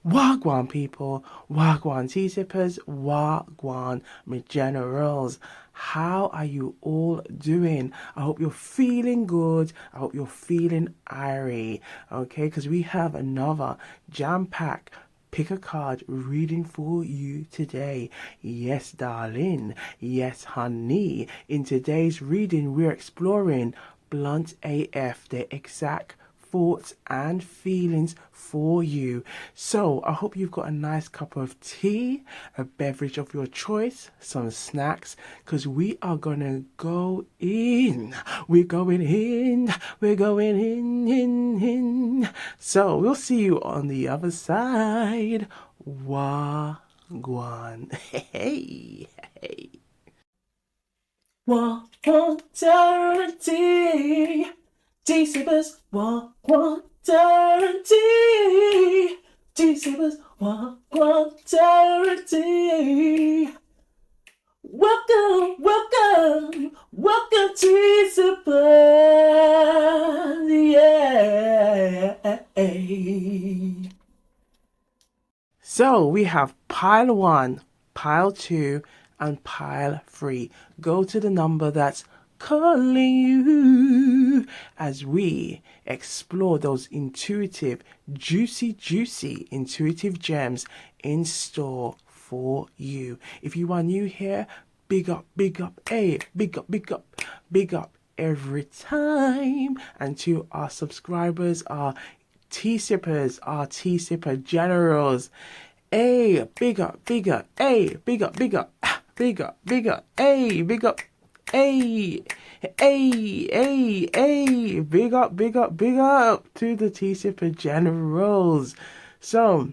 Wagwan people, Wagwan tea sippers, Wagwan my generals. How are you all doing? I hope you're feeling good. I hope you're feeling IRIE. Okay, because we have another jam-packed pick a card reading for you today. Yes, darling. Yes, honey. In today's reading, we're exploring Blunt AF, the exact thoughts and feelings for you. So I hope you've got a nice cup of tea, a beverage of your choice, some snacks, because we are gonna go in. We're going in. We're going in. So we'll see you on the other side. Wagwan. Hey, hey. Guarantee. T-Sippers, guarantee. T-Sippers, guarantee. Welcome, T-Sippers, yeah. So we have pile 1, pile 2, and pile 3. Go to the number that's calling you as we explore those intuitive, juicy, intuitive gems in store for you. If you are new here, big up, hey, big up every time. And to our subscribers, our tea sippers, our tea sipper generals, hey, big up, hey, big up, hey, big up, hey, big up to the tea sipper generals. So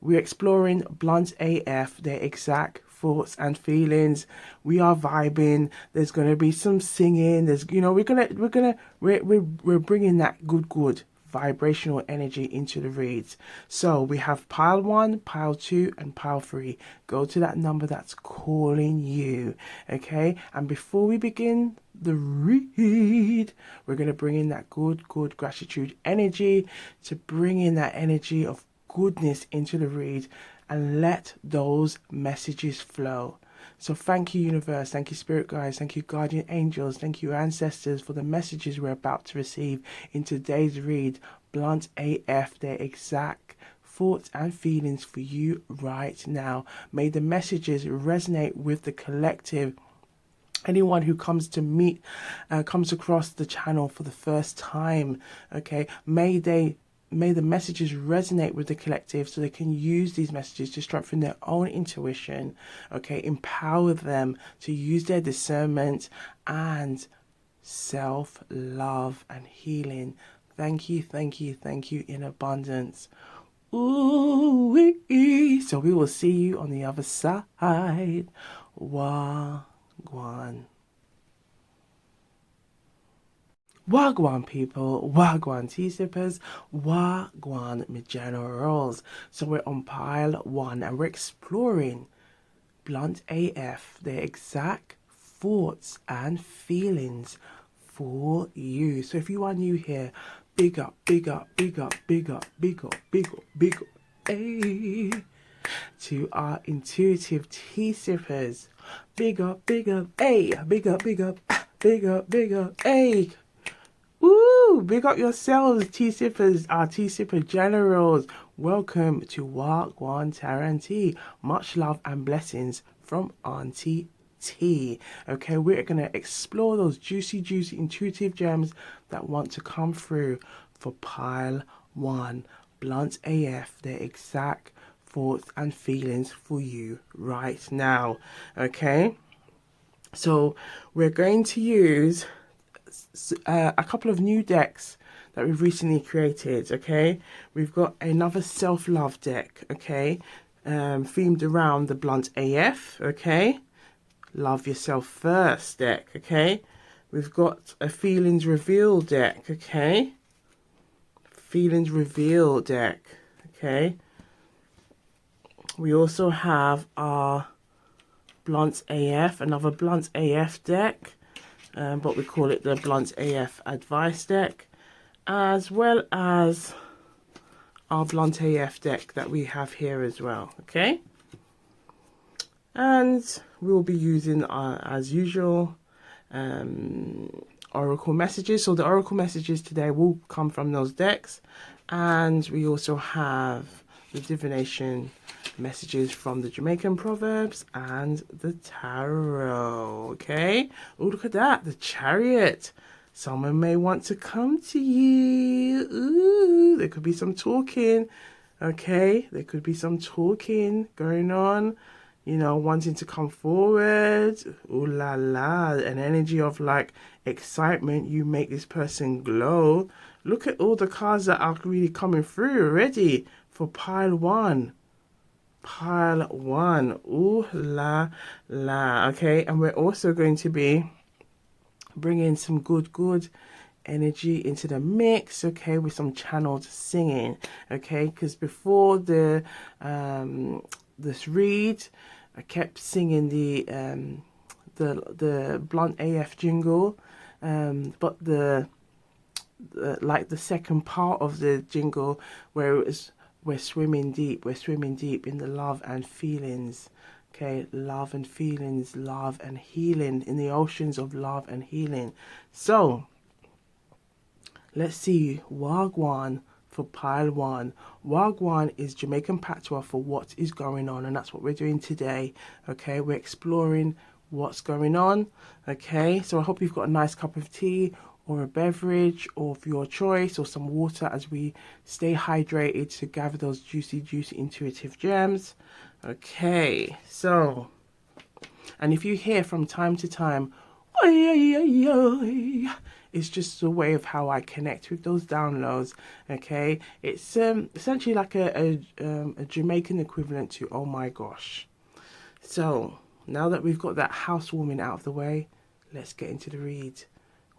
we're exploring Blunt AF, their exact thoughts and feelings. We are vibing. There's gonna be some singing. There's, we're bringing that good vibrational energy into the reads. So we have pile 1, pile 2, and pile 3. Go to that number that's calling you. Okay, and before we begin the read, we're gonna bring in that good gratitude energy to bring in that energy of goodness into the read and let those messages flow. So thank you, universe, thank you, spirit guides, thank you, guardian angels, thank you, ancestors, for the messages we're about to receive in today's read. Blunt AF, their exact thoughts and feelings for you right now. May the messages resonate with the collective. Anyone who comes across the channel for the first time, okay, may the messages resonate with the collective so they can use these messages to strengthen their own intuition, okay, empower them to use their discernment and self-love and healing. Thank you in abundance. Ooh-wee. So we will see you on the other side. Wagwan. Wagwan people, Wagwan tea sippers, Wagwan my generals. So we're on pile 1 and we're exploring Blunt AF, their exact thoughts and feelings for you. So if you are new here, big up, hey, to our intuitive tea sippers. Big up, hey, big up, hey. Woo! Big up yourselves, tea sippers, our tea sipper generals. Welcome to Wagwan Tarot. Much love and blessings from Auntie T. Okay, we're gonna explore those juicy, intuitive gems that want to come through for pile 1. Blunt AF, their exact thoughts and feelings for you right now. Okay, so we're going to use a couple of new decks that we've recently created. Okay, we've got another self-love deck, okay, themed around the Blunt AF, okay, love yourself first deck. Okay, we've got a feelings reveal deck, okay, feelings reveal deck. Okay, we also have our Blunt AF, another Blunt AF deck, but we call it the Blunt AF Advice deck, as well as our Blunt AF deck that we have here as well, okay? And we'll be using, as usual, oracle messages. So the oracle messages today will come from those decks. And we also have the divination messages from the Jamaican Proverbs and the Tarot, okay? Oh, look at that, the Chariot. Someone may want to come to you. Ooh, there could be some talking, okay? There could be some talking going on, you know, wanting to come forward. Ooh la la, an energy of like excitement. You make this person glow. Look at all the cards that are really coming through already for pile one. Pile one. Ooh la la. Okay, and we're also going to be bringing some good energy into the mix, okay, with some channeled singing, okay, because before the this read, I kept singing the Blunt AF jingle, but the like the second part of the jingle where it was, we're swimming deep in the love and feelings. Okay, love and feelings, love and healing, in the oceans of love and healing. So, let's see, Wagwan for pile one. Wagwan is Jamaican patois for what is going on, and that's what we're doing today. Okay, we're exploring what's going on. Okay, so I hope you've got a nice cup of tea or a beverage of your choice, or some water, as we stay hydrated to gather those juicy intuitive gems. Okay, so, and if you hear from time to time, it's just a way of how I connect with those downloads. Okay, it's essentially like a Jamaican equivalent to oh my gosh. So now that we've got that housewarming out of the way, let's get into the read.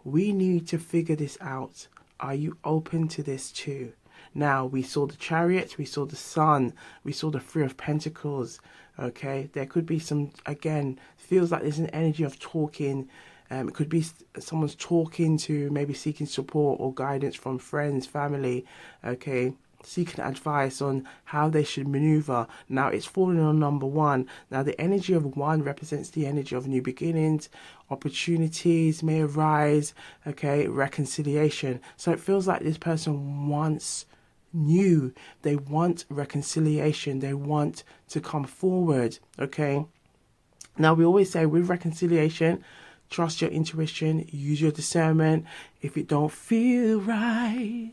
We need to figure this out. Are you open to this too? Now, we saw the Chariot, we saw the Sun, we saw the Three of Pentacles, okay? There could be some, again, feels like there's an energy of talking. It could be someone's talking to, maybe seeking support or guidance from friends, family, okay? Seeking advice on how they should maneuver. Now, it's falling on number one. Now, the energy of one represents the energy of new beginnings. Opportunities may arise, okay? Reconciliation. So it feels like this person wants new. They want reconciliation. They want to come forward, okay? Now, we always say with reconciliation, trust your intuition, use your discernment. If it don't feel right,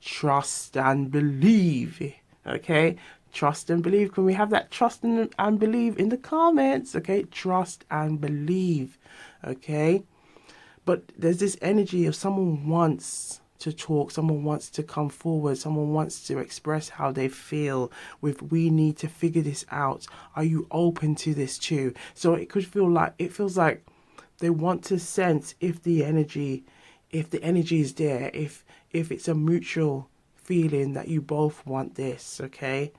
trust and believe, okay? Trust and believe. Can we have that trust and believe in the comments, okay? Trust and believe, okay? But there's this energy of someone wants to talk, someone wants to come forward, someone wants to express how they feel with we need to figure this out. Are you open to this too? So it could feel like, it feels like they want to sense if the energy is there, if it's a mutual feeling that you both want this, okay?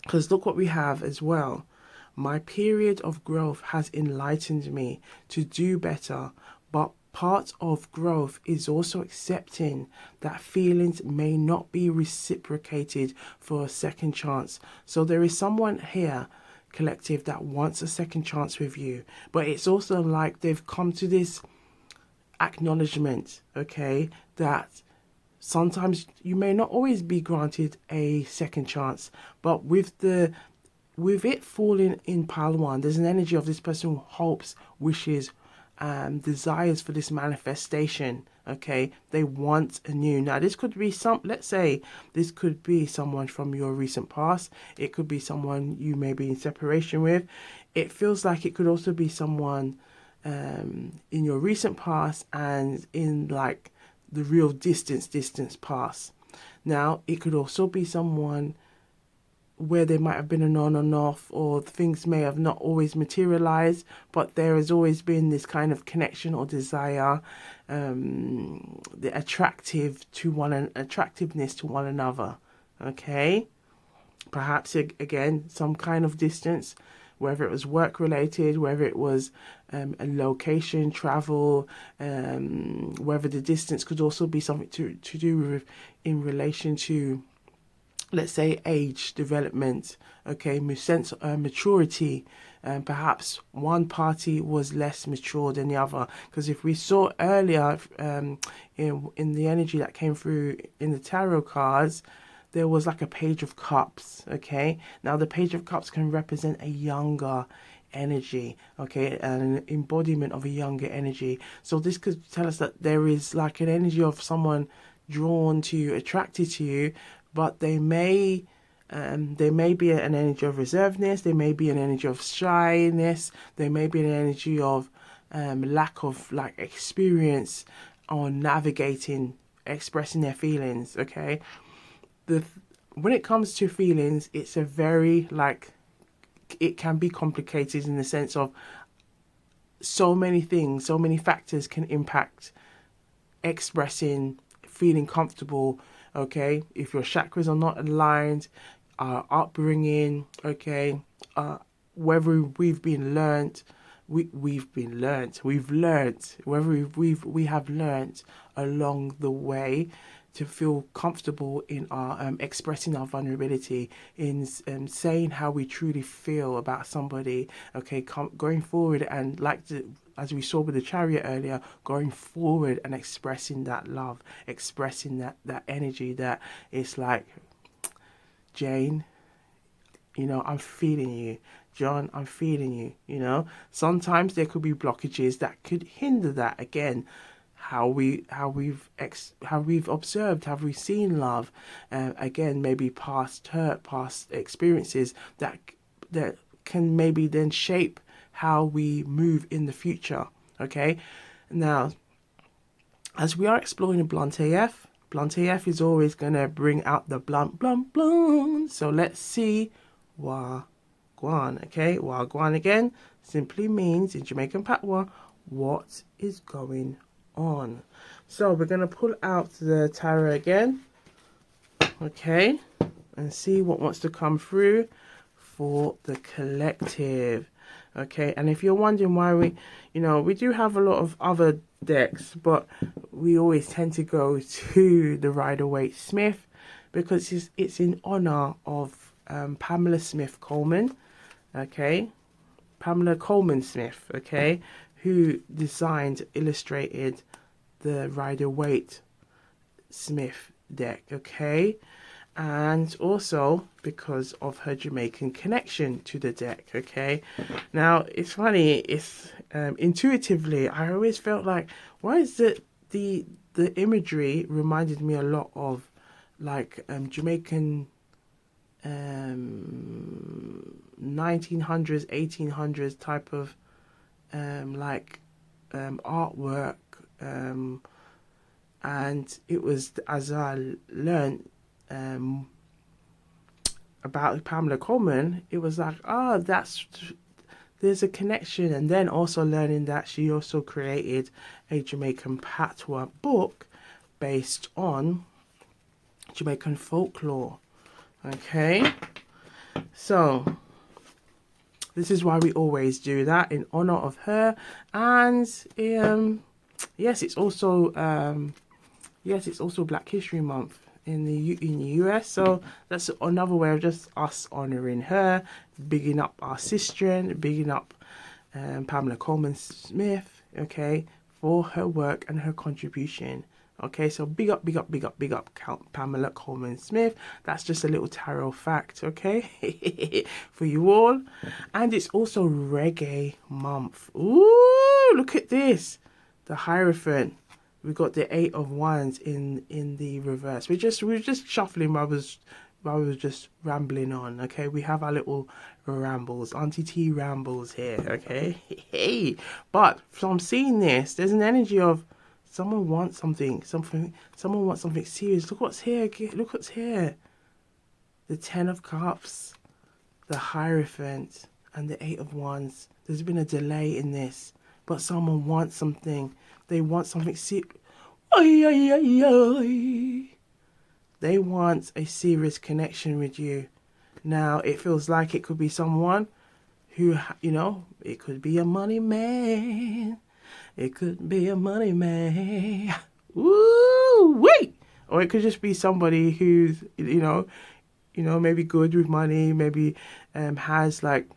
Because look what we have as well. My period of growth has enlightened me to do better, but part of growth is also accepting that feelings may not be reciprocated for a second chance. So there is someone here, collective, that wants a second chance with you, but it's also like they've come to this acknowledgement, okay, that sometimes you may not always be granted a second chance, but with it falling in pile one, there's an energy of this person who hopes, wishes, desires for this manifestation, okay? They want a new. Now, this could be let's say this could be someone from your recent past. It could be someone you may be in separation with. It feels like it could also be someone in your recent past and in like the real distance past. Now, it could also be someone where there might have been an on and off, or things may have not always materialized, but there has always been this kind of connection or desire, the attractiveness to one another, okay? Perhaps, again, some kind of distance, whether it was work related, whether it was a location, travel, whether the distance could also be something to do with in relation to, let's say, age development, okay, sense maturity. Perhaps one party was less mature than the other, because if we saw earlier in the energy that came through in the tarot cards, there was like a page of cups. Okay, now the page of cups can represent a younger energy, okay, an embodiment of a younger energy. So this could tell us that there is like an energy of someone drawn to you, attracted to you, but they may be an energy of reservedness, they may be an energy of shyness, they may be an energy of lack of like experience on navigating, expressing their feelings. Okay, when it comes to feelings, it's a very like, it can be complicated in the sense of so many things, so many factors can impact expressing, feeling comfortable. Okay, if your chakras are not aligned, our upbringing, okay, whether we've been learnt, we've learnt, whether we have learnt along the way to feel comfortable in our expressing our vulnerability, in saying how we truly feel about somebody. Okay, going forward, and like as we saw with the Chariot earlier, going forward and expressing that love, expressing that energy that it's like, Jane, you know, I'm feeling you. John, I'm feeling you. You know, sometimes there could be blockages that could hinder that. Again, how we've observed, have we seen love? Again, maybe past hurt, past experiences that can maybe then shape how we move in the future. Okay, now as we are exploring the blunt AF, blunt AF is always going to bring out the blunt. So let's see Wa Gwan. Okay, Wa Gwan again simply means in Jamaican patois, what is going on. So we're going to pull out the tarot again, okay, and see what wants to come through for the collective. Okay, and if you're wondering why we do have a lot of other decks, but we always tend to go to the Rider-Waite-Smith because it's in honor of Pamela Smith Coleman. Okay, Pamela Coleman Smith, okay, who designed, illustrated the Rider-Waite-Smith deck, okay, and also because of her Jamaican connection to the deck. Okay, now it's funny, it's intuitively I always felt like, why is it the imagery reminded me a lot of like Jamaican 1900s 1800s type of artwork, and it was as I learned about Pamela Coleman, it was like, there's a connection. And then also learning that she also created a Jamaican patois book based on Jamaican folklore. Okay, so this is why we always do that in honor of her. And yes, it's also Black History Month in the US, so that's another way of just us honoring her, bigging up our sister, bigging up Pamela Coleman Smith, okay, for her work and her contribution. Okay, so big up Pamela Coleman Smith. That's just a little tarot fact, okay, for you all. And it's also Reggae Month. Ooh, look at this, the Hierophant. We got the 8 of Wands in the reverse. We were just shuffling while I was just rambling on. Okay, we have our little rambles, Auntie T rambles here. Okay, hey, but from seeing this, there's an energy of someone wants something. Someone wants something serious. Look what's here. Look what's here. The 10 of Cups, the Hierophant, and the 8 of Wands. There's been a delay in this, but someone wants something. They want something serious. They want a serious connection with you. Now, it feels like it could be someone who, you know, it could be a money man. It could be a money man. Woo wait. Or it could just be somebody who's, maybe good with money, maybe has like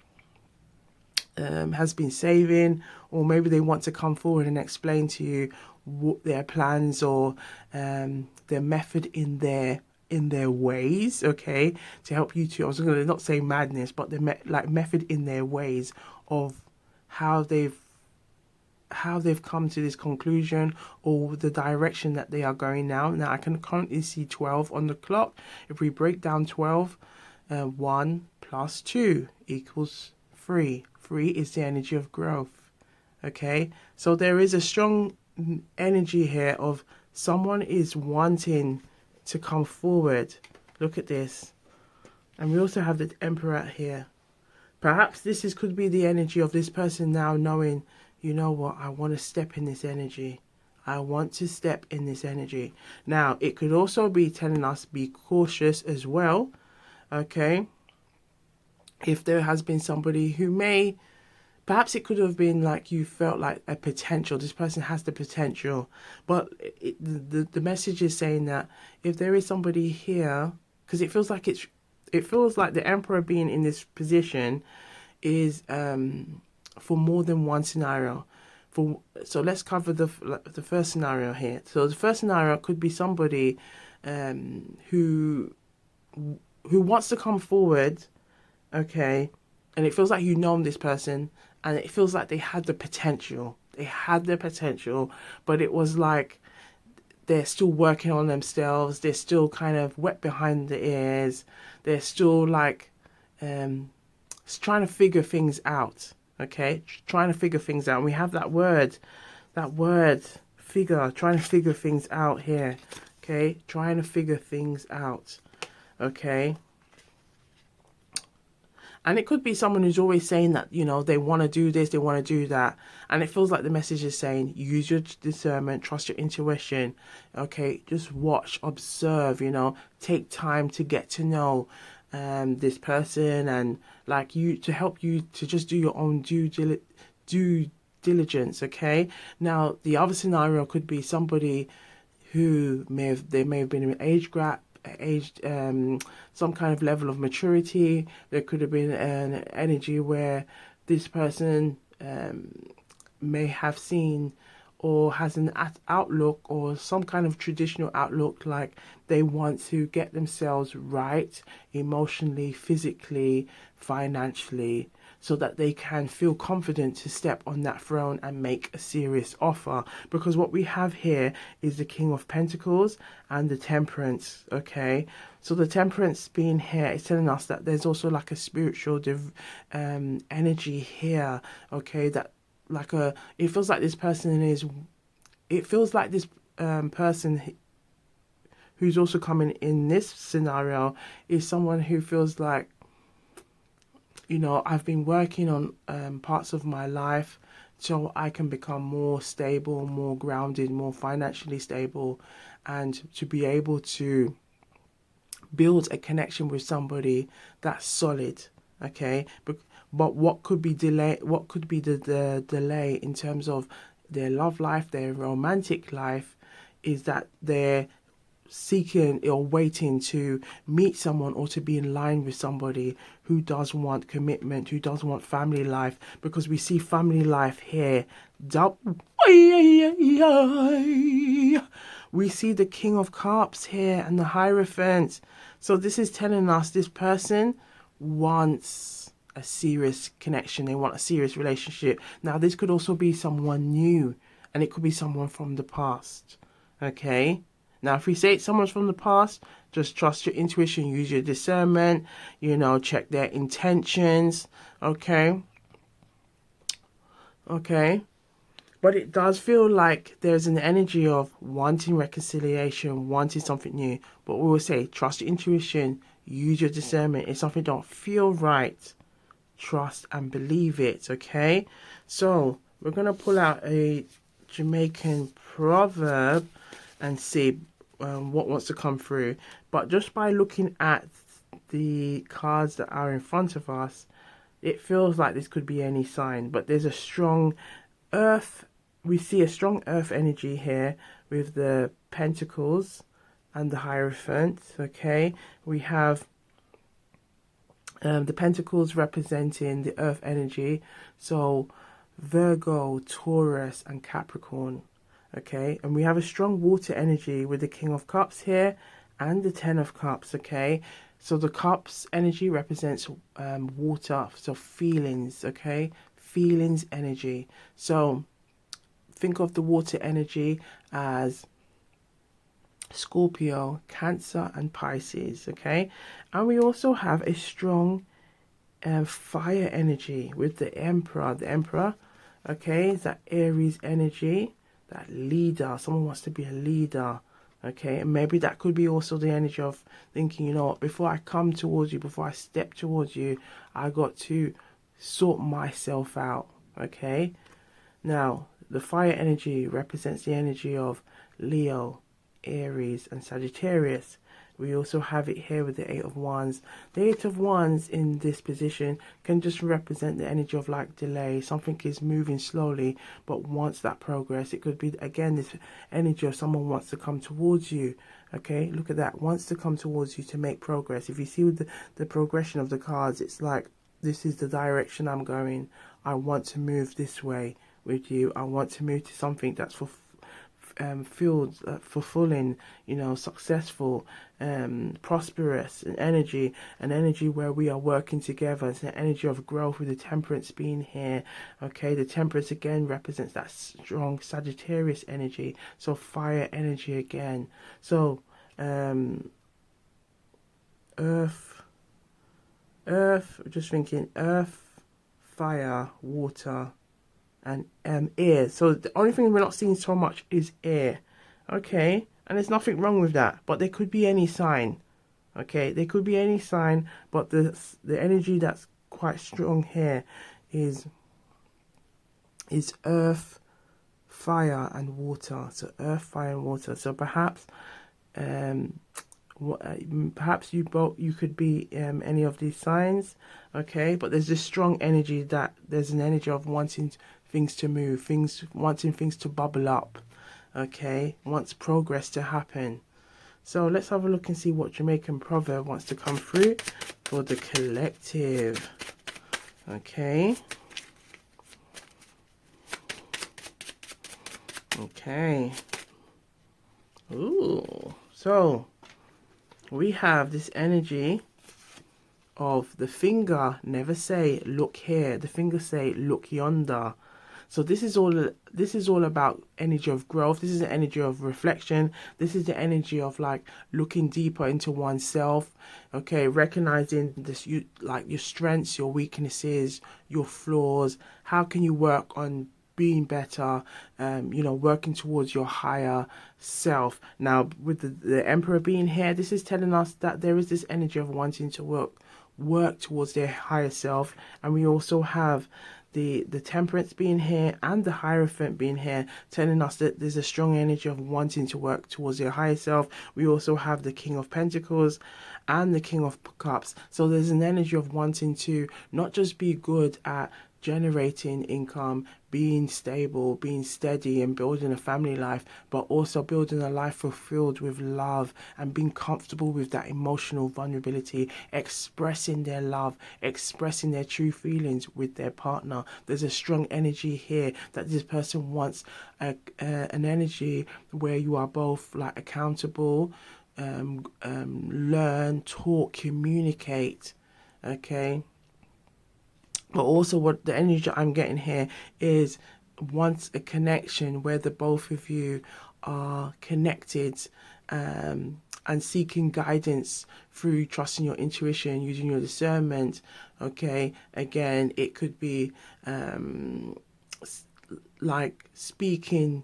has been saving, or maybe they want to come forward and explain to you what their plans or their method in their ways, okay, to help you to, I was going to not say madness, but the method in their ways of how they've come to this conclusion or the direction that they are going now. Now I can currently see 12 on the clock. If we break down 12, 1 plus 2 equals 3. 3 is the energy of growth. Okay, so there is a strong energy here of someone is wanting to come forward. Look at this. And we also have the Emperor here. Perhaps could be the energy of this person now knowing, you know what, I want to step in this energy. I want to step in this energy. Now, it could also be telling us be cautious as well. Okay. If there has been somebody who perhaps it could have been like you felt like a potential. This person has the potential. But the message is saying that if there is somebody here, because it feels like the Emperor being in this position is for more than one scenario. So let's cover the first scenario here. So the first scenario could be somebody who wants to come forward, okay, and it feels like you know this person, and it feels like they had the potential. They had the potential, but it was like they're still working on themselves. They're still kind of wet behind the ears. They're still like trying to figure things out. Okay, trying to figure things out. And we have that word, figure, trying to figure things out here. Okay, trying to figure things out. Okay. And it could be someone who's always saying that, you know, they want to do this, they want to do that. And it feels like the message is saying, use your discernment, trust your intuition. Okay, just watch, observe, you know, take time to get to know this person, and like you, to help you to just do your own due diligence. Okay. Now, the other scenario could be somebody who may have been in an age gap, some kind of level of maturity. There could have been an energy where this person may have seen or has an outlook or some kind of traditional outlook, like they want to get themselves right emotionally, physically, financially, so that they can feel confident to step on that throne and make a serious offer. Because what we have here is the King of Pentacles and the Temperance, okay? So the Temperance being here is telling us that there's also like a spiritual energy here, okay? That it feels like this person who's also coming in this scenario is someone who feels like, you know, I've been working on parts of my life so I can become more stable, more grounded, more financially stable, and to be able to build a connection with somebody that's solid. Okay, but what could be delay? What could be the delay in terms of their love life, their romantic life, is that they're seeking or waiting to meet someone or to be in line with somebody who does want commitment, who does want family life, because we see family life here. We see the King of Cups here and the Hierophant. So this is telling us this person wants a serious connection. They want a serious relationship. Now, this could also be someone new, and it could be someone from the past. Okay? Now, if we say it's someone from the past, just trust your intuition, use your discernment, you know, check their intentions. Okay? Okay? But it does feel like there's an energy of wanting reconciliation, wanting something new. But we will say, trust your intuition, use your discernment. If something don't feel right, trust and believe it, okay? So, we're going to pull out a Jamaican proverb and see what wants to come through. But just by looking at the cards that are in front of us, it feels like this could be any sign, but there's a strong earth. We see a strong earth energy here with the pentacles and the Hierophant. Okay, we have the pentacles representing the earth energy, so Virgo, Taurus, and Capricorn. Okay, and we have a strong water energy with the King of Cups here and the Ten of Cups. Okay, so the Cups energy represents water, so feelings. Okay, feelings energy. So think of the water energy as Scorpio, Cancer, and Pisces. Okay, and we also have a strong fire energy with the Emperor. The Emperor, okay, is that Aries energy, that leader. Someone wants to be a leader. Okay, and maybe that could be also the energy of thinking, you know what, before I come towards you, before I step towards you, I got to sort myself out. Okay, now the fire energy represents the energy of Leo, Aries, and Sagittarius. We also have it here with the Eight of Wands. The Eight of Wands in this position can just represent the energy of like delay. Something is moving slowly but wants that progress. It could be, again, this energy of someone wants to come towards you. Okay, look at that. Wants to come towards you to make progress. If you see with the progression of the cards, it's like, this is the direction I'm going. I want to move this way with you. I want to move to something that's fulfilling, you know, successful, prosperous, an energy where we are working together. It's an energy of growth with the Temperance being here. Okay, the Temperance again represents that strong Sagittarius energy, so fire energy again. So earth, just thinking earth, fire, water, and air. So the only thing we're not seeing so much is air. Okay, and there's nothing wrong with that, but there could be any sign. Okay, there could be any sign, but the energy that's quite strong here is earth, fire, and water. So earth, fire, and water. So perhaps perhaps you could be any of these signs. Okay, but there's this strong energy that there's an energy of wanting things to move, wanting things to bubble up. Okay, wants progress to happen. So let's have a look and see what Jamaican proverb wants to come through for the collective. Okay. Okay. Ooh. So we have this energy of the finger never say look here. The finger say look yonder. So this is all about energy of growth. This is the energy of reflection. This is the energy of like looking deeper into oneself. Okay, recognizing this, you like your strengths, your weaknesses, your flaws. How can you work on being better, working towards your higher self. Now, with the Emperor being here, this is telling us that there is this energy of wanting to work towards their higher self. And we also have the Temperance being here and the Hierophant being here, telling us that there's a strong energy of wanting to work towards your higher self. We also have the King of Pentacles and the King of Cups. So there's an energy of wanting to not just be good at generating income, being stable, being steady, and building a family life, but also building a life fulfilled with love and being comfortable with that emotional vulnerability, expressing their love, expressing their true feelings with their partner. There's a strong energy here that this person wants an energy where you are both like accountable, learn, talk, communicate. Okay. But also what the energy I'm getting here is once a connection where the both of you are connected and seeking guidance through trusting your intuition, using your discernment. Okay, again, it could be like speaking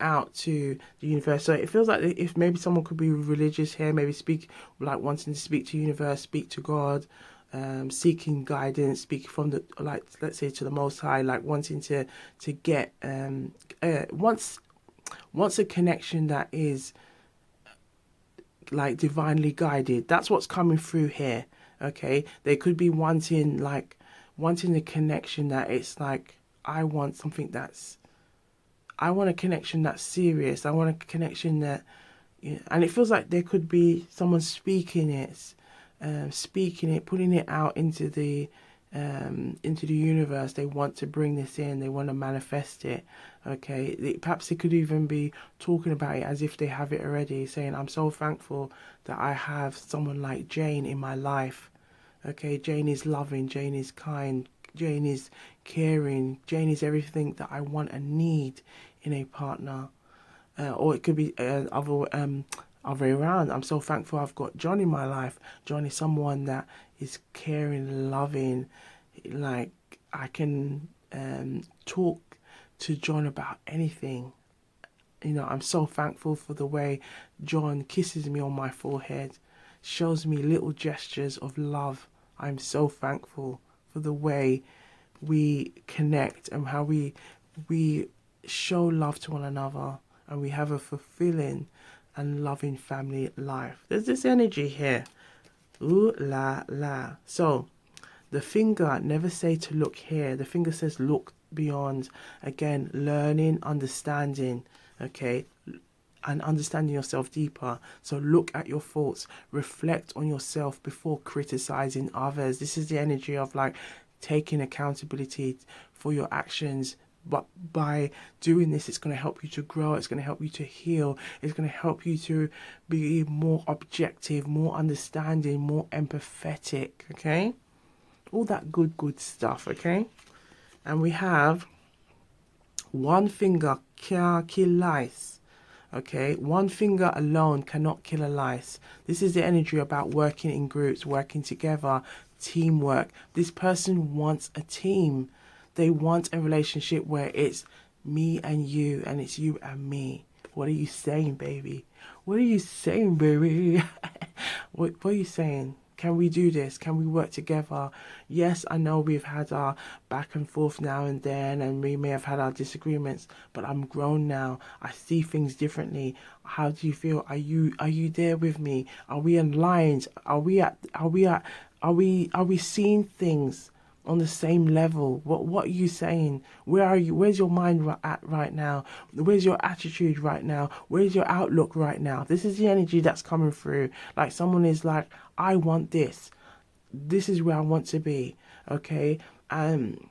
out to the universe. So it feels like if maybe someone could be religious here, maybe wanting to speak to the universe, speak to God, seeking guidance, speaking from the, like, let's say to the Most High, like wanting to get once a connection that is like divinely guided. That's what's coming through here. Okay, they could be wanting like wanting a connection that it's like, I want a connection that's serious. I want a connection that, yeah, and it feels like there could be someone speaking it, putting it out into the universe. They want to bring this in. They want to manifest it. Okay, perhaps they could even be talking about it as if they have it already, saying, "I'm so thankful that I have someone like Jane in my life." Okay, Jane is loving. Jane is kind. Jane is caring. Jane is everything that I want and need in a partner. Or it could be other way around. I'm so thankful I've got John in my life. John is someone that is caring, loving. Like, I can talk to John about anything. You know, I'm so thankful for the way John kisses me on my forehead, shows me little gestures of love. I'm so thankful for the way we connect and how we show love to one another, and we have a fulfilling and loving family life. There's this energy here. Ooh la la. So the finger never say to look here. The finger says look beyond. Again, learning, understanding, okay, and understanding yourself deeper. So look at your thoughts, reflect on yourself before criticizing others. This is the energy of like taking accountability for your actions. But by doing this, it's going to help you to grow. It's going to help you to heal. It's going to help you to be more objective, more understanding, more empathetic, okay? All that good stuff, okay? And we have one finger can't kill lice, okay? One finger alone cannot kill a lice. This is the energy about working in groups, working together, teamwork. This person wants a team. They want a relationship where it's me and you, and it's you and me. What are you saying, baby? What are you saying, baby? what are you saying? Can we do this? Can we work together? Yes, I know we've had our back and forth now and then, and we may have had our disagreements, but I'm grown now. I see things differently. How do you feel? Are you there with me? Are we aligned? Are we seeing things on the same level? What are you saying? Where are you? Where's your mind at right now? Where's your attitude right now? Where's your outlook right now? This is the energy that's coming through. Like someone is like, I want this. This is where I want to be. Okay. And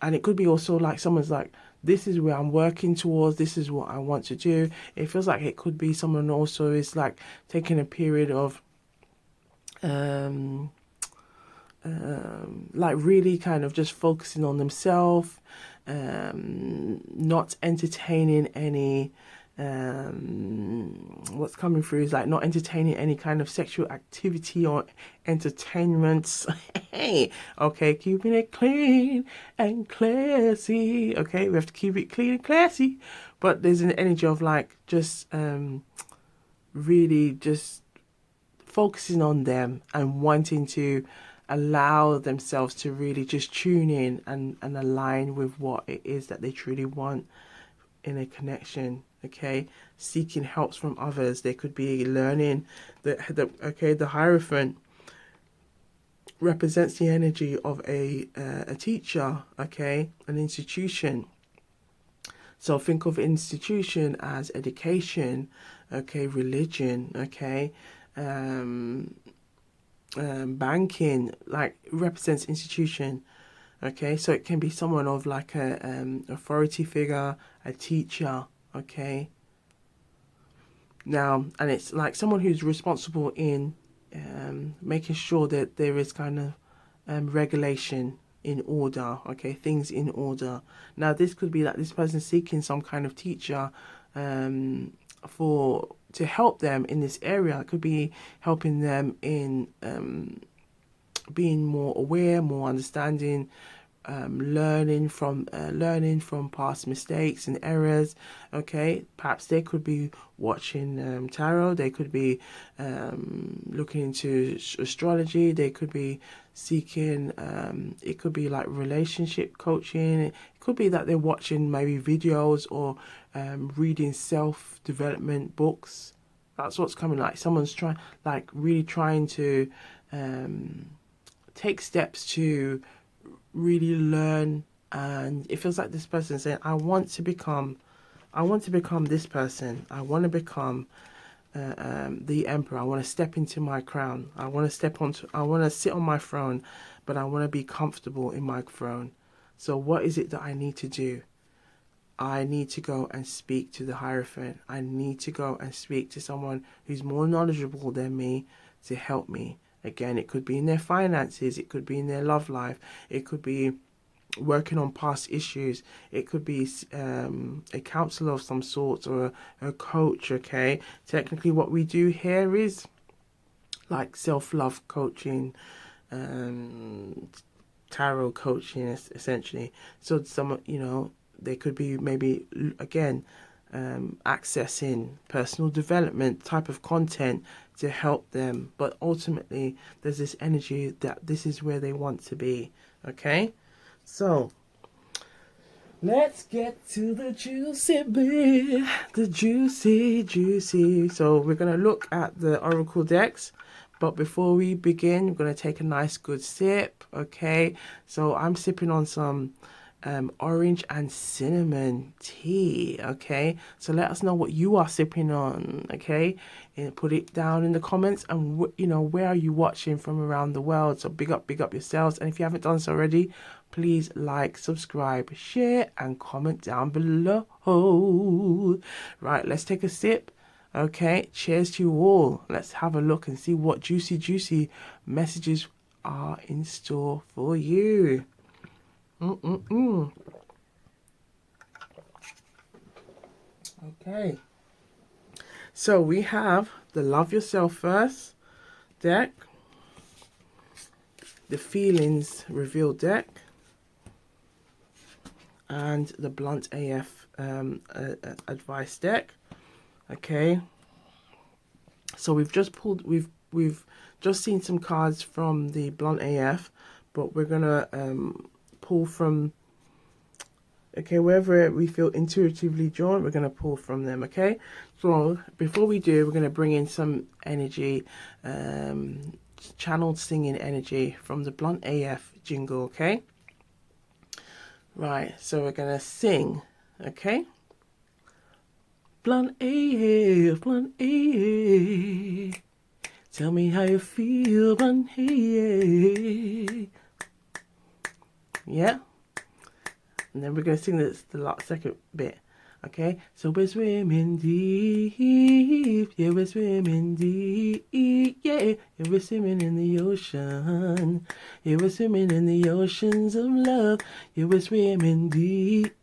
it could be also like someone's like, this is where I'm working towards. This is what I want to do. It feels like it could be someone also is like taking a period of like really kind of just focusing on themselves, not entertaining any, what's coming through is like not entertaining any kind of sexual activity or entertainments. Hey, okay, keeping it clean and classy. Okay, we have to keep it clean and classy, but there's an energy of like just really just focusing on them and wanting to allow themselves to really just tune in and align with what it is that they truly want in a connection. Okay, seeking helps from others. They could be learning. The Hierophant represents the energy of a teacher. Okay, an institution. So think of institution as education. Okay, religion. Okay. Banking, like, represents institution. Okay, so it can be someone of like a authority figure, a teacher. Okay, now, and it's like someone who's responsible in making sure that there is kind of regulation in order. Okay, things in order. Now this could be like this person seeking some kind of teacher to help them in this area. It could be helping them in being more aware, more understanding, learning from past mistakes and errors. Okay, perhaps they could be watching tarot. They could be looking into astrology. They could be seeking. It could be like relationship coaching. It could be that they're watching maybe videos or reading self-development books. That's what's coming. Like someone's really trying to take steps to really learn, and it feels like this person saying, I want to become this person. I want to become the emperor. I want to step into my crown. I want to sit on my throne, but I want to be comfortable in my throne. So what is it that I need to do? I need to go and speak to the Hierophant. I need to go and speak to someone who's more knowledgeable than me to help me. Again, it could be in their finances, it could be in their love life, it could be working on past issues, it could be a counselor of some sort, or a coach. Okay, technically what we do here is like self-love coaching, um tarot coaching, essentially. So some, they could be maybe, again, accessing personal development type of content to help them, but ultimately there's this energy that this is where they want to be. Okay, so let's get to the juicy bit, the juicy. So we're going to look at the oracle decks, but before we begin, we're going to take a nice good sip. Okay, so I'm sipping on some orange and cinnamon tea. Okay, so let us know what you are sipping on. Okay, and put it down in the comments, and where are you watching from around the world. So big up yourselves, and if you haven't done so already, please like, subscribe, share, and comment down below. Right, let's take a sip. Okay, cheers to you all. Let's have a look and see what juicy messages are in store for you. Okay, so we have the Love Yourself First deck, the Feelings Reveal deck, and the Blunt AF advice deck. Okay, so we've just seen some cards from the Blunt AF, but we're gonna pull from, okay, wherever we feel intuitively drawn, we're gonna pull from them. Okay, so before we do, we're gonna bring in some energy, channeled singing energy from the Blunt AF jingle. Okay, right, so we're gonna sing. Okay, Blunt AF, Blunt AF, tell me how you feel, Blunt AF. Yeah, and then we're going to sing the last second bit. Okay, so we're swimming deep, yeah, we're swimming deep, yeah, we're swimming in the ocean, yeah, we're swimming in the oceans of love, yeah, we're swimming deep,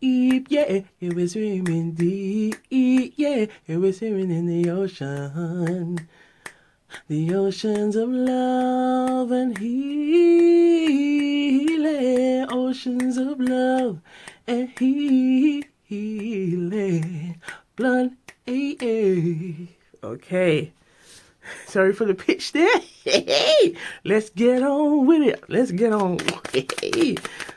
yeah, we're swimming deep, yeah, we're swimming in the oceans of love and healing, oceans of love and healing, Blunt AF. Okay, sorry for the pitch there. Let's get on with it. Let's get on.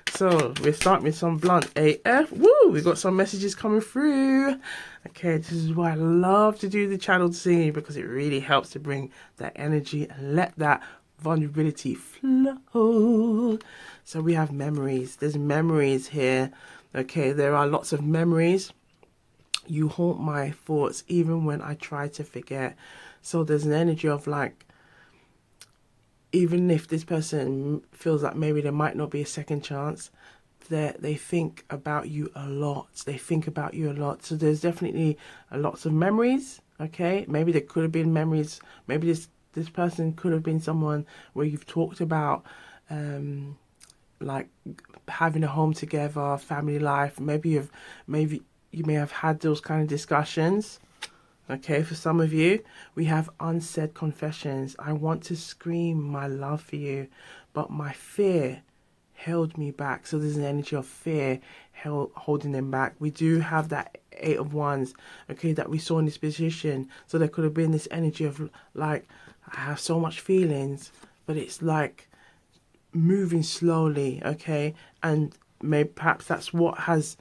So we're starting with some Blunt AF. Woo! We got some messages coming through. Okay, this is why I love to do the channeled singing, because it really helps to bring that energy and let that vulnerability flow. So we have memories. There's memories here. Okay, there are lots of memories. You haunt my thoughts even when I try to forget. So there's an energy of like, even if this person feels like maybe there might not be a second chance, they think about you a lot. They think about you a lot. So there's definitely lots of memories. Okay, maybe there could have been memories. Maybe this person could have been someone where you've talked about like having a home together, family life. Maybe you may have had those kind of discussions. Okay, for some of you, we have unsaid confessions. I want to scream my love for you, but my fear held me back. So there's an energy of fear holding them back. We do have that Eight of Wands, okay, that we saw in this position. So there could have been this energy of like, I have so much feelings, but it's like moving slowly, okay, and maybe perhaps that's what has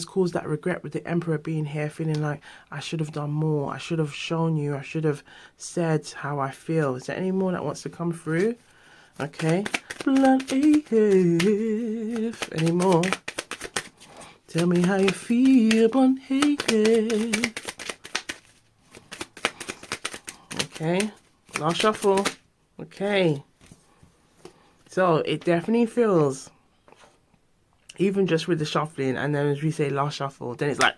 caused that regret with the Emperor being here, feeling like I should have done more, I should have shown you, I should have said how I feel. Is there any more that wants to come through? Okay. Blunt AF. Any more? Tell me how you feel, blunt AF. Okay. Last shuffle. Okay. So it definitely feels, even just with the shuffling, and then as we say last shuffle, then it's like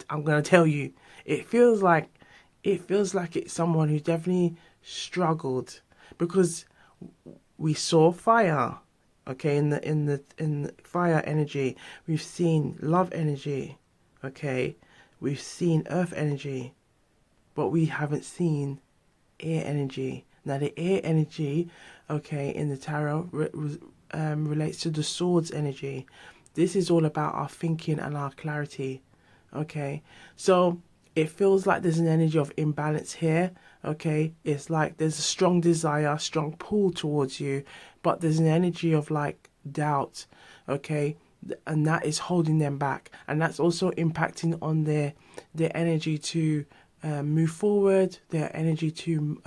I'm gonna tell you. It feels like it's someone who definitely struggled, because we saw fire, okay, in the fire energy. We've seen love energy, okay. We've seen earth energy, but we haven't seen air energy. Now the air energy, okay, in the tarot relates to the swords energy. This is all about our thinking and our clarity, okay. So it feels like there's an energy of imbalance here, okay. It's like there's a strong desire, strong pull towards you, but there's an energy of like doubt, okay, and that is holding them back, and that's also impacting on their energy to move forward, their energy to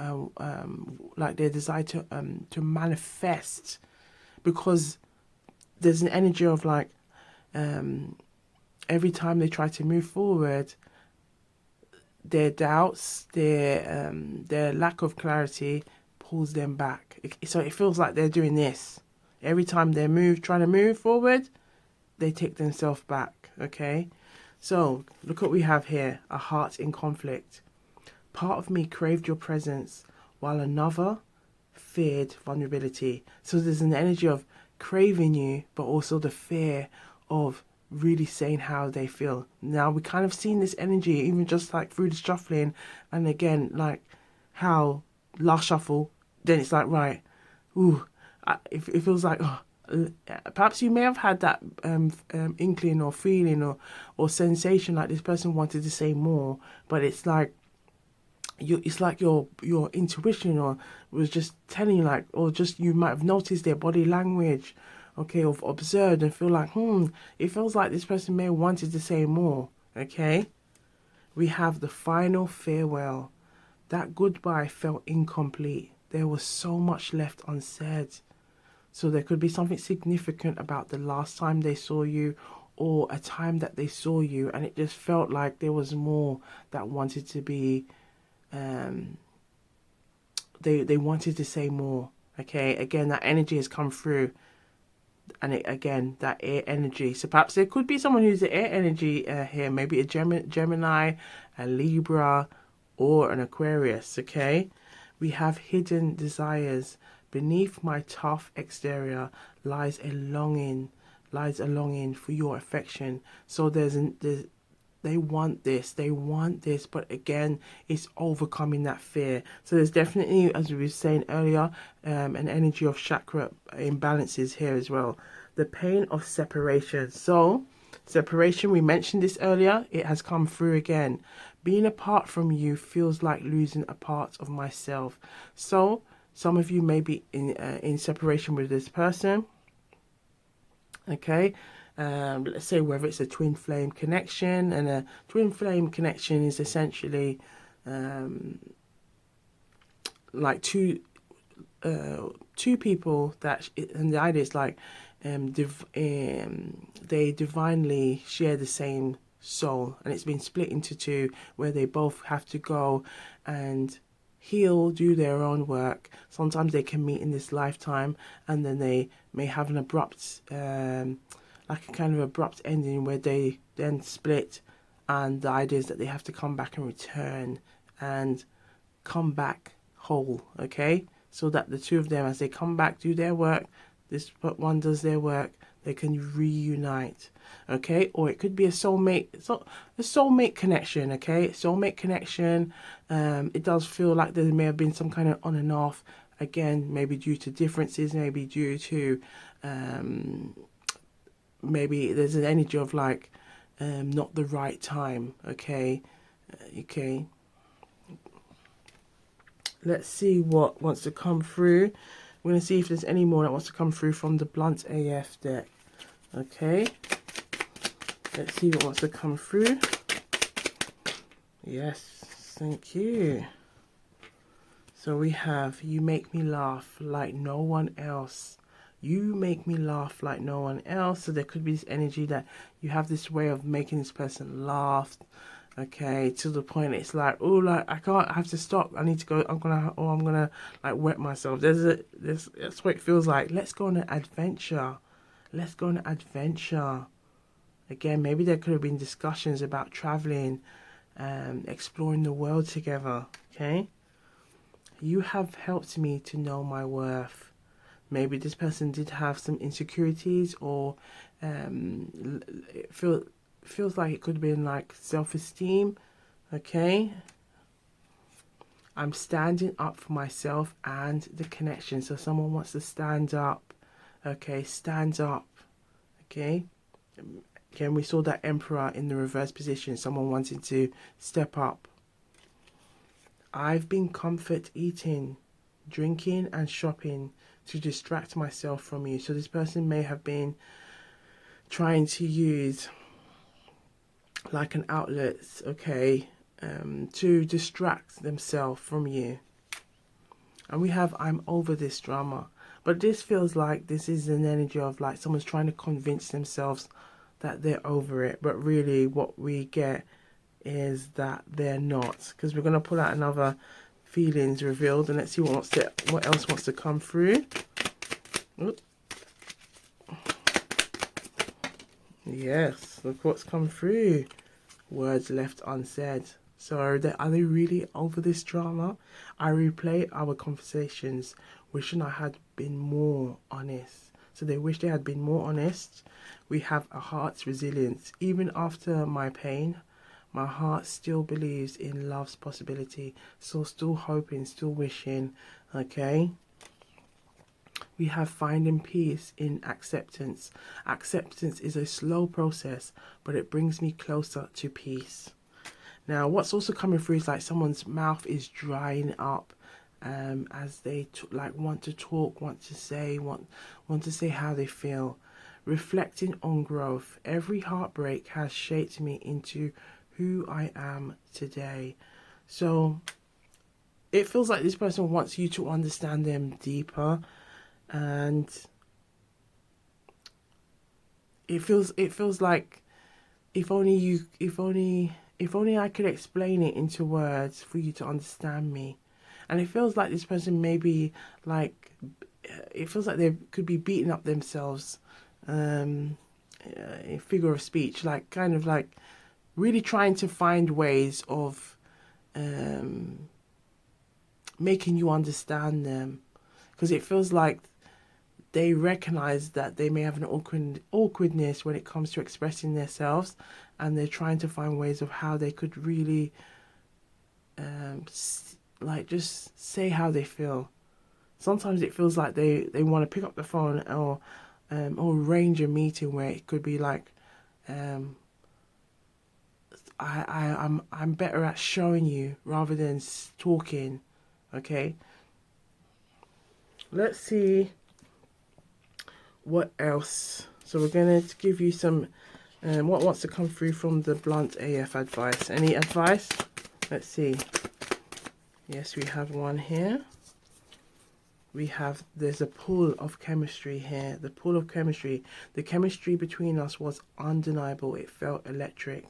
like their desire to manifest, because there's an energy of like every time they try to move forward, their doubts, their lack of clarity pulls them back. So it feels like they're doing this every time they're trying to move forward. They take themselves back. Okay, so look what we have here: a heart in conflict. Part of me craved your presence, while another feared vulnerability. So there's an energy of craving you, but also the fear of really saying how they feel. Now we kind of seen this energy even just like through the shuffling, and again like how last shuffle, then it's like, right, ooh, it feels like, oh, perhaps you may have had that inkling or feeling or sensation like this person wanted to say more, but it's like it's like your intuition or was just telling you, like, or just you might have noticed their body language, okay, or observed and feel like, it feels like this person may have wanted to say more. Okay, we have the final farewell. That goodbye felt incomplete. There was so much left unsaid. So there could be something significant about the last time they saw you, or a time that they saw you, and it just felt like there was more that wanted to be they wanted to say more. Okay, again, that energy has come through, and again, that air energy. So perhaps there could be someone who's the air energy here, maybe a Gemini, a Libra, or an Aquarius. Okay, we have hidden desires. Beneath my tough exterior lies a longing for your affection. So they want this, but again, it's overcoming that fear. So there's definitely, as we were saying earlier, an energy of chakra imbalances here as well. The pain of separation. So separation, we mentioned this earlier, it has come through again. Being apart from you feels like losing a part of myself. So some of you may be in separation with this person. Okay, let's say whether it's a twin flame connection, and a twin flame connection is essentially like two people that, and the idea is like they divinely share the same soul, and it's been split into two, where they both have to go and heal, do their own work. Sometimes they can meet in this lifetime, and then they may have an abrupt like a kind of abrupt ending where they then split, and the idea is that they have to come back and return and come back whole. Okay, so that the two of them, as they come back, do their work, this one does their work, they can reunite. Okay, or it could be a soulmate connection. Okay, soulmate connection. It does feel like there may have been some kind of on and off, again, maybe due to differences, maybe due to maybe there's an energy of like not the right time. Okay, okay, let's see what wants to come through. We're going to see if there's any more that wants to come through from the Blunt AF deck. Okay, let's see what wants to come through. Yes, thank you. So we have, you make me laugh like no one else. You make me laugh like no one else. So there could be this energy that you have this way of making this person laugh. Okay, to the point it's like, oh, like I have to stop. I need to go. I'm gonna like wet myself. That's what it feels like. Let's go on an adventure. Let's go on an adventure. Again, maybe there could have been discussions about traveling, exploring the world together. Okay. You have helped me to know my worth. Maybe this person did have some insecurities, or it feels like it could have been like self-esteem. Okay. I'm standing up for myself and the connection. So someone wants to stand up. Okay, stand up. Okay. Again, we saw that Emperor in the reverse position. Someone wanting to step up. I've been comfort eating, drinking and shopping to distract myself from you. So this person may have been trying to use like an outlet, okay, to distract themselves from you. And we have, I'm over this drama. But this feels like this is an energy of like someone's trying to convince themselves that they're over it. But really what we get is that they're not. Because we're going to pull out another feelings revealed. And let's see what else wants to come through. Oop. Yes, look what's come through. Words left unsaid. So are they really over this drama? I replay our conversations, wishing I had been more honest. So they wish they had been more honest. We have a heart's resilience. Even after my pain, my heart still believes in love's possibility. So still hoping, still wishing, okay? We have finding peace in acceptance. Acceptance is a slow process, but it brings me closer to peace. Now, what's also coming through is like someone's mouth is drying up as they like want to talk, want to say how they feel. Reflecting on growth. Every heartbreak has shaped me into who I am today. So it feels like this person wants you to understand them deeper, and it feels like if only I could explain it into words for you to understand me. And it feels like this person maybe like, it feels like they could be beating up themselves, in figure of speech, like kind of like really trying to find ways of making you understand them. Because it feels like they recognize that they may have an awkwardness when it comes to expressing themselves, and they're trying to find ways of how they could really like just say how they feel. Sometimes it feels like they want to pick up the phone or arrange a meeting where it could be like, I'm better at showing you rather than talking. Okay, let's see what else. So we're going to give you some what wants to come through from the blunt AF advice. Any advice? Let's see. Yes, we have one here. We have, there's a pool of chemistry here. The pool of chemistry. The chemistry between us was undeniable. It felt electric.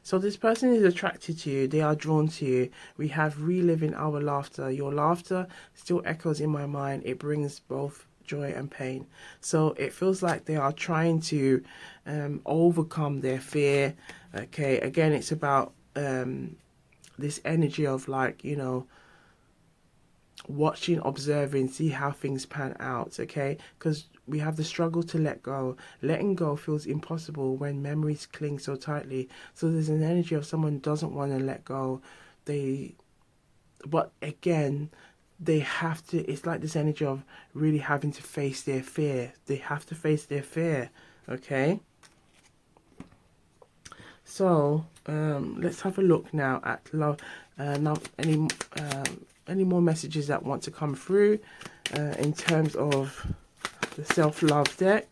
So this person is attracted to you. They are drawn to you. We have reliving our laughter. Your laughter still echoes in my mind. It brings both joy and pain. So it feels like they are trying to overcome their fear. Okay, again, it's about this energy of like, you know, watching, observing, see how things pan out. Okay, because we have the struggle to let go. Letting go feels impossible when memories cling so tightly. So there's an energy of someone doesn't want to let go. But again, they have to, it's like this energy of really having to face their fear. They have to face their fear. Okay, so let's have a look now at love. Now any more messages that want to come through in terms of the self-love deck.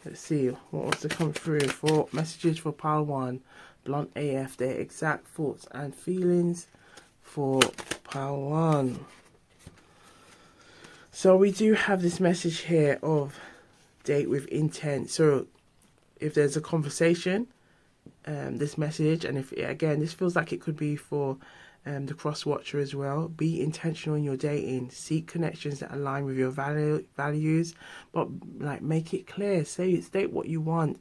Let's see what wants to come through for messages for pile 1, blunt AF, their exact thoughts and feelings for Pile 1. So we do have this message here of date with intent. So if there's a conversation, this message, and if again this feels like it could be for the cross watcher as well, be intentional in your dating, seek connections that align with your values, but like make it clear, state what you want,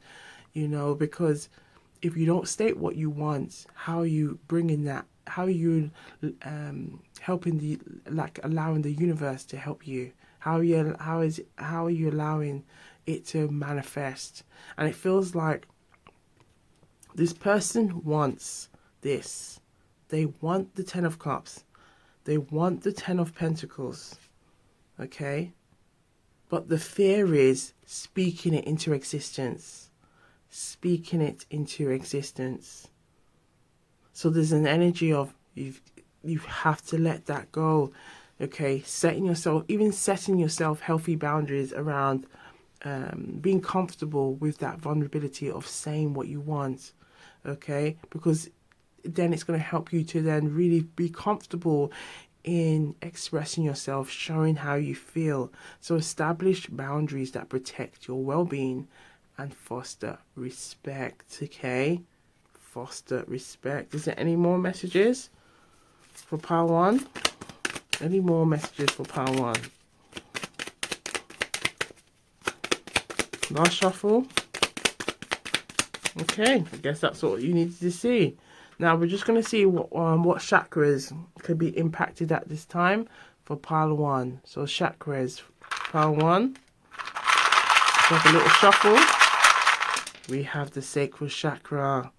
you know, because if you don't state what you want, how are you bringing that, how are you helping the, like allowing the universe to help you, how are you allowing it to manifest? And it feels like this person wants this. They want the 10 of Cups. They want the 10 of Pentacles. Okay? But the fear is speaking it into existence. Speaking it into existence. So there's an energy of you have to let that go. Okay? Setting yourself healthy boundaries around being comfortable with that vulnerability of saying what you want. Okay? Because then it's going to help you to then really be comfortable in expressing yourself, showing how you feel. So establish boundaries that protect your well-being and foster respect. Okay? Foster respect. Is there any more messages for pile 1? Any more messages for pile 1? Last shuffle. Okay, I guess that's what you needed to see. Now we're just going to see what chakras could be impacted at this time for pile 1. So chakras, pile 1. Take a little shuffle. We have the sacral chakra.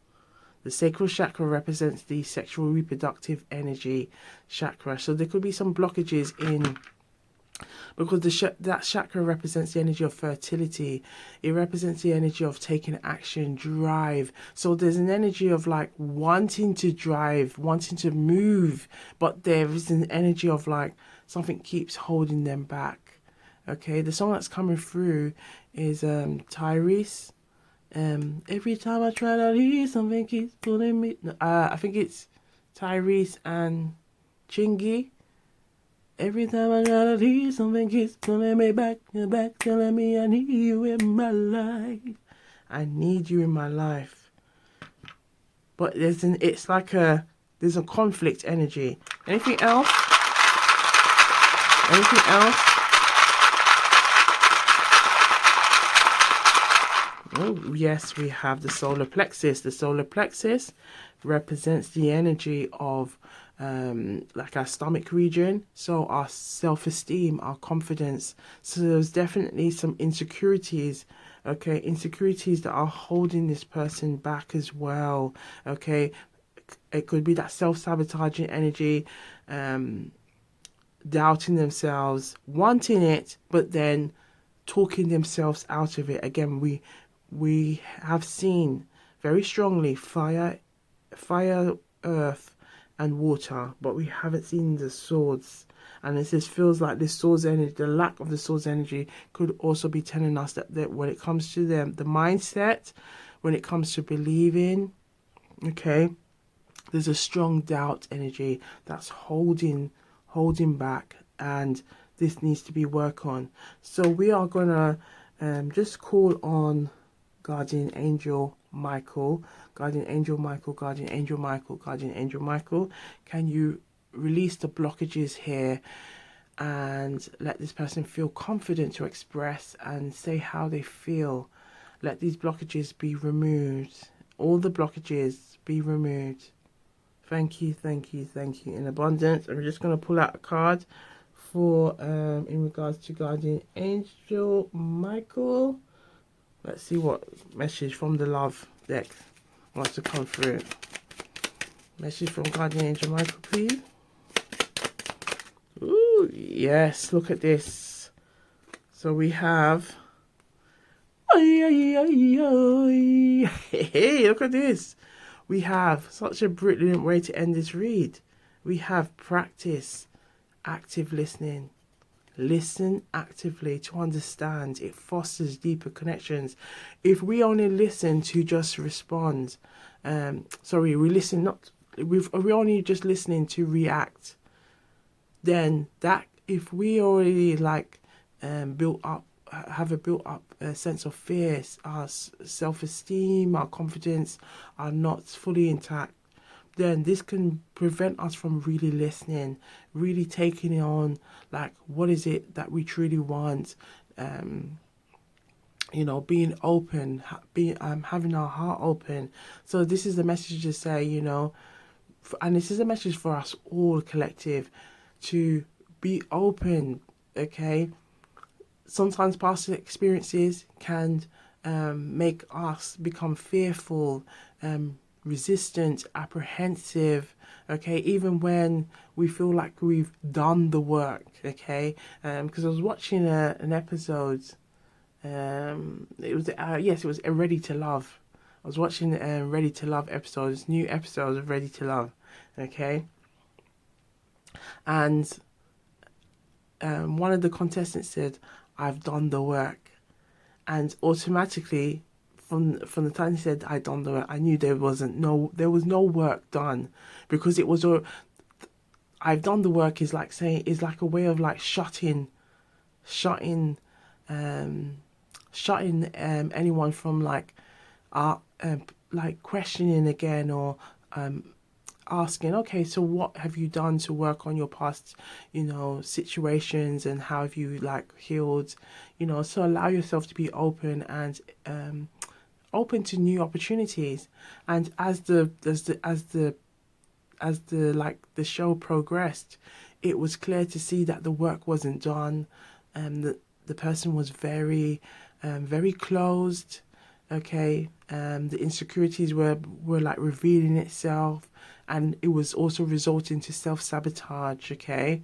The sacral chakra represents the sexual reproductive energy chakra. So there could be some blockages in, because that chakra represents the energy of fertility. It represents the energy of taking action, drive. So there's an energy of like wanting to drive, wanting to move, but there is an energy of like something keeps holding them back. Okay, the song that's coming through is Tyrese. Every time I try to leave, something keeps pulling me. I think it's Tyrese and Chingy. Every time I try to leave, something keeps pulling me back, telling me I need you in my life. I need you in my life. But there's a conflict energy. Anything else? Anything else? Oh, yes, we have the solar plexus. The solar plexus represents the energy of like our stomach region, so our self-esteem, our confidence. So there's definitely some insecurities, okay, insecurities that are holding this person back as well. Okay, it could be that self-sabotaging energy, doubting themselves, wanting it, but then talking themselves out of it. Again, we have seen very strongly fire, earth, and water, but we haven't seen the swords. And it just feels like this swords energy, the lack of the swords energy, could also be telling us that when it comes to them, the mindset, when it comes to believing, okay, there's a strong doubt energy that's holding back, and this needs to be worked on. So we are gonna just call on Guardian Angel Michael. Guardian Angel Michael, Guardian Angel Michael, Guardian Angel Michael. Can you release the blockages here and let this person feel confident to express and say how they feel? Let these blockages be removed. All the blockages be removed. Thank you, thank you, thank you. In abundance. I'm just going to pull out a card for in regards to Guardian Angel Michael. Let's see what message from the love deck wants to come through. Message from Guardian Angel Michael, please. Ooh, yes, look at this. So we have... Hey, look at this. We have such a brilliant way to end this read. We have practice, active listening. Listen actively to understand. It fosters deeper connections. If we only listen to just respond, we're only just listening to react. then that, if we already like built up, have a built up sense of fear, our self-esteem, our confidence are not fully intact, then this can prevent us from really listening, really taking it on, like what is it that we truly want, being open, being having our heart open. So this is the message to say, and this is a message for us all collective, to be open. Okay, sometimes past experiences can make us become fearful, resistant, apprehensive. Okay, even when we feel like we've done the work. Okay, because I was watching an episode. It was yes, it was a Ready to Love. I was watching Ready to Love episodes, new episodes of Ready to Love. Okay, and one of the contestants said, "I've done the work," and automatically, from the time he said I'd done the work, I knew there was no work done, because it was all. I've done the work is like saying, is like a way of like shutting um anyone from like questioning again, or asking, okay, so what have you done to work on your past, situations, and how have you like healed, so allow yourself to be open and open to new opportunities. And as the like the show progressed, it was clear to see that the work wasn't done, and the person was very closed. Okay, the insecurities were like revealing itself, and it was also resulting to self-sabotage. Okay,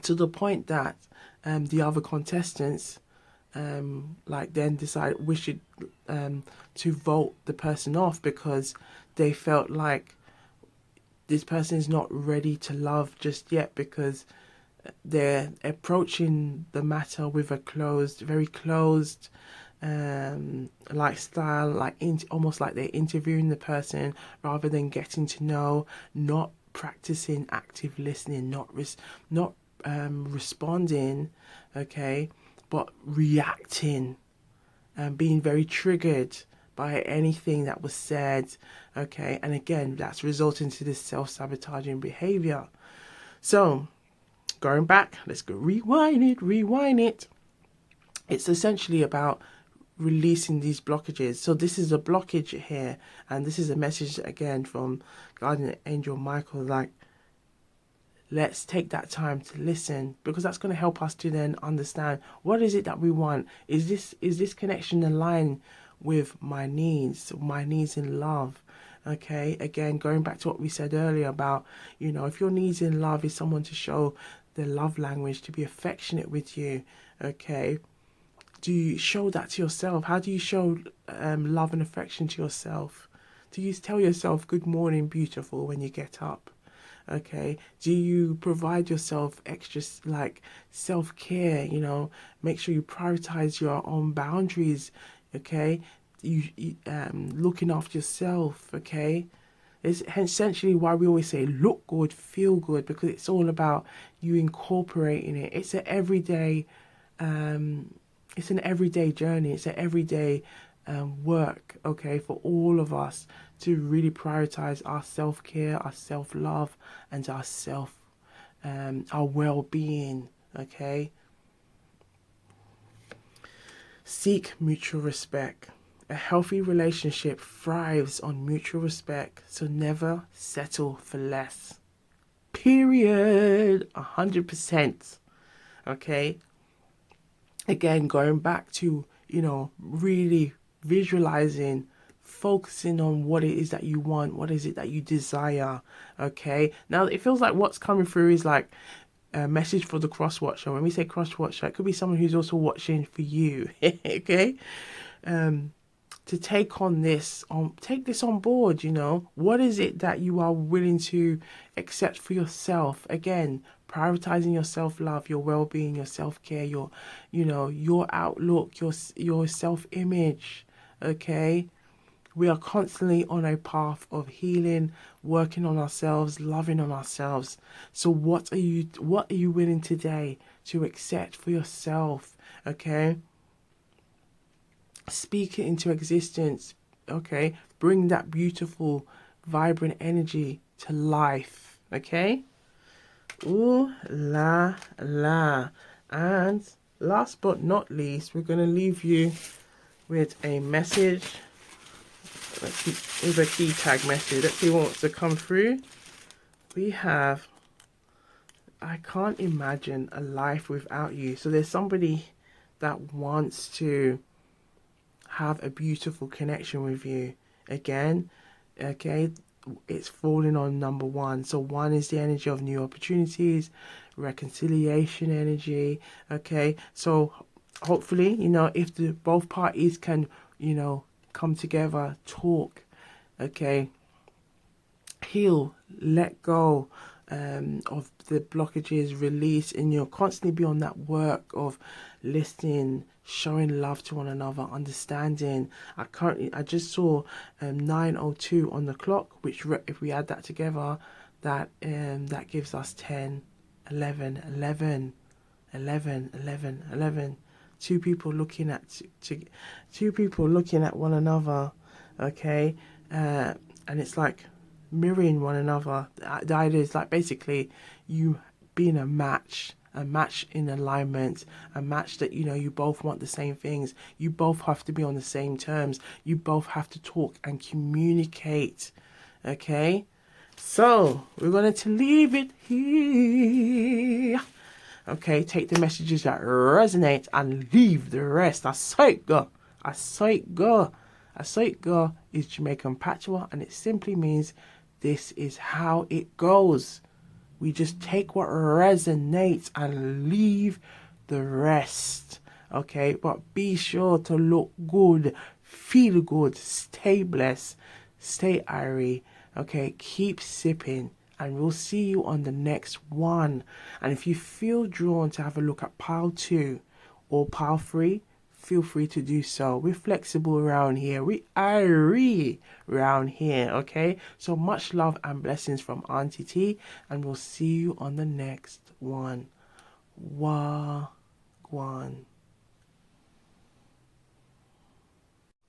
to the point that the other contestants like then decided we should to vote the person off, because they felt like this person is not ready to love just yet, because they're approaching the matter with a very closed lifestyle, like almost like they're interviewing the person rather than getting to know, not practicing active listening, not responding, okay, but reacting and being very triggered by anything that was said, okay, and again that's resulting to this self-sabotaging behavior. So going back, let's go rewind it. It's essentially about releasing these blockages. So this is a blockage here, and this is a message again from Guardian Angel Michael, like, let's take that time to listen, because that's going to help us to then understand what is it that we want. Is this connection aligned with my needs in love? Okay, again, going back to what we said earlier about, if your needs in love is someone to show the love language, to be affectionate with you, okay, do you show that to yourself? How do you show love and affection to yourself? Do you tell yourself good morning beautiful when you get up? Okay, do you provide yourself extra like self-care? Make sure you prioritize your own boundaries. Okay, you looking after yourself. Okay, it's essentially why we always say look good, feel good, because it's all about you incorporating it. It's an everyday journey. It's an everyday work, okay, for all of us to really prioritize our self-care, our self-love, and our well-being, okay? Seek mutual respect. A healthy relationship thrives on mutual respect, so never settle for less. Period. 100%. Okay? Again, going back to, really visualizing, focusing on what it is that you want, what is it that you desire. Okay, now it feels like what's coming through is like a message for the cross watcher. When we say cross watcher, it could be someone who's also watching for you. Okay, to take this on board. What is it that you are willing to accept for yourself? Again, prioritizing your self-love, your well-being, your self-care, your outlook, your self-image. Okay, We are constantly on a path of healing, working on ourselves, loving on ourselves. So what are you willing today to accept for yourself? Okay? Speak it into existence. Okay? Bring that beautiful, vibrant energy to life. Okay? Ooh la la. And last but not least, we're going to leave you with a message. With a key tag message. Let's see what wants to come through. We have, I can't imagine a life without you. So there's somebody that wants to have a beautiful connection with you. Again, okay, it's falling on number one. So one is the energy of new opportunities, reconciliation energy. Okay, so hopefully, if the both parties can, come together, talk, okay, heal, let go of the blockages, release, and constantly be on that work of listening, showing love to one another, understanding. I just saw 9:02 on the clock, which if we add that together, that gives us 10, 11, 11, 11, 11, 11. Two people looking at two people looking at one another, okay, and it's like mirroring one another. The idea is like basically you being a match in alignment, a match that you both want the same things. You both have to be on the same terms. You both have to talk and communicate. Okay, so we're going to leave it here. Okay, take the messages that resonate and leave the rest. I saw it go. I saw it go. I saw it go is Jamaican patois, and it simply means this is how it goes. We just take what resonates and leave the rest. Okay, but be sure to look good, feel good, stay blessed, stay IRIE. Okay, keep sipping, and we'll see you on the next one. And if you feel drawn to have a look at pile 2 or pile 3, feel free to do so. We're flexible around here. We IRIE around here, okay? So much love and blessings from Auntie T, and we'll see you on the next one. Wagwan.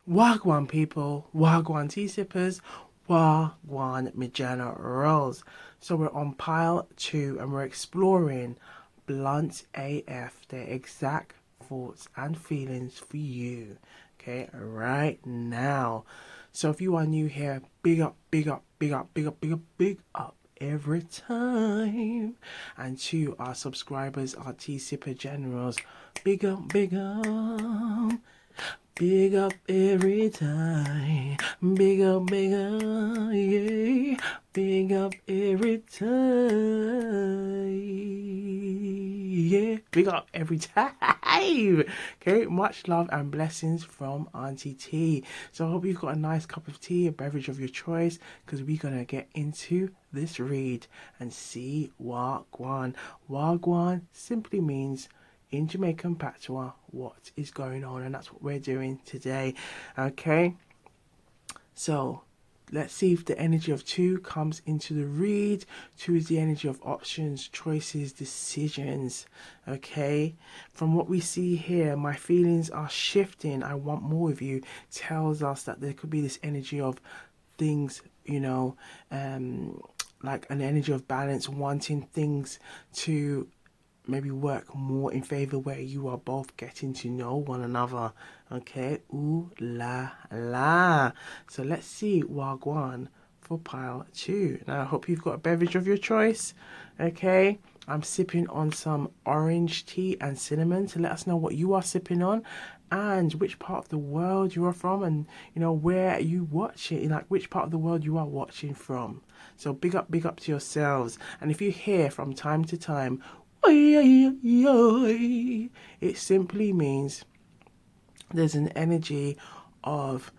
Wagwan, people. Wagwan tea sippers. Wagwan Mijana rolls. So we're on pile 2 and we're exploring blunt AF, their exact thoughts and feelings for you. Okay, right now. So if you are new here, big up, big up, big up, big up, big up, big up every time. And to our subscribers, our tea sipper generals, big up, big up. Big up every time. Big up, yeah. Big up every time. Yeah, big up every time. Okay, much love and blessings from Auntie T. So I hope you've got a nice cup of tea, a beverage of your choice, because we're going to get into this read and see Wagwan. Wagwan simply means in Jamaican patois what is going on, and that's what we're doing today. Okay, so let's see if the energy of 2 comes into the read. 2 is the energy of options, choices, decisions. Okay, from what we see here, my feelings are shifting, I want more of you, tells us that there could be this energy of things, like an energy of balance, wanting things to maybe work more in favor, where you are both getting to know one another. Okay, ooh la la. So let's see Wagwan for pile 2. Now I hope you've got a beverage of your choice. Okay, I'm sipping on some orange tea and cinnamon. To let us know what you are sipping on and which part of the world you are from, and where you watch it, like which part of the world you are watching from. So big up to yourselves. And if you hear from time to time, it simply means there's an energy of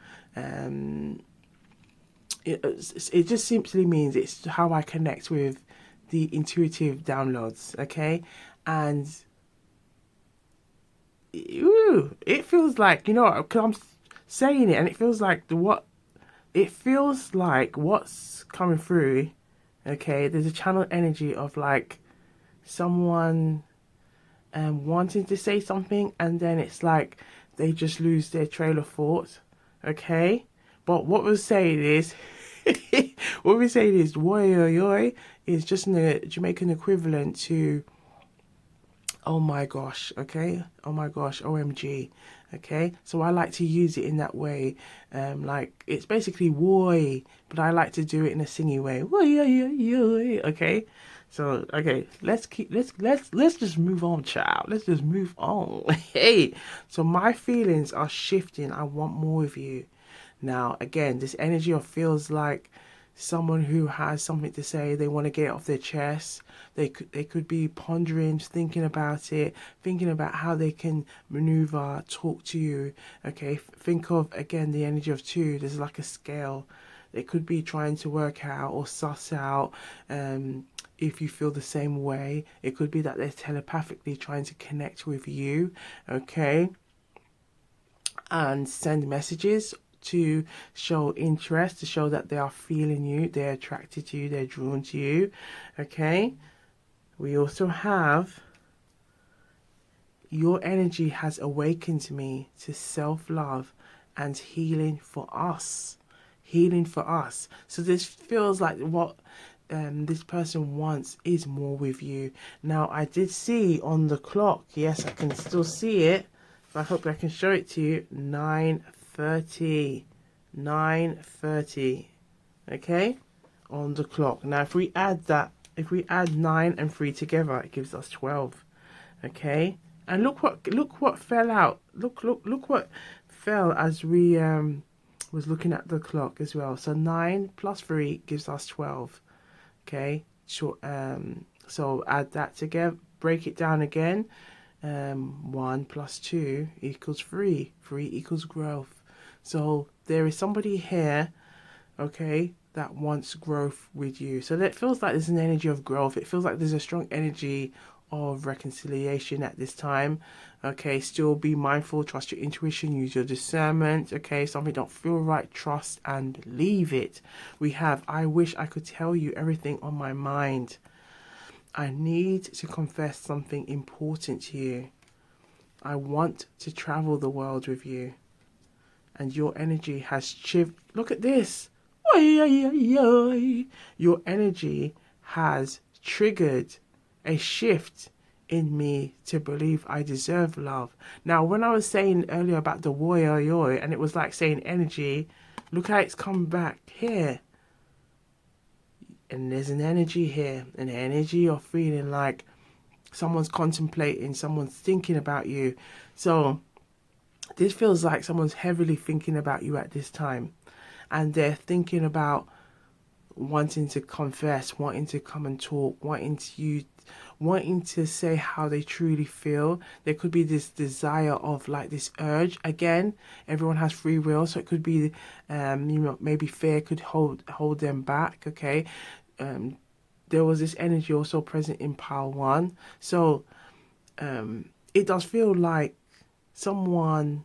it just simply means it's how I connect with the intuitive downloads. Okay, and it feels like, because I'm saying it and it feels like it feels like what's coming through, okay, there's a channel energy of like someone wanting to say something, and then it's like they just lose their trail of thought, okay? But what we're saying is, what we're saying is, woy is just a Jamaican equivalent to, oh my gosh, okay? Oh my gosh, OMG, okay? So I like to use it in that way. Like, it's basically woy, but I like to do it in a singy way. Woy, okay? So, okay, let's just move on, child. Let's just move on. Hey, so my feelings are shifting. I want more of you. Now, again, this energy of feels like someone who has something to say, they want to get it off their chest. They could be pondering, thinking about it, thinking about how they can maneuver, talk to you. Okay, think of again the energy of two. There's like a scale. They could be trying to work out or suss out if you feel the same way. It could be that they're telepathically trying to connect with you, okay, and send messages to show interest, to show that they are feeling you, they're attracted to you, they're drawn to you, okay. We also have your energy has awakened me to self-love and healing for us. Healing for us. So this feels like what this person wants is more with you. Now, I did see on the clock, yes, I can still see it. I hope I can show it to you. 9:30. 9:30. Okay? On the clock. Now, if we add 9 and 3 together, it gives us 12. Okay? And look what fell out. Look what fell as we was looking at the clock as well. So 9 plus 3 gives us 12. Okay? So add that together, break it down again. 1 plus 2 equals 3. 3 equals growth. So there is somebody here, okay, that wants growth with you. So that feels like there's an energy of growth. It feels like there's a strong energy of reconciliation at this time. Okay, still be mindful, trust your intuition, use your discernment. Okay, something don't feel right, trust and leave it. We have, I wish I could tell you everything on my mind. I need to confess something important to you. I want to travel the world with you. And your energy has Look at this. Your energy has triggered a shift in me to believe I deserve love. Now, when I was saying earlier about the woy, and it was like saying energy, look how it's come back here. And there's an energy here, an energy of feeling like someone's contemplating, someone's thinking about you. So this feels like someone's heavily thinking about you at this time. And they're thinking about wanting to confess, wanting to come and talk, wanting to say how they truly feel. There could be this desire of like this urge. Again, everyone has free will, so it could be maybe fear could hold them back. Okay, there was this energy also present in pile 1. So it does feel like someone,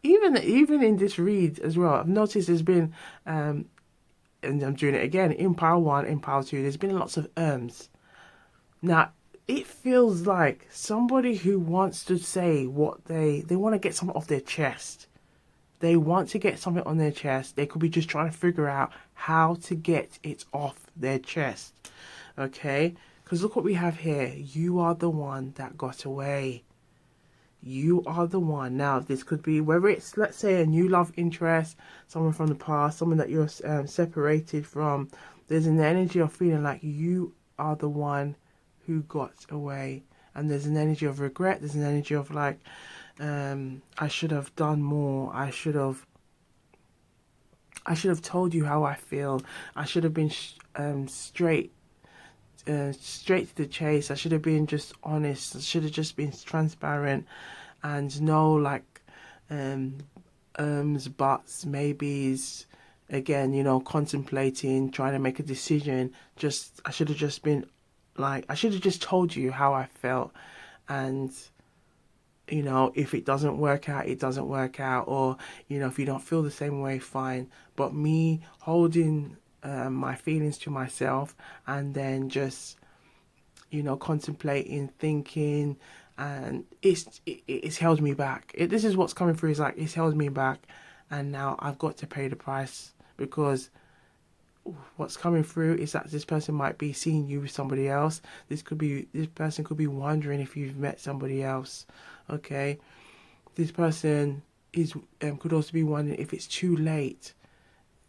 even in this read as well, I've noticed there's been and I'm doing it again, in pile 1, in pile 2, there's been lots of Now, it feels like somebody who wants to say what they want to get something off their chest. They want to get something on their chest. They could be just trying to figure out how to get it off their chest. Okay? Because look what we have here. You are the one that got away. You are the one. Now, this could be, whether it's, let's say, a new love interest, someone from the past, someone that you're separated from. There's an energy of feeling like you are the one who got away. And there's an energy of regret. There's an energy of like, I should have done more. I should have told you how I feel. I should have been straight to the chase. I should have been just honest. I should have just been transparent, and no like buts, maybes. Again, contemplating, trying to make a decision. I should have just been like, I should have just told you how I felt, and you know, if it doesn't work out, it doesn't work out, or you know, if you don't feel the same way, fine. But me holding my feelings to myself, and then just, you know, contemplating, thinking, and it's held me back. This is what's coming through. Is like it's held me back, and now I've got to pay the price, because what's coming through is that this person might be seeing you with somebody else. This person could be wondering if you've met somebody else. Okay, this person is could also be wondering if it's too late.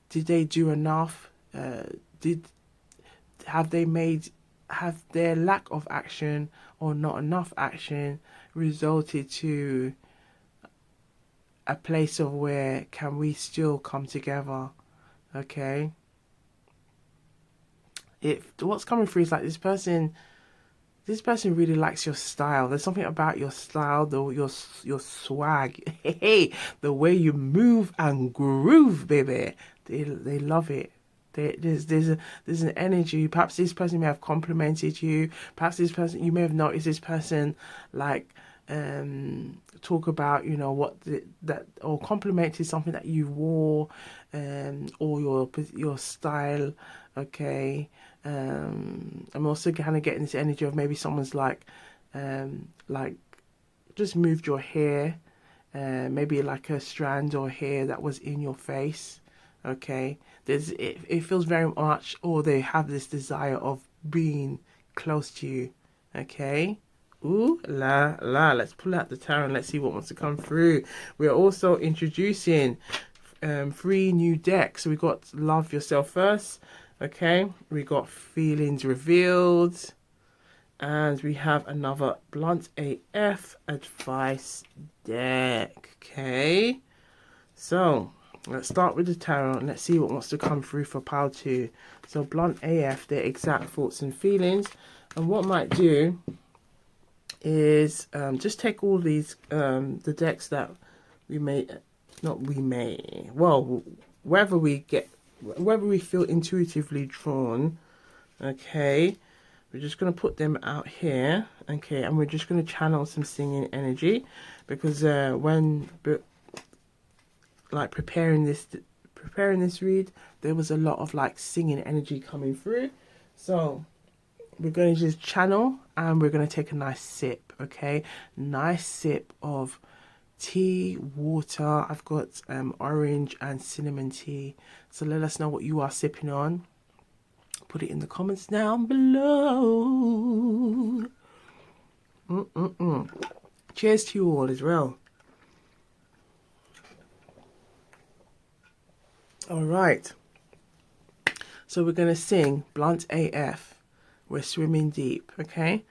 Did they do enough? Did have they made have their lack of action or not enough action resulted to a place of where can we still come together? Okay. If what's coming through is like this person really likes your style. There's something about your style, your swag, hey, the way you move and groove, baby. They love it. There's an energy. Perhaps this person may have complimented you. Perhaps this person, you may have noticed this person like talk about, you know, that or complimented something that you wore, or your style. Okay. I'm also kind of getting this energy of maybe someone's like just moved your hair, maybe like a strand or hair that was in your face. Okay, it feels very much, or they have this desire of being close to you. Okay. Ooh la la, let's pull out the tarot and let's see what wants to come through. We're also introducing 3 new decks. So we got Love Yourself First. Okay, we got Feelings Revealed, and we have another Blunt AF Advice deck. Okay, so let's start with the tarot and let's see what wants to come through for pile 2. So Blunt AF, their exact thoughts and feelings, and what I might do is just take all these the decks that wherever we feel intuitively drawn. Okay, we're just going to put them out here. Okay, and we're just going to channel some singing energy, because when like preparing this read, there was a lot of like singing energy coming through. So we're going to just channel, and we're going to take a nice sip. Okay, nice sip of tea, water. I've got orange and cinnamon tea. So let us know what you are sipping on. Put it in the comments down below. Cheers to you all as well. All right. So we're going to sing Blunt AF. We're swimming deep. Okay.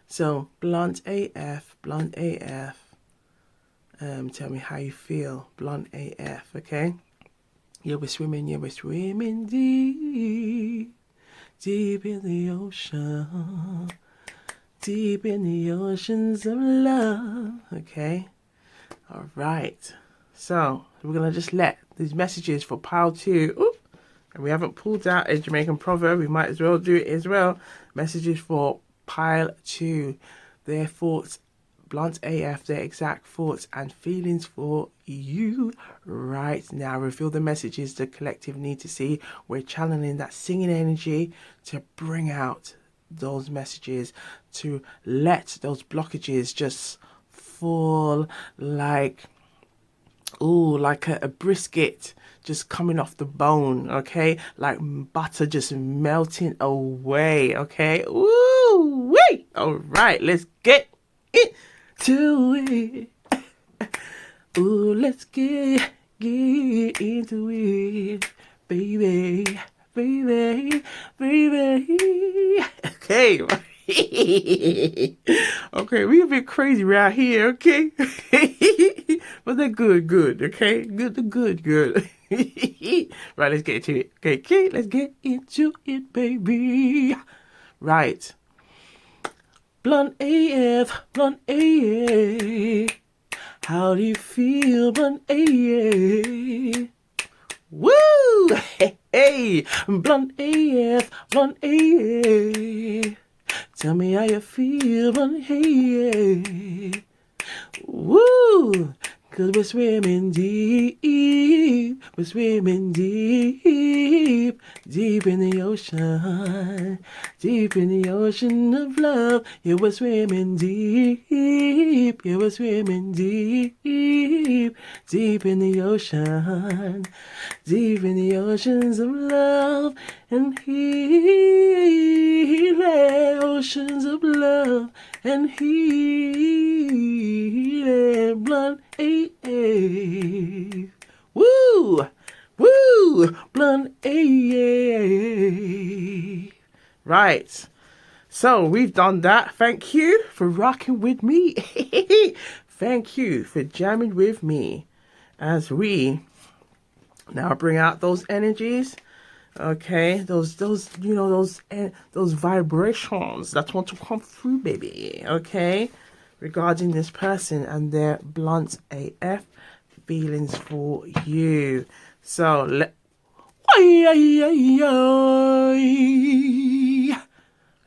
So Blunt AF, Blunt AF. Tell me how you feel. Blunt AF, okay? Yeah, we're swimming deep, deep in the ocean, deep in the oceans of love, okay? All right. So we're gonna just let these messages for pile 2. Oop, and we haven't pulled out a Jamaican proverb. We might as well do it as well. Messages for pile 2. Their thoughts. Blunt AF, their exact thoughts and feelings for you right now. Reveal the messages the collective need to see. We're channeling that singing energy to bring out those messages, to let those blockages just fall like, ooh, like a brisket just coming off the bone, okay? Like butter just melting away, okay? Ooh, wait! All right, let's get it. To it. Ooh, let's get into it, baby, baby, baby. Okay. Okay, we a bit crazy right here, okay? But they're good, okay? Good. Right, let's get into it. Okay, let's get into it, baby. Right. Blunt AF, Blunt AF. How do you feel, Blunt AF? Woo! Hey, Blunt AF, Blunt AF. Tell me how you feel, Blunt AF. Woo! Cause we're swimming deep, we're swimming deep, deep in the ocean, deep in the ocean of love. Yeah, we're swimming deep, yeah, we're swimming deep, deep in the ocean, deep in the oceans of love and healing, oceans of love and healing, blunt AF. Woo! Woo! Blunt AF. Right. So we've done that. Thank you for rocking with me. Thank you for jamming with me as we now bring out those energies. Okay, those those vibrations that want to come through, baby. Okay, regarding this person and their blunt AF feelings for you. So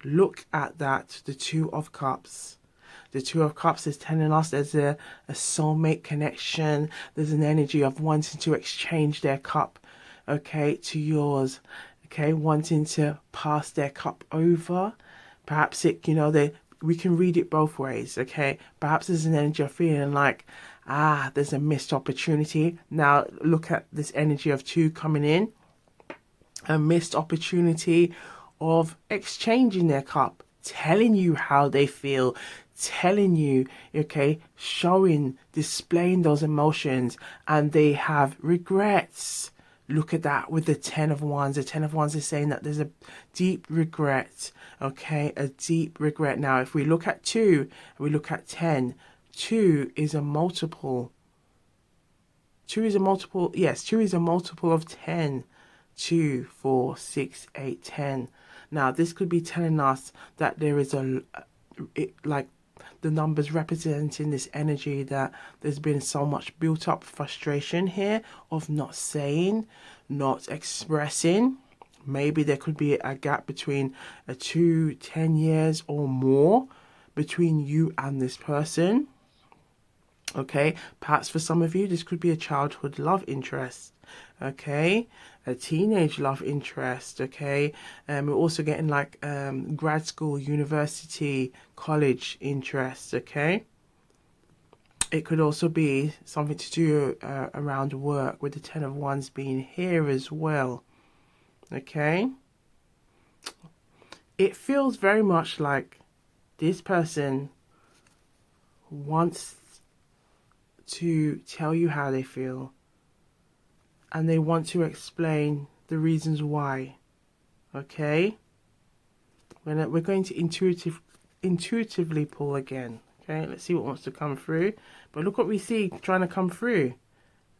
look at that, the Two of Cups. The Two of Cups is telling us there's a soulmate connection. There's an energy of wanting to exchange their cup, okay, to yours. Okay, wanting to pass their cup over. Perhaps it, we can read it both ways, okay? Perhaps there's an energy of feeling like, there's a missed opportunity. Now look at this energy of two coming in. A missed opportunity of exchanging their cup, telling you how they feel, telling you, okay, showing, displaying those emotions, and they have regrets. Look at that with the Ten of Wands. The Ten of Wands is saying that there's a deep regret, okay, a deep regret. Now, if we look at 2, we look at 10, 2 is a multiple. 2 is a multiple, yes, 2 is a multiple of 10. 2, 4, 6, 8, 10. Now, this could be telling us that there is like the numbers representing this energy, that there's been so much built up frustration here of not saying, not expressing. Maybe there could be a gap between 10 years or more between you and this person. Okay, perhaps for some of you, this could be a childhood love interest. Okay, a teenage love interest. Okay, we're also getting like grad school, university, college interest. Okay, it could also be something to do around work, with the Ten of Wands being here as well. Okay, it feels very much like this person wants to tell you how they feel, and they want to explain the reasons why. Okay, we're going to intuitively pull again. Okay, let's see what wants to come through. But look what we see trying to come through.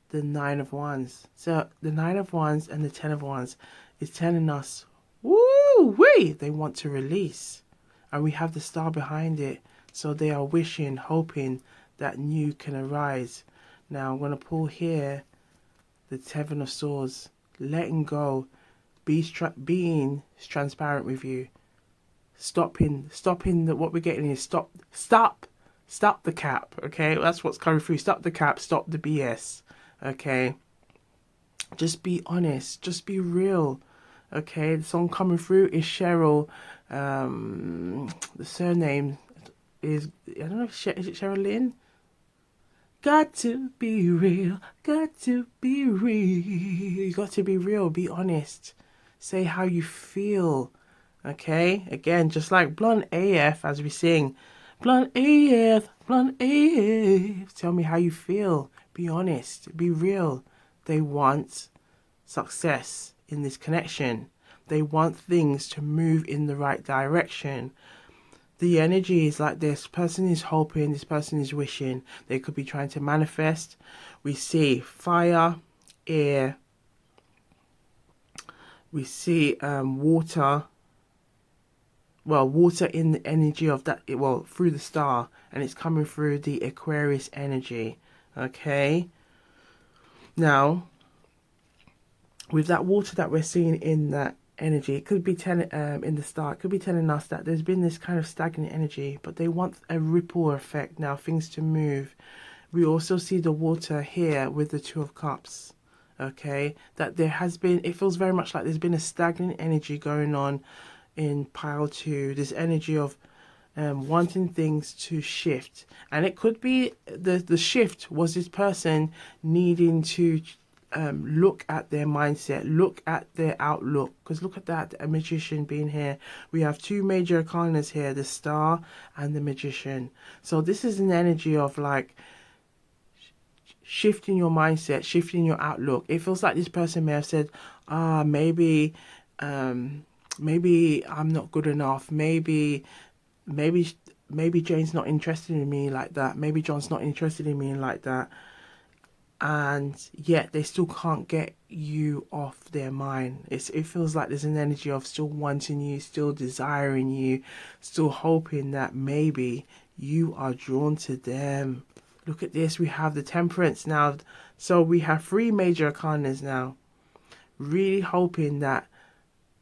The Nine of Wands. So the Nine of Wands and the Ten of Wands is telling us, woo-wee, they want to release. And we have the Star behind it. So they are wishing, hoping that new can arise. Now I'm going to pull here the Seven of Swords, letting go, being transparent with you, stopping what we're getting is stop the cap. Okay, that's what's coming through. Stop the cap, stop the BS. Okay, just be honest, just be real. Okay, the song coming through is Cheryl. The surname is, I don't know, is it Cheryl Lynn? Got to be real, got to be real. You got to be real, be honest. Say how you feel. Okay? Again, just like Blunt AF as we sing. Blunt AF, Blunt AF. Tell me how you feel. Be honest, be real. They want success in this connection. They want things to move in the right direction. The energy is like this person is hoping, this person is wishing. They could be trying to manifest. We see fire, air. We see water. Well, water in the energy of that, well, through the star. And it's coming through the Aquarius energy. Okay. Now, with that water that we're seeing in that energy. It could be telling in the start, it could be telling us that there's been this kind of stagnant energy, but they want a ripple effect now, things to move. We also see the water here with the Two of Cups. Okay, that there has been, it feels very much like there's been a stagnant energy going on in pile two. This energy of wanting things to shift, and it could be the shift was this person needing to look at their mindset, look at their outlook. Because look at that, a magician being here. We have two major arcanas here, the Star and the Magician. So this is an energy of like shifting your mindset, shifting your outlook. It feels like this person may have said, maybe maybe I'm not good enough. Maybe Jane's not interested in me like that. Maybe John's not interested in me like that. And yet they still can't get you off their mind. It feels like there's an energy of still wanting you, still desiring you, still hoping that maybe you are drawn to them. Look at this, we have the Temperance now. So we have three major arcanas now. Really hoping that,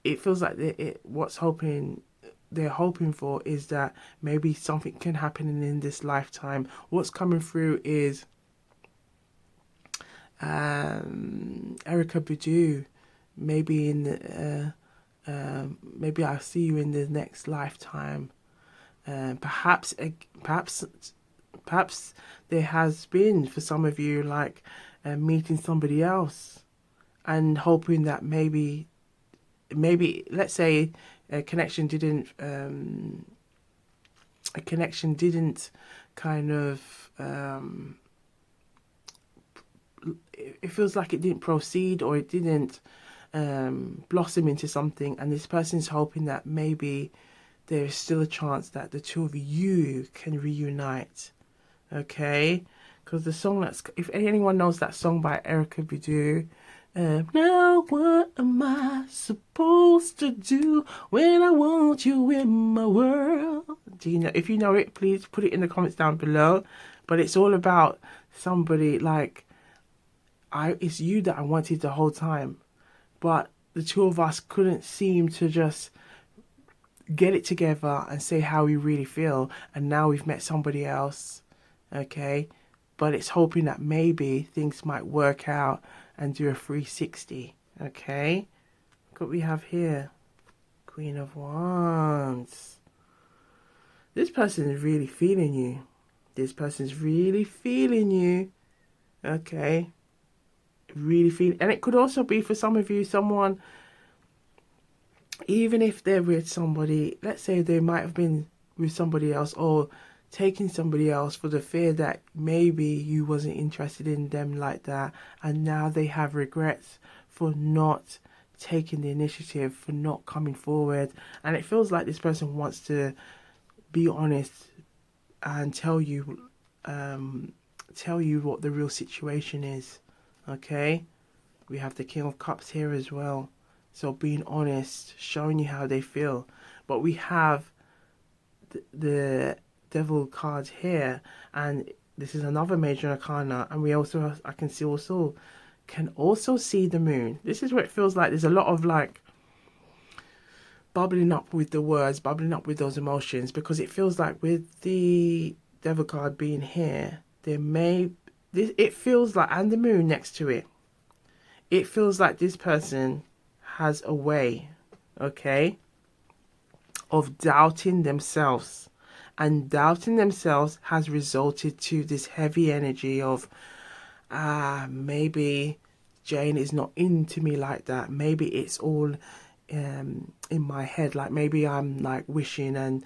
it feels like they're hoping for is that maybe something can happen in this lifetime. What's coming through is Erica Badu. Maybe in the maybe I'll see you in the next lifetime. Perhaps there has been for some of you like meeting somebody else and hoping that maybe let's say a connection didn't kind of it feels like it didn't proceed, or it didn't blossom into something, and this person's hoping that maybe there is still a chance that the two of you can reunite. Okay, because the song that's, if anyone knows that song by Erica Badu, now what am I supposed to do when I want you in my world? Do you know? If you know it, please put it in the comments down below. But it's all about somebody like, it's you that I wanted the whole time, but the two of us couldn't seem to just get it together and say how we really feel, and now we've met somebody else. Okay, but it's hoping that maybe things might work out and do a 360. Okay, look what we have here, Queen of Wands. This person is really feeling you. This person's really feeling you. Okay, really feel, and it could also be for some of you someone, even if they're with somebody, let's say they might have been with somebody else or taking somebody else for the fear that maybe you wasn't interested in them like that, and now they have regrets for not taking the initiative, for not coming forward. And it feels like this person wants to be honest and tell you what the real situation is. Okay, we have the King of Cups here as well, so being honest, showing you how they feel. But we have the Devil card here, and this is another major arcana, and we also have, I can also see the Moon. This is where it feels like there's a lot of like bubbling up with the words, bubbling up with those emotions, because it feels like with the Devil card being here, it feels like, and the Moon next to it, it feels like this person has a way, okay, of doubting themselves. And doubting themselves has resulted to this heavy energy of, maybe Jane is not into me like that. Maybe it's all in my head. Like maybe I'm like wishing and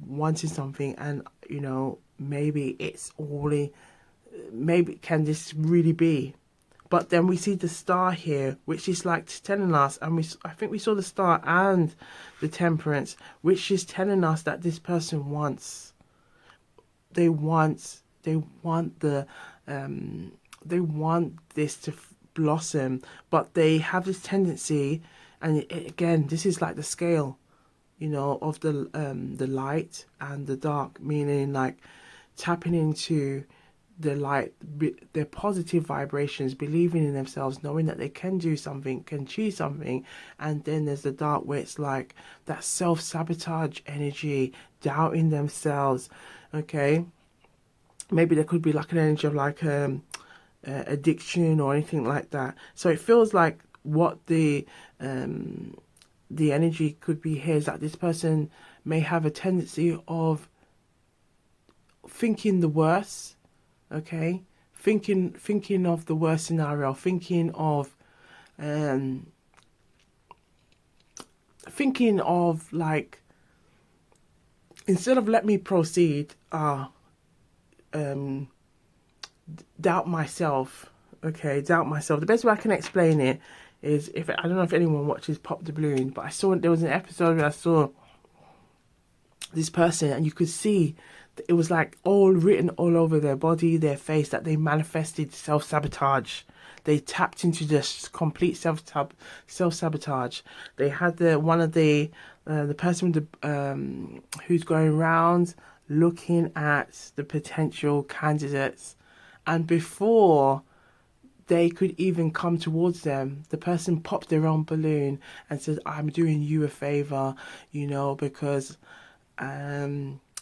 wanting something, and you know, maybe it's all maybe can this really be? But then we see the Star here, which is like telling us, and I think we saw the Star and the Temperance, which is telling us that this person wants, they want this to blossom, but they have this tendency, and again, this is like the scale, you know, of the light and the dark, meaning like tapping into the light, their positive vibrations, believing in themselves, knowing that they can do something, can achieve something. And then there's the dark, where it's like that self-sabotage energy, doubting themselves. Okay, maybe there could be like an energy of like addiction or anything like that. So it feels like what the energy could be here is that this person may have a tendency of thinking the worst. Okay, thinking of the worst scenario, um thinking of like, instead of let me proceed, doubt myself. Okay, doubt myself. The best way I can explain it is, if I don't know if anyone watches Pop the Balloon, but I saw, there was an episode where I saw this person, and you could see that it was like all written all over their body, their face, that they manifested self-sabotage. They tapped into this complete self-sabotage. They had the person with the who's going around looking at the potential candidates, and before they could even come towards them, the person popped their own balloon and said, I'm doing you a favor, because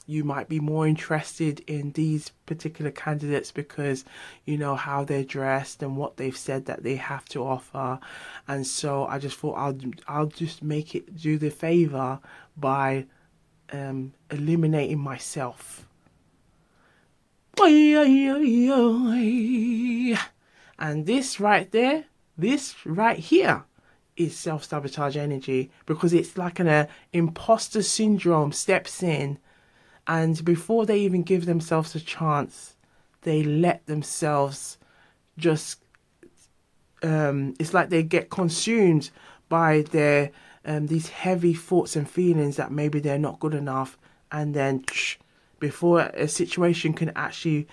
you might be more interested in these particular candidates because you know how they're dressed and what they've said that they have to offer. And so I just thought I'll just make it, do the favor by eliminating myself. And this right there, this right here, is self-sabotage energy, because it's like an imposter syndrome steps in, and before they even give themselves a chance, they let themselves just it's like they get consumed by their these heavy thoughts and feelings that maybe they're not good enough, and then before a situation can actually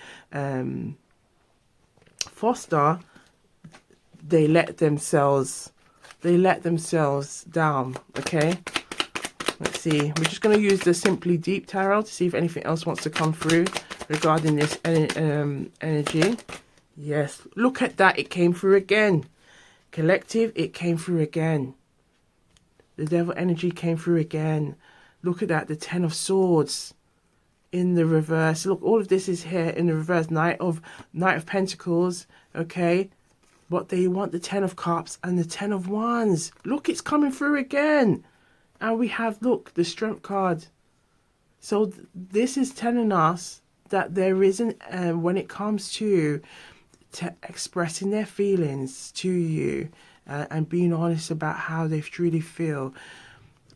foster, they let themselves down. Okay, let's see, we're just going to use the Simply Deep Tarot to see if anything else wants to come through regarding this energy. Yes, look at that, it came through again. Collective, it came through again. The Devil energy came through again. Look at that, the Ten of Swords in the reverse. Look, all of this is here in the reverse. Knight of Pentacles. Okay, but they want the Ten of Cups and the Ten of Wands. Look, it's coming through again. And we have, look, the Strength card. So this is telling us that there isn't, when it comes to expressing their feelings to you and being honest about how they truly feel,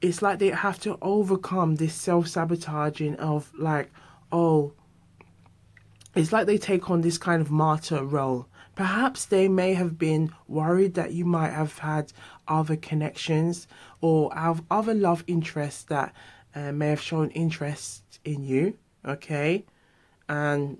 it's like they have to overcome this self-sabotaging of like, oh, it's like they take on this kind of martyr role. Perhaps they may have been worried that you might have had other connections or other love interests that may have shown interest in you. Okay, and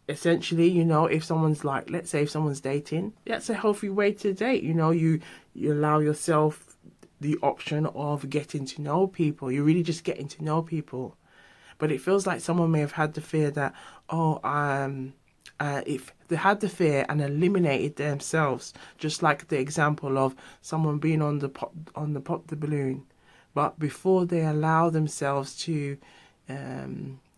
essentially, if someone's like, let's say if someone's dating, that's a healthy way to date. You allow yourself the option of getting to know people. You're really just getting to know people. But it feels like someone may have had the fear that, if they had the fear and eliminated themselves, just like the example of someone being on the pop the balloon, but before they allow themselves to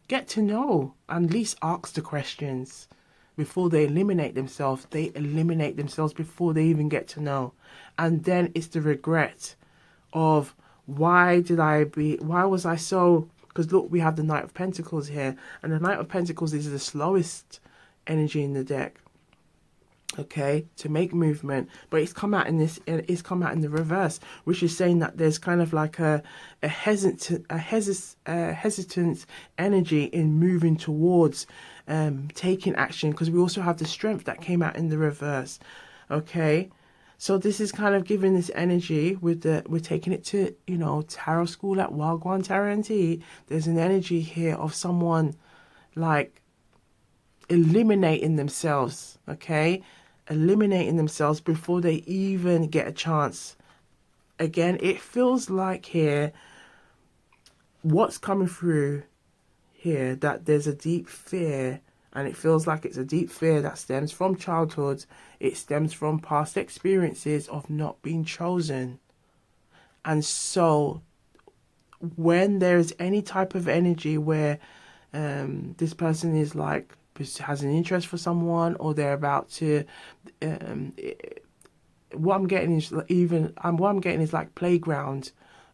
get to know and at least ask the questions, before they eliminate themselves before they even get to know. And then it's the regret of, why was I so, because look, we have the Knight of Pentacles here, and the Knight of Pentacles is the slowest energy in the deck, okay, to make movement, but it's come out in the reverse, which is saying that there's kind of like a hesitant energy in moving towards taking action, because we also have the Strength that came out in the reverse. Okay, so this is kind of giving this energy we're taking it to, tarot school at Gwan Tarot and Tea. There's an energy here of someone like eliminating themselves, okay? Eliminating themselves before they even get a chance. Again, it feels like here, what's coming through here, that there's a deep fear And it feels like it's a deep fear that stems from childhood. It stems from past experiences of not being chosen. And so when there's any type of energy where this person is like has an interest for someone, or they're about to um, what I'm getting is what I'm getting is like playground,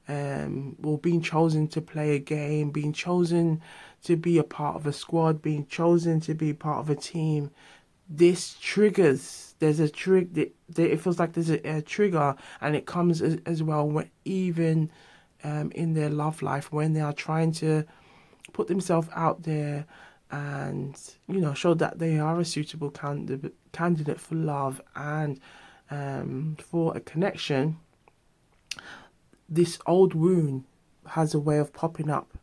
or being chosen to play a game, being chosen to be a part of a squad, being chosen to be part of a team. This triggers. There's a trigger. It feels like there's a trigger, and it comes as well when even in their love life, when they are trying to put themselves out there and show that they are a suitable candidate for love and for a connection. This old wound has a way of popping up,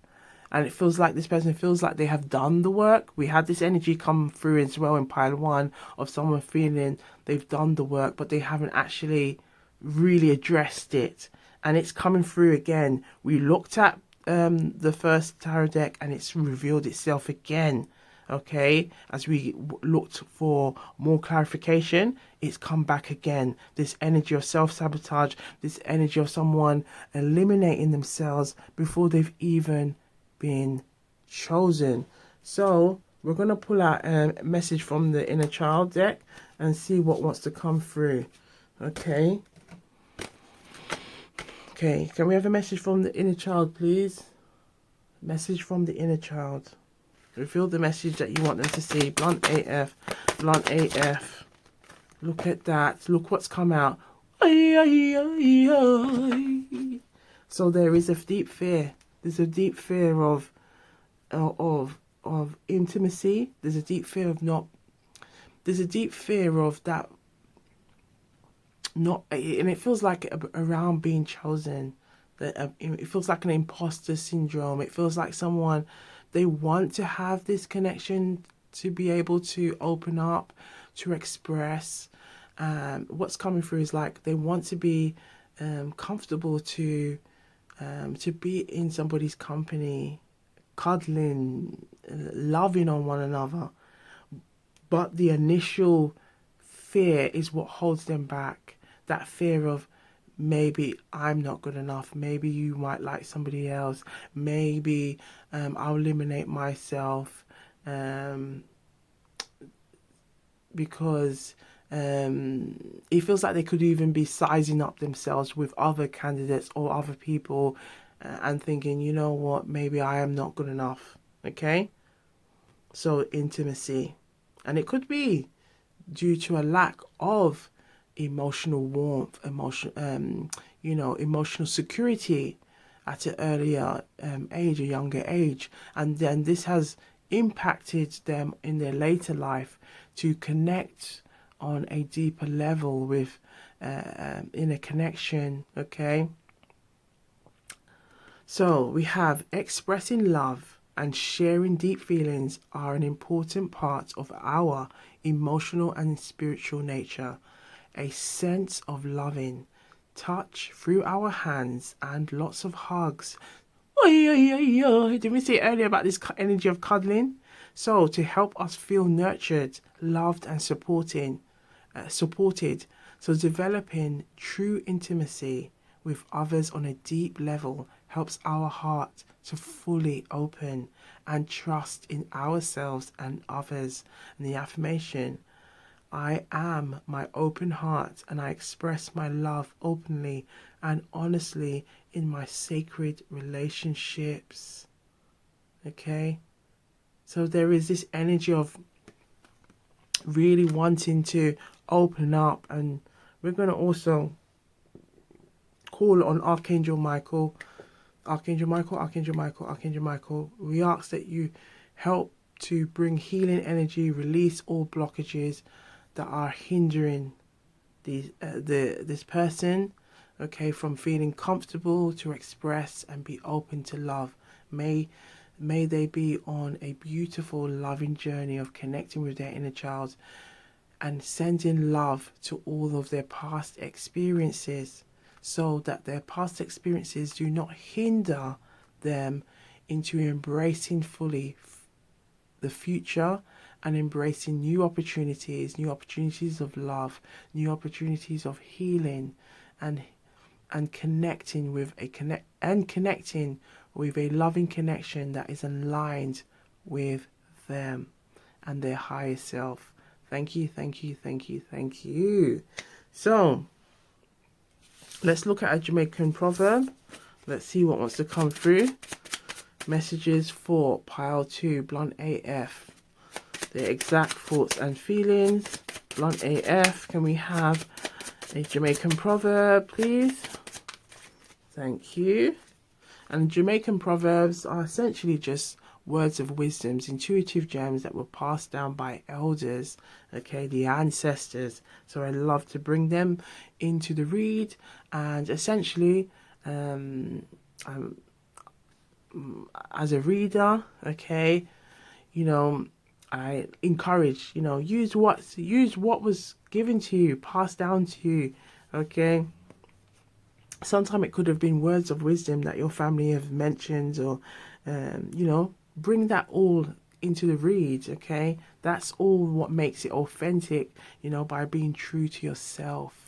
and it feels like this person feels like they have done the work. We had this energy come through as well in pile one of someone feeling they've done the work, but they haven't actually really addressed it, and it's coming through again. We looked at the first tarot deck, and it's revealed itself again. Okay, as we looked for more clarification, it's come back again. This energy of self-sabotage, this energy of someone eliminating themselves before they've even been chosen. So we're going to pull out a message from the inner child deck and see what wants to come through. Okay, can we have a message from the inner child, please? Message from the inner child. Reveal the message that you want them to see. Blunt AF. Blunt AF. Look at that. Look what's come out. So there is a deep fear. There's a deep fear of intimacy. There's a deep fear of not. There's a deep fear of that. Not, and it feels like around being chosen. That it feels like an imposter syndrome. It feels like someone, they want to have this connection to be able to open up, to express. What's coming through is like they want to be comfortable to be in somebody's company, cuddling, loving on one another. But the initial fear is what holds them back. That fear of, maybe I'm not good enough. Maybe you might like somebody else. Maybe I'll eliminate myself because it feels like they could even be sizing up themselves with other candidates or other people and thinking, you know what, maybe I am not good enough. Okay? So intimacy. And it could be due to a lack of emotional warmth, emotional security at an earlier age, a younger age. And then this has impacted them in their later life to connect on a deeper level with in a connection. Okay, so we have expressing love and sharing deep feelings are an important part of our emotional and spiritual nature. A sense of loving touch through our hands and lots of hugs. Did we say earlier about this energy of cuddling? So to help us feel nurtured, loved and supported. So developing true intimacy with others on a deep level helps our heart to fully open and trust in ourselves and others. And the affirmation, I am my open heart and I express my love openly and honestly in my sacred relationships. Okay? So there is this energy of really wanting to open up, and we're going to also call on Archangel Michael. Archangel Michael, Archangel Michael, Archangel Michael. We ask that you help to bring healing energy, release all blockages that are hindering this person, okay, from feeling comfortable to express and be open to love. May they be on a beautiful, loving journey of connecting with their inner child and sending love to all of their past experiences, so that their past experiences do not hinder them into embracing fully the future and embracing new opportunities of love, new opportunities of healing, and connecting with connecting with a loving connection that is aligned with them and their higher self. Thank you, thank you, thank you, thank you. So let's look at a Jamaican proverb. Let's see what wants to come through. Messages for pile 2, blunt AF. Their exact thoughts and feelings. Blunt AF. Can we have a Jamaican proverb, please? Thank you. And Jamaican proverbs are essentially just words of wisdoms, intuitive gems that were passed down by elders, okay, the ancestors. So I love to bring them into the read, and essentially, as a reader, okay, you know, I encourage, you know, use what was given to you, passed down to you, okay. Sometimes it could have been words of wisdom that your family have mentioned, or you know, bring that all into the read, okay. That's all what makes it authentic, you know, by being true to yourself.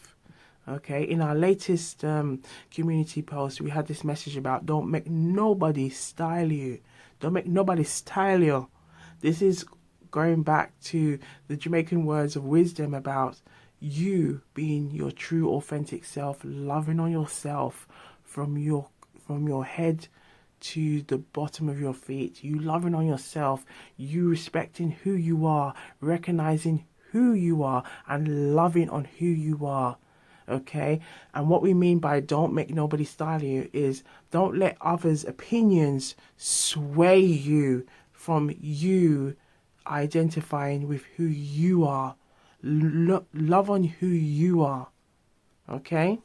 Okay, in our latest community post, we had this message about don't make nobody style you. Don't make nobody style you. This is going back to the Jamaican words of wisdom about you being your true authentic self, loving on yourself from your head to the bottom of your feet, you loving on yourself, you respecting who you are, recognizing who you are, and loving on who you are. Okay, and what we mean by don't make nobody style you is don't let others' opinions sway you from you identifying with who you are. Love on who you are. Okay,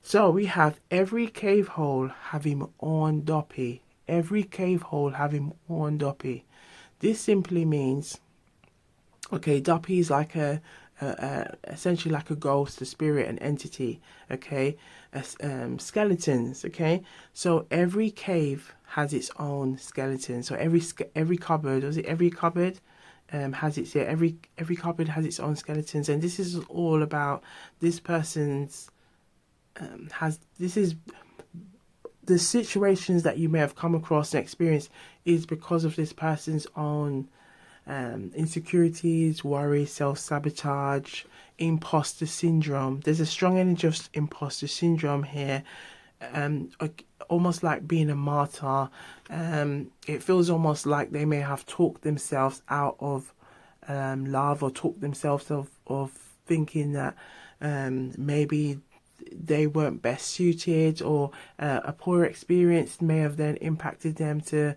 so we have every cave hole have him on doppy. Every cave hole have him on doppy. This simply means, okay, doppy is like essentially like a ghost, a spirit, an entity, okay, skeletons, okay. So every cave has its own skeleton. So every cupboard, was it every cupboard, has its, yeah, every cupboard has its own skeletons, and this is all about this person's this is the situations that you may have come across and experienced is because of this person's own insecurities, worry, self-sabotage, imposter syndrome. There's a strong energy of imposter syndrome here, almost like being a martyr. It feels almost like they may have talked themselves out of love, or talked themselves of thinking that maybe they weren't best suited, or a poor experience may have then impacted them to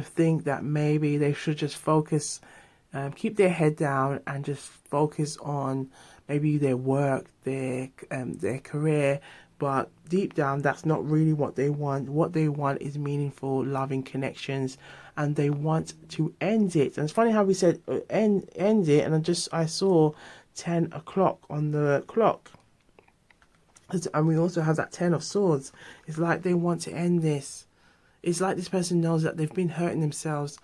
think that maybe they should just focus, keep their head down and just focus on maybe their work, their career. But deep down, that's not really what they want. What they want is meaningful, loving connections, and they want to end it. And it's funny how we said end it, and I saw 10 o'clock on the clock. And we also have that 10 of swords. It's like they want to end this. It's like this person knows that they've been hurting themselves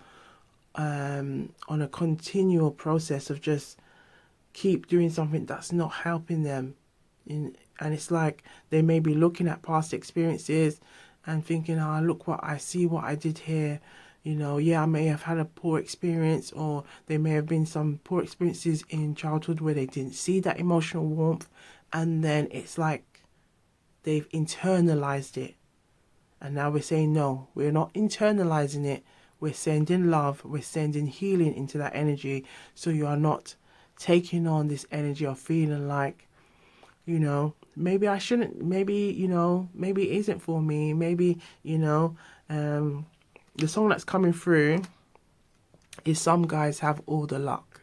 on a continual process of just keep doing something that's not helping them. And it's like they may be looking at past experiences and thinking, look what I see, what I did here. You know, yeah, I may have had a poor experience, or there may have been some poor experiences in childhood where they didn't see that emotional warmth. And then it's like they've internalized it. And now we're saying, no, we're not internalizing it. We're sending love. We're sending healing into that energy. So you are not taking on this energy of feeling like, you know, maybe I shouldn't, maybe, you know, maybe it isn't for me. Maybe, you know, the song that's coming through is Some Guys Have All the Luck.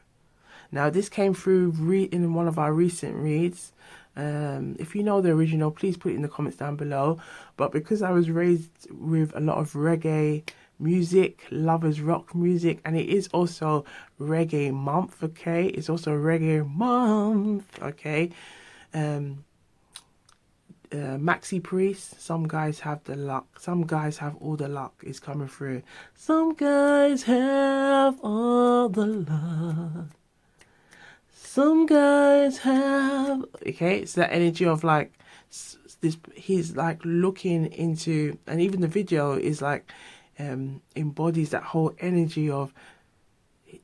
Now, this came through in one of our recent reads. If you know the original, please put it in the comments down below. But because I was raised with a lot of reggae music, lovers rock music, and it is also reggae month, okay? It's also reggae month, okay? maxi priest. Some guys have the luck. Some guys have all the luck is coming through. Some guys have all the luck. Some guys have. Okay, it's that energy of like this. He's like looking into, and even the video is like embodies that whole energy of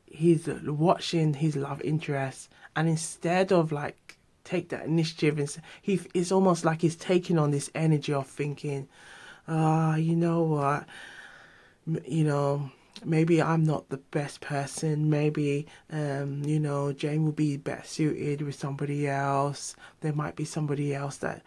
he's watching his love interest, and instead of like take that initiative, and it's almost like he's taking on this energy of thinking, you know what, you know, maybe I'm not the best person. Maybe, you know, Jane will be better suited with somebody else. There might be somebody else that,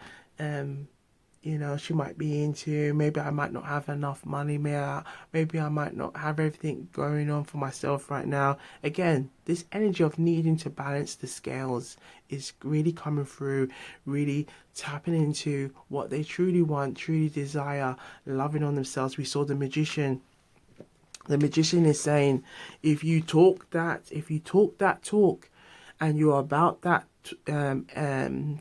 you know, she might be into. Maybe I might not have enough money. Maybe I might not have everything going on for myself right now. Again, this energy of needing to balance the scales is really coming through, really tapping into what they truly want, truly desire, loving on themselves. We saw the magician. The magician is saying, if you talk that talk, and you're about that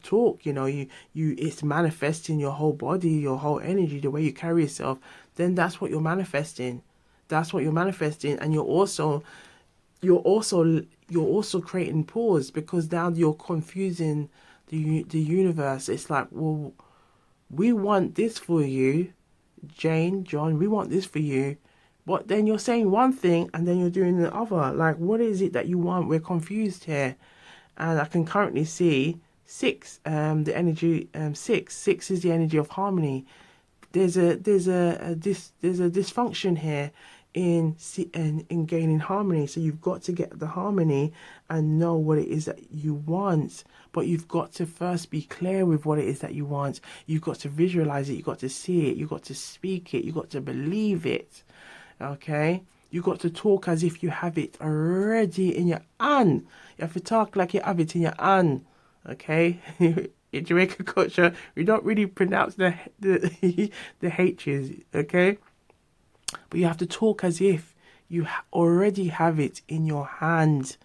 talk, you know, it's manifesting your whole body, your whole energy, the way you carry yourself, then that's what you're manifesting. That's what you're manifesting, and you're also creating pause, because now you're confusing the universe. It's like, well, we want this for you, Jane, John, we want this for you. But then you're saying one thing and then you're doing the other. Like, what is it that you want? We're confused here. And I can currently see six, the energy, six. Six is the energy of harmony. There's a dysfunction here in gaining harmony. So you've got to get the harmony and know what it is that you want. But you've got to first be clear with what it is that you want. You've got to visualize it. You've got to see it. You've got to speak it. You've got to believe it. Okay, you got to talk as if you have it already in your hand. You have to talk like you have it in your hand. Okay, in Jamaican culture, we don't really pronounce the the H's. Okay, but you have to talk as if you already have it in your hand.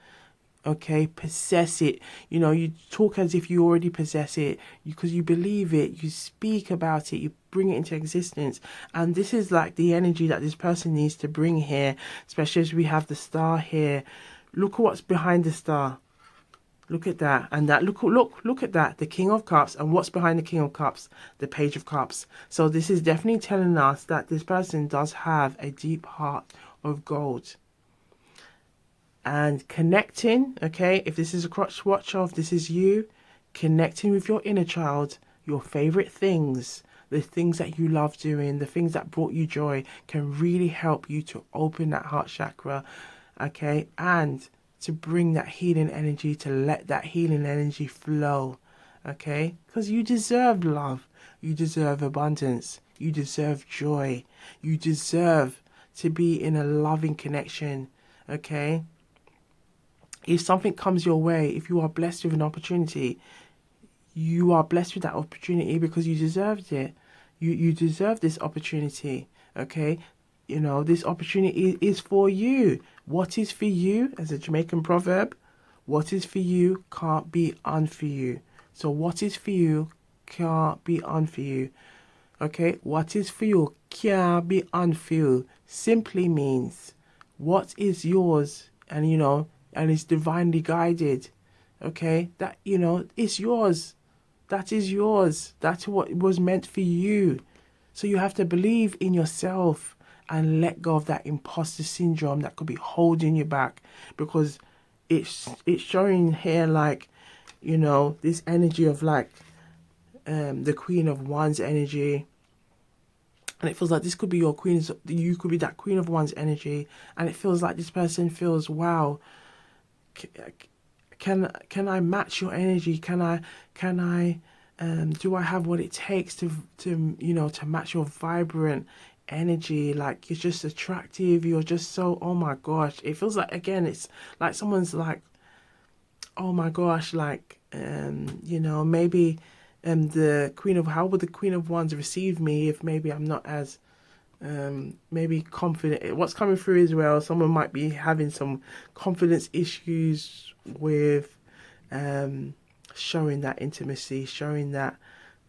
Okay, possess it. You know, you talk as if you already possess it because you believe it. You speak about it. You bring it into existence. And this is like the energy that this person needs to bring here, especially as we have the star here. Look at what's behind the star. Look at that. And that, look at that. The King of Cups. And what's behind the King of Cups? The Page of Cups. So this is definitely telling us that this person does have a deep heart of gold. And connecting, okay, if this is a crotch watch of, this is you, connecting with your inner child, your favorite things, the things that you love doing, the things that brought you joy, can really help you to open that heart chakra, okay, and to bring that healing energy, to let that healing energy flow, okay, because you deserve love, you deserve abundance, you deserve joy, you deserve to be in a loving connection, okay. If something comes your way, if you are blessed with an opportunity, you are blessed with that opportunity because you deserved it. You deserve this opportunity, okay? You know, this opportunity is for you. What is for you, as a Jamaican proverb, what is for you can't be unfor you. So what is for you can't be unfor you, okay? What is for you can't be unfor you simply means what is yours, and you know, and it's divinely guided, okay, that, you know, it's yours, that is yours, that's what was meant for you. So you have to believe in yourself and let go of that imposter syndrome that could be holding you back, because it's showing here, like, you know, this energy of like the Queen of Wands energy. And it feels like this could be your queen, you could be that Queen of Wands energy, and it feels like this person feels, wow, can I match your energy? Can I do I have what it takes to you know, to match your vibrant energy? Like, you're just attractive, you're just so, oh my gosh, it feels like, again, it's like someone's like, oh my gosh, like you know, maybe the Queen of, how would the Queen of Wands receive me if maybe I'm not as maybe confident? What's coming through as well, someone might be having some confidence issues with showing that intimacy, showing that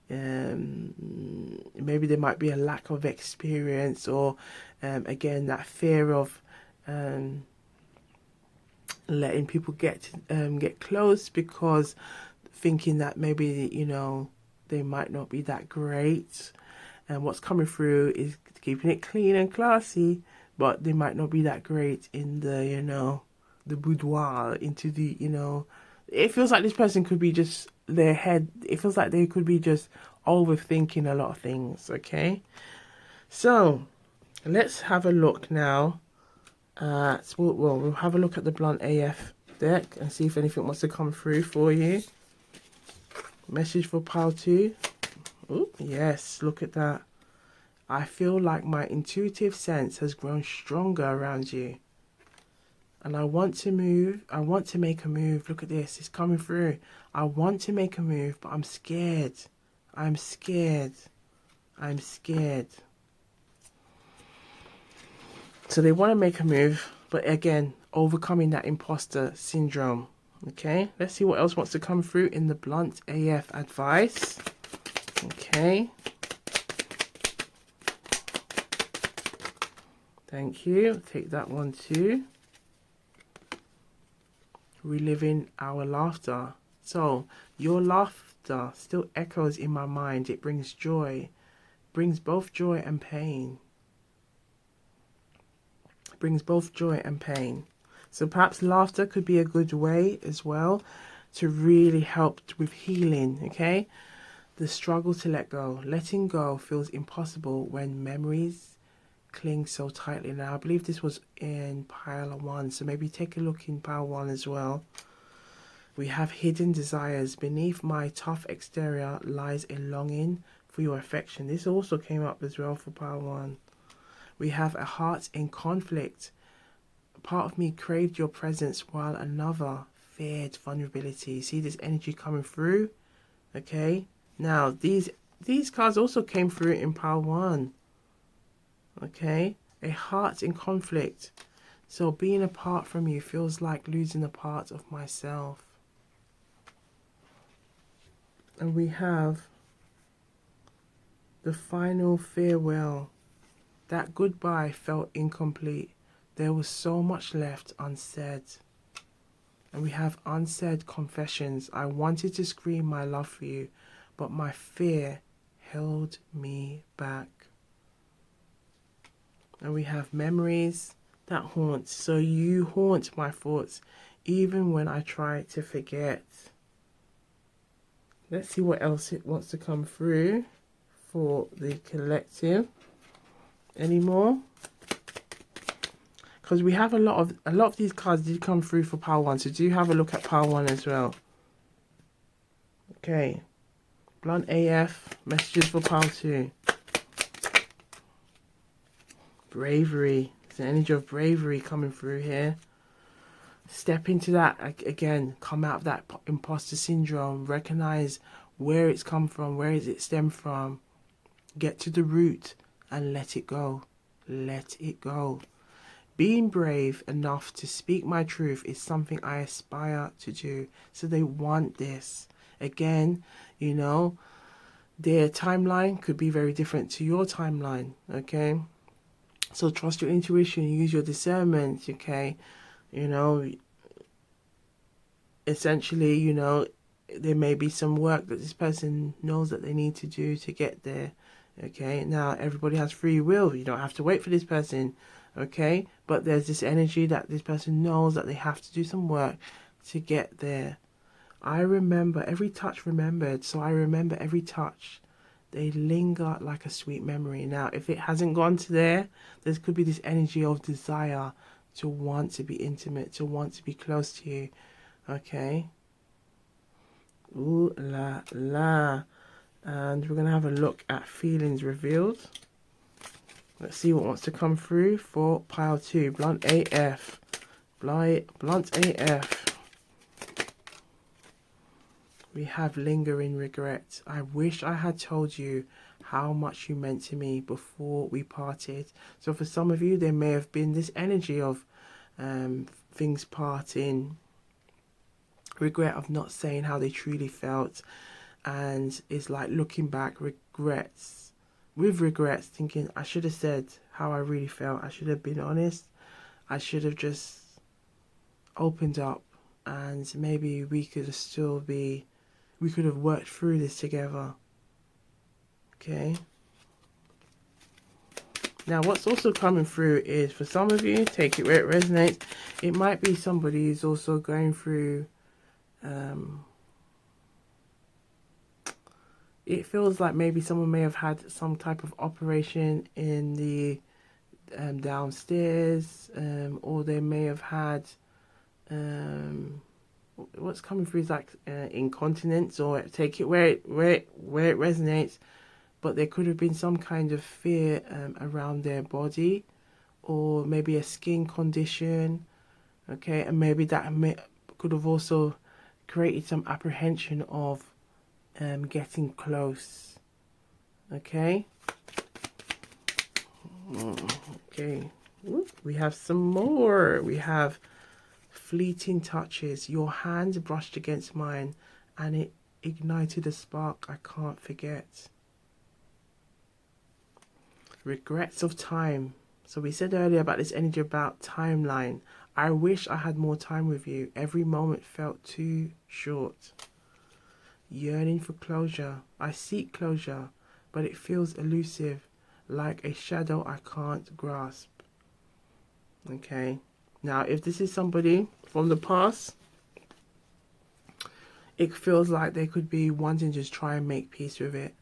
Maybe there might be a lack of experience, or again, that fear of letting people get close, because thinking that maybe, they might not be that great. And what's coming through is keeping it clean and classy, but they might not be that great in the boudoir, into it feels like this person could be just their head. It feels like they could be just overthinking a lot of things, okay? So, let's have a look now at, we'll have a look at the Blunt AF deck and see if anything wants to come through for you. Message for pile 2. Oh, yes, look at that. I feel like my intuitive sense has grown stronger around you. And I want to move. I want to make a move. Look at this. It's coming through. I want to make a move, but I'm scared. I'm scared. I'm scared. So they want to make a move, but again, overcoming that imposter syndrome. Okay, let's see what else wants to come through in the Blunt AF advice. Okay. Thank you. Take that one too. Reliving our laughter. So your laughter still echoes in my mind. It brings joy. Brings both joy and pain. Brings both joy and pain. So perhaps laughter could be a good way as well to really help with healing, okay? The struggle to let go. Letting go feels impossible when memories cling so tightly. Now, I believe this was in pile 1, so maybe take a look in pile 1 as well. We have hidden desires. Beneath my tough exterior lies a longing for your affection. This also came up as well for pile 1. We have a heart in conflict. Part of me craved your presence while another feared vulnerability. See this energy coming through? Okay. Now, these cards also came through in pile 1. Okay. A heart in conflict. So being apart from you feels like losing a part of myself. And we have the final farewell. That goodbye felt incomplete. There was so much left unsaid. And we have unsaid confessions. I wanted to scream my love for you, but my fear held me back. And we have memories that haunt. So you haunt my thoughts, even when I try to forget. Let's see what else it wants to come through for the collective. Any more? Because we have a lot of these cards did come through for pile 1, so do have a look at pile 1 as well. Okay. Blunt AF, messages for pile 2. Bravery. There's an energy of bravery coming through here. Step into that, again, come out of that imposter syndrome. Recognize where it's come from, where is it stemmed from. Get to the root and let it go. Let it go. Being brave enough to speak my truth is something I aspire to do. So they want this. Again, their timeline could be very different to your timeline, okay? So trust your intuition, use your discernment, okay? Essentially, there may be some work that this person knows that they need to do to get there, okay? Now, everybody has free will. You don't have to wait for this person, okay? But there's this energy that this person knows that they have to do some work to get there. I remember every touch remembered, so I remember every touch. They linger like a sweet memory. Now, if it hasn't gone to there could be this energy of desire to want to be intimate, to want to be close to you, okay? Ooh la la. And we're going to have a look at feelings revealed. Let's see what wants to come through for pile 2. Blunt AF. Blunt AF. We have lingering regret. I wish I had told you how much you meant to me before we parted. So for some of you, there may have been this energy of things parting. Regret of not saying how they truly felt. and is like looking back, regrets, thinking, I should have said how I really felt. I should have been honest. I should have just opened up, and maybe we could have worked through this together. Okay. Now, what's also coming through is, for some of you, take it where it resonates. It might be somebody who's also going through, it feels like maybe someone may have had some type of operation in the downstairs, or they may have had, what's coming through is like incontinence, or take it where it resonates. But there could have been some kind of fear around their body, or maybe a skin condition, okay, and maybe that could have also created some apprehension of getting close, okay. Okay, we have some more. We have fleeting touches. Your hand brushed against mine and it ignited a spark I can't forget. Regrets of time. So we said earlier about this energy about timeline. I wish I had more time with you. Every moment felt too short. Yearning for closure. I seek closure, but it feels elusive, like a shadow I can't grasp. Okay. Now, if this is somebody from the past, it feels like they could be wanting to just try and make peace with it.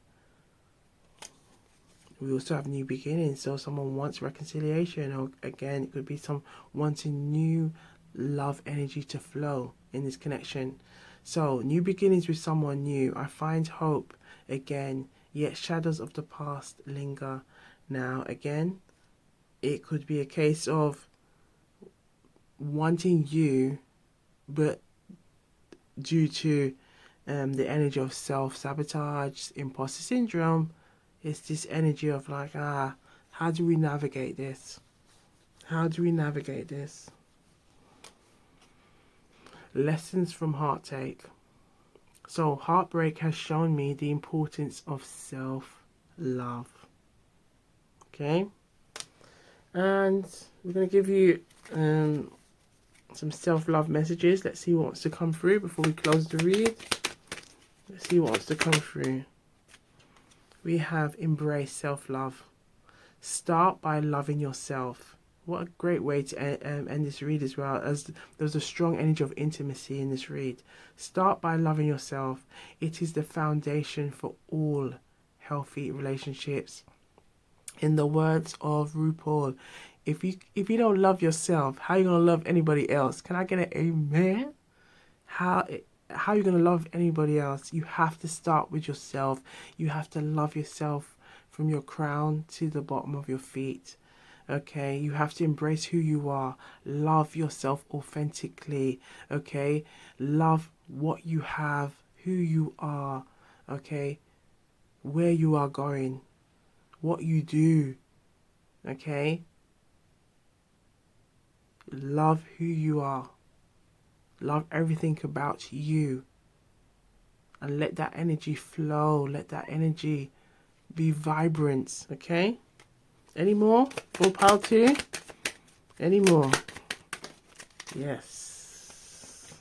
We also have new beginnings, so someone wants reconciliation, or again, it could be some wanting new love energy to flow in this connection. So, new beginnings with someone new. I find hope again, yet shadows of the past linger. Now, again, it could be a case of wanting you, but due to the energy of self-sabotage, imposter syndrome, it's this energy of like, how do we navigate this? How do we navigate this? Lessons from heartache. So heartbreak has shown me the importance of self-love. Okay? And we're going to give you some self-love messages. Let's see what wants to come through before we close the read. Let's see what wants to come through. We have embrace self-love. Start by loving yourself. What a great way to end this read as well, as there's a strong energy of intimacy in this read. Start by loving yourself. It is the foundation for all healthy relationships. In the words of RuPaul, if you don't love yourself, how are you going to love anybody else? Can I get an amen? How are you going to love anybody else? You have to start with yourself. You have to love yourself from your crown to the bottom of your feet. Okay, you have to embrace who you are. Love yourself authentically. Okay, love what you have, who you are. Okay, where you are going, what you do. Okay, love who you are. Love everything about you. And let that energy flow. Let that energy be vibrant. Okay? Any more? Full power 2? Any more? Yes.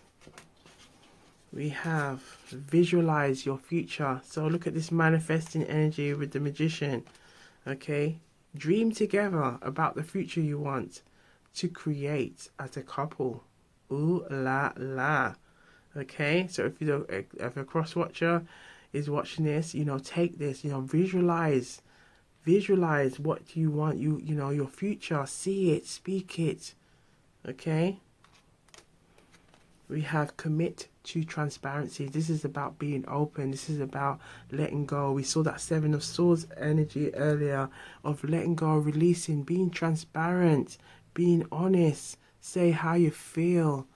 We have visualize your future. So look at this manifesting energy with the magician. Okay? Dream together about the future you want to create as a couple. Ooh la la. Okay, so if a cross watcher is watching this, take this, visualize what you want, your future, see it, speak it. Okay, we have commit to transparency. This is about being open. This is about letting go. We saw that 7 of Swords energy earlier of letting go, releasing, being transparent, being honest, say how you feel.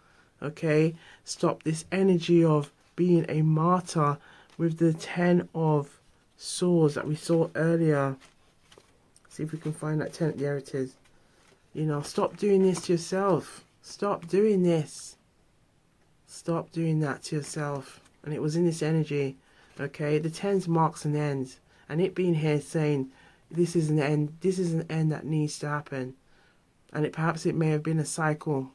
Okay, stop this energy of being a martyr with the 10 of Swords that we saw earlier. See if we can find that 10. There it is. Stop doing this to yourself. Stop doing this. Stop doing that to yourself. And it was in this energy Okay, the tens marks an end, and it being here saying this is an end. This is an end that needs to happen, and perhaps it may have been a cycle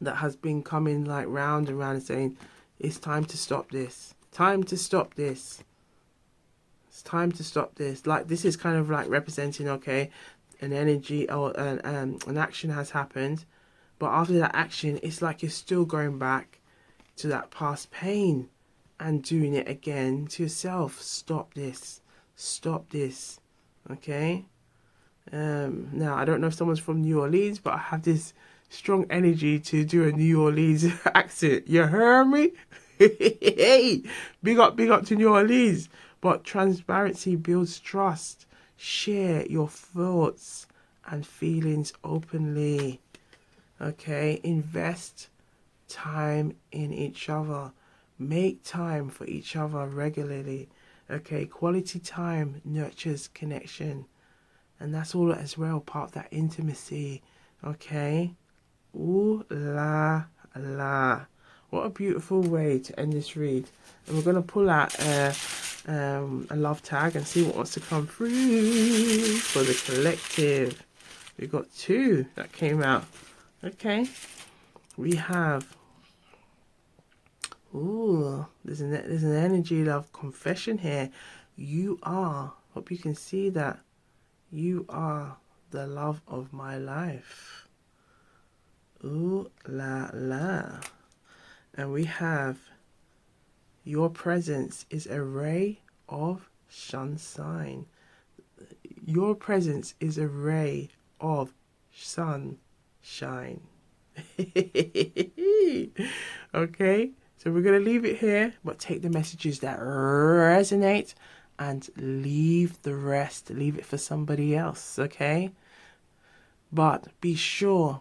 that has been coming like round and round and saying it's time to stop this. Time to stop this. It's time to stop this. Like this is kind of like representing, okay, an energy or an action has happened, but after that action, it's like you're still going back to that past pain and doing it again to yourself. Stop this. Stop this. Okay. Now I don't know if someone's from New Orleans, but I have this strong energy to do a New Orleans accent. You heard me? Hey, big up to New Orleans. But transparency builds trust. Share your thoughts and feelings openly. Okay, invest time in each other. Make time for each other regularly. Okay, quality time nurtures connection. And that's all as well, part of that intimacy. Okay? Ooh la la. What a beautiful way to end this read. And we're going to pull out a love tag and see what wants to come through for the collective. We've got 2 that came out. Okay. We have... Ooh, there's an energy love confession here. You are... Hope you can see that. You are the love of my life. Ooh la la. And we have, your presence is a ray of sunshine. Your presence is a ray of sunshine. Okay, so we're going to leave it here, but take the messages that resonate and leave the rest. Leave it for somebody else, okay? But be sure,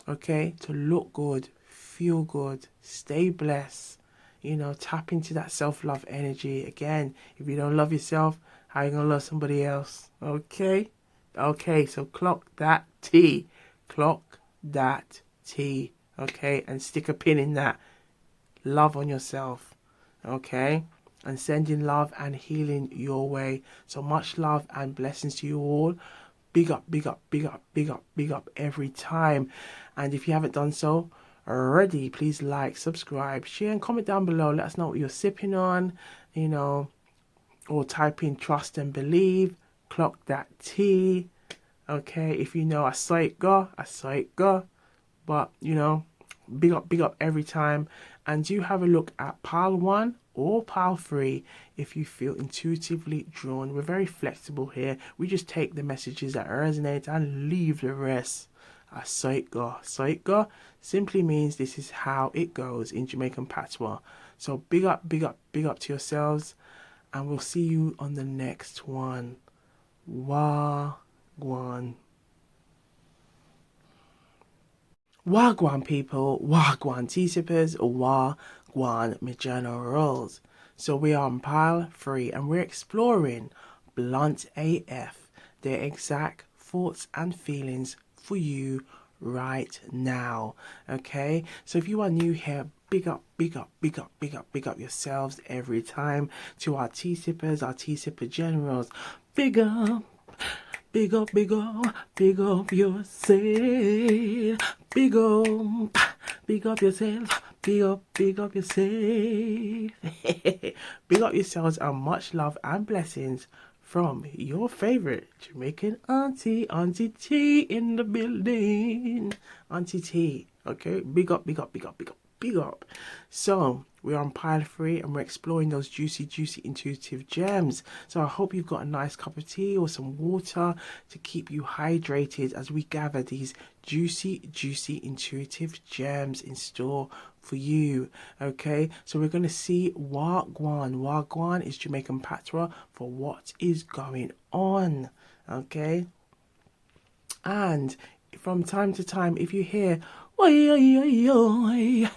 okay, to look good, feel good, stay blessed, tap into that self-love energy. Again, if you don't love yourself, how are you going to love somebody else? Okay? Okay, so clock that T. Clock that T. Okay? And stick a pin in that. Love on yourself. Okay? And sending love and healing your way. So much love and blessings to you all. Big up, big up, big up, big up, big up every time. And if you haven't done so already, please like, subscribe, share and comment down below. Let us know what you're sipping on, or type in trust and believe. Clock that T. Okay, if you know I saw it go. But, big up every time. And do have a look at pile 1 or pile 3 if you feel intuitively drawn. We're very flexible here. We just take the messages that resonate and leave the rest. I saw it go. Saw it go simply means this is how it goes in Jamaican patois. So big up to yourselves. And we'll see you on the next one. Gwan. Wagwan people, Wagwan tea sippers, Wagwan my generals. So we are on pile 3 and we're exploring Blunt AF, their exact thoughts and feelings for you right now. Okay, so if you are new here, big up yourselves every time. To our tea sippers, our tea sipper generals, big up. Big up yourself. Big up yourself. Big up yourself. Big up yourselves and much love and blessings from your favorite Jamaican Auntie T in the building. Auntie T. Okay, big up. So we're on pile 3 and we're exploring those juicy intuitive gems. So I hope you've got a nice cup of tea or some water to keep you hydrated as we gather these juicy intuitive gems in store for you. Okay, so we're going to see Wagwan. Wagwan is Jamaican patois for what is going on. Okay, and from time to time, if you hear oi, oi, oi, oi,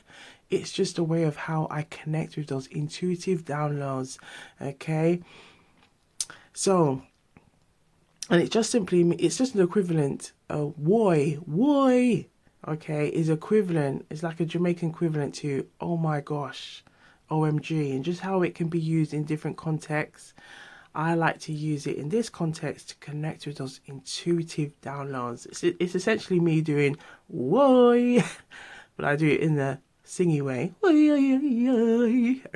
it's just a way of how I connect with those intuitive downloads. Okay, so, and it's just an equivalent. Woi, okay, is equivalent. It's like a Jamaican equivalent to oh my gosh, OMG, and just how it can be used in different contexts. I like to use it in this context to connect with those intuitive downloads. It's essentially me doing whoa, but I do it in the singy way.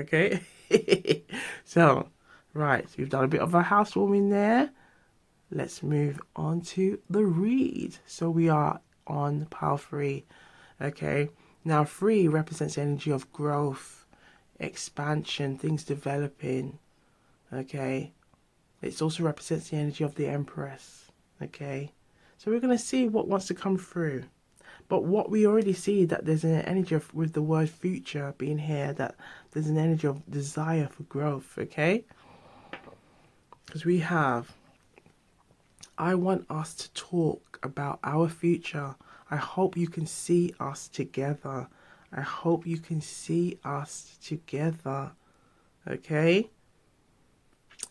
Okay. So, right, we've done a bit of a housewarming there. Let's move on to the read. So we are on pile 3. Okay. Now 3 represents energy of growth, expansion, things developing. Okay. It also represents the energy of the Empress. Okay. So we're going to see what wants to come through. But what we already see, that there's an energy of, with the word future being here, that there's an energy of desire for growth. Okay. Because we have, I want us to talk about our future. I hope you can see us together. I hope you can see us together. Okay.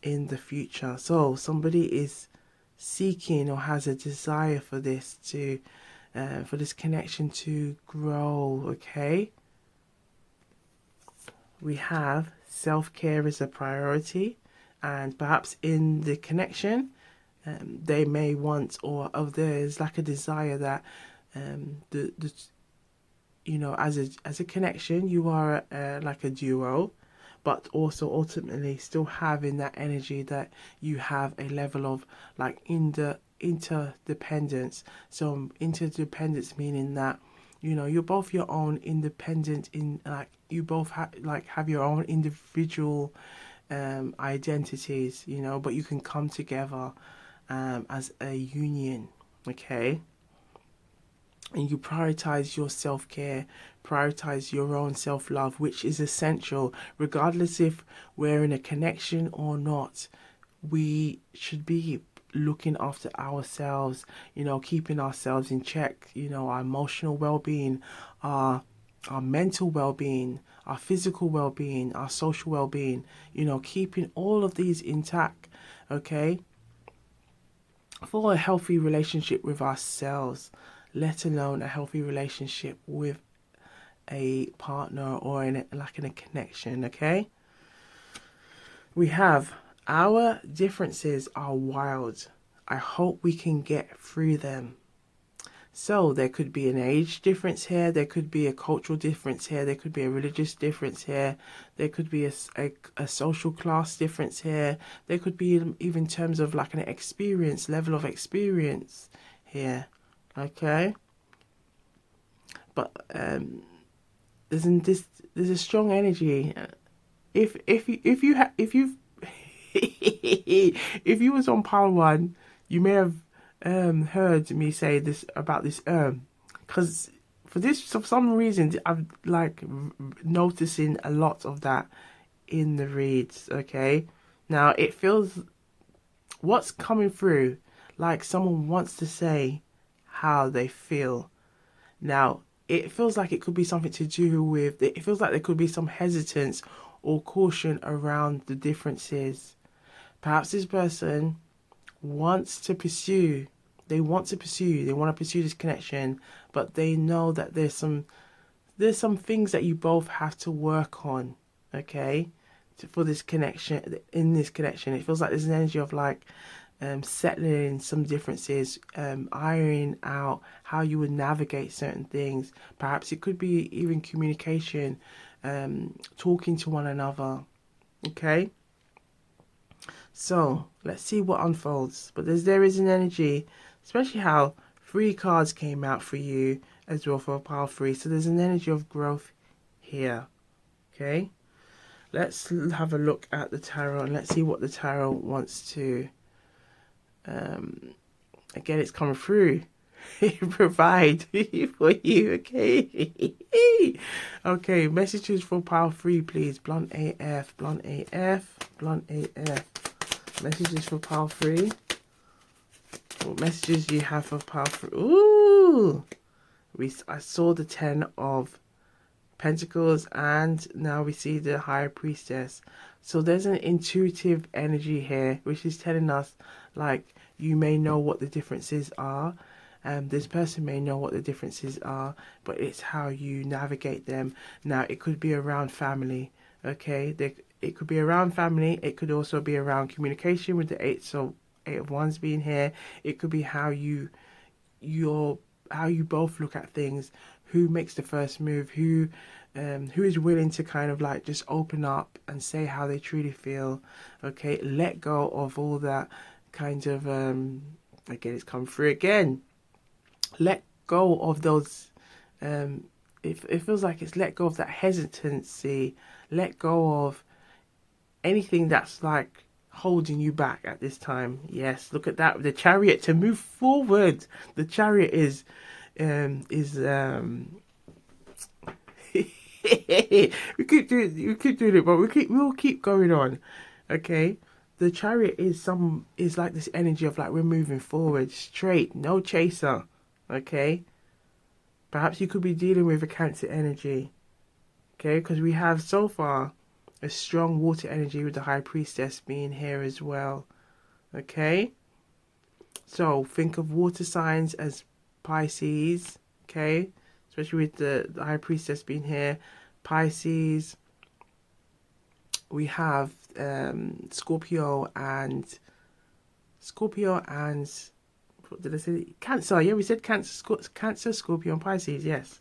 In the future. So somebody is seeking or has a desire for this to for this connection to grow. Okay, we have self-care as a priority, and perhaps in the connection they may want, or there's like a desire that the you know, as a connection you are like a duo, but also ultimately still having that energy that you have a level of like in the interdependence. So interdependence meaning that, you know, you're both your own independent, in like you both have your own individual identities, you know, but you can come together as a union. Okay. And you prioritize your self-care, prioritize your own self-love, which is essential regardless if we're in a connection or not. We should be looking after ourselves, you know, keeping ourselves in check, you know, our emotional well-being, our mental well-being, our physical well-being, our social well-being, you know, keeping all of these intact. Okay, for a healthy relationship with ourselves, let alone a healthy relationship with a partner or in a connection. Okay, we have, our differences are wild. I hope we can get through them. So there could be an age difference here, there could be a cultural difference here, there could be a religious difference here, there could be a social class difference here, there could be even terms of like an experience, level of experience here. Okay, but there's a strong energy. If you if you was on pile 1, you may have heard me say this about this because for some reason I'm like noticing a lot of that in the reads. Okay, now it feels, what's coming through, like someone wants to say how they feel. Now it feels like it could be something to do with, it feels like there could be some hesitance or caution around the differences. Perhaps this person wants to pursue, they want to pursue this connection, but they know that there's some things that you both have to work on. Okay, for this connection, in this connection it feels like there's an energy of like settling some differences, ironing out how you would navigate certain things. Perhaps it could be even communication, talking to one another. Okay, so let's see what unfolds. But there is an energy, especially how 3 cards came out for you as well for pile 3. So there's an energy of growth here. Okay, let's have a look at the tarot and let's see what the tarot wants to again, it's coming through. Provide for you. Okay. Okay, messages for pile 3, please. Blunt AF, blunt AF, blunt AF. Messages for pile 3. What messages do you have for pile 3? Ooh, I saw the 10 of Pentacles, and now we see the High Priestess. So there's an intuitive energy here, which is telling us, like, you may know what the differences are. This person may know what the differences are, but it's how you navigate them. Now, it could be around family. Okay, it could be around family. It could also be around communication with the eight. So eight of wands being here. It could be your how you both look at things. Who makes the first move? Who is willing to kind of like just open up and say how they truly feel. Okay, let go of all that kind of again. It's come through again. Let go of those. It feels like it's let go of that hesitancy. Let go of anything that's like holding you back at this time. Yes, look at that. The chariot to move forward. The chariot is we keep doing it, but we'll keep going on. Okay. The chariot is like this energy of like we're moving forward straight, no chaser. Okay. Perhaps you could be dealing with a Cancer energy. Okay, because we have so far a strong water energy with the High Priestess being here as well. Okay, so think of water signs as Pisces. Okay, especially with the High Priestess being here. Pisces, we have Scorpio and what did I say? Cancer. Yeah, we said Cancer, Scorpio, and Pisces. Yes.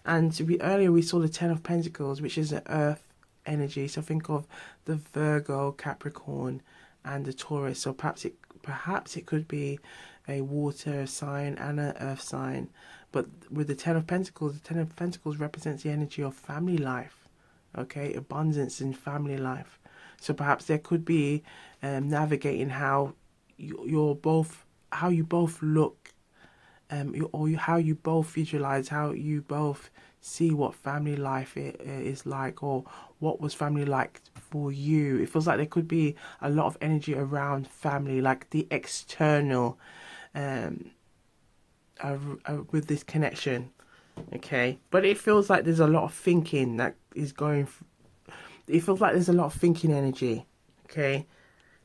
And earlier we saw the Ten of Pentacles, which is an earth energy. So think of the Virgo, Capricorn, and the Taurus. So perhaps it could be a water sign and an earth sign. But with the Ten of Pentacles represents the energy of family life. Okay, abundance in family life. So perhaps there could be navigating how you both look, how you both visualize, how you both see what family life is like, or what was family like for you. It feels like there could be a lot of energy around family, like the external, with this connection. Okay, but it feels like there's a lot of thinking that is going. It feels like there's a lot of thinking energy. Okay,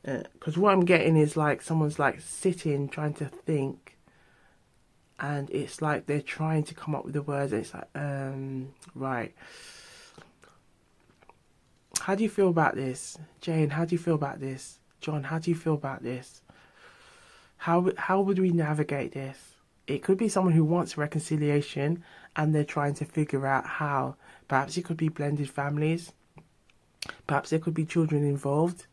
because what I'm getting is like someone's like sitting trying to think, and it's like they're trying to come up with the words. And it's like, right. How do you feel about this, Jane? How do you feel about this, John? How do you feel about this? How would we navigate this? It could be someone who wants reconciliation, and they're trying to figure out how. Perhaps it could be blended families. Perhaps there could be children involved.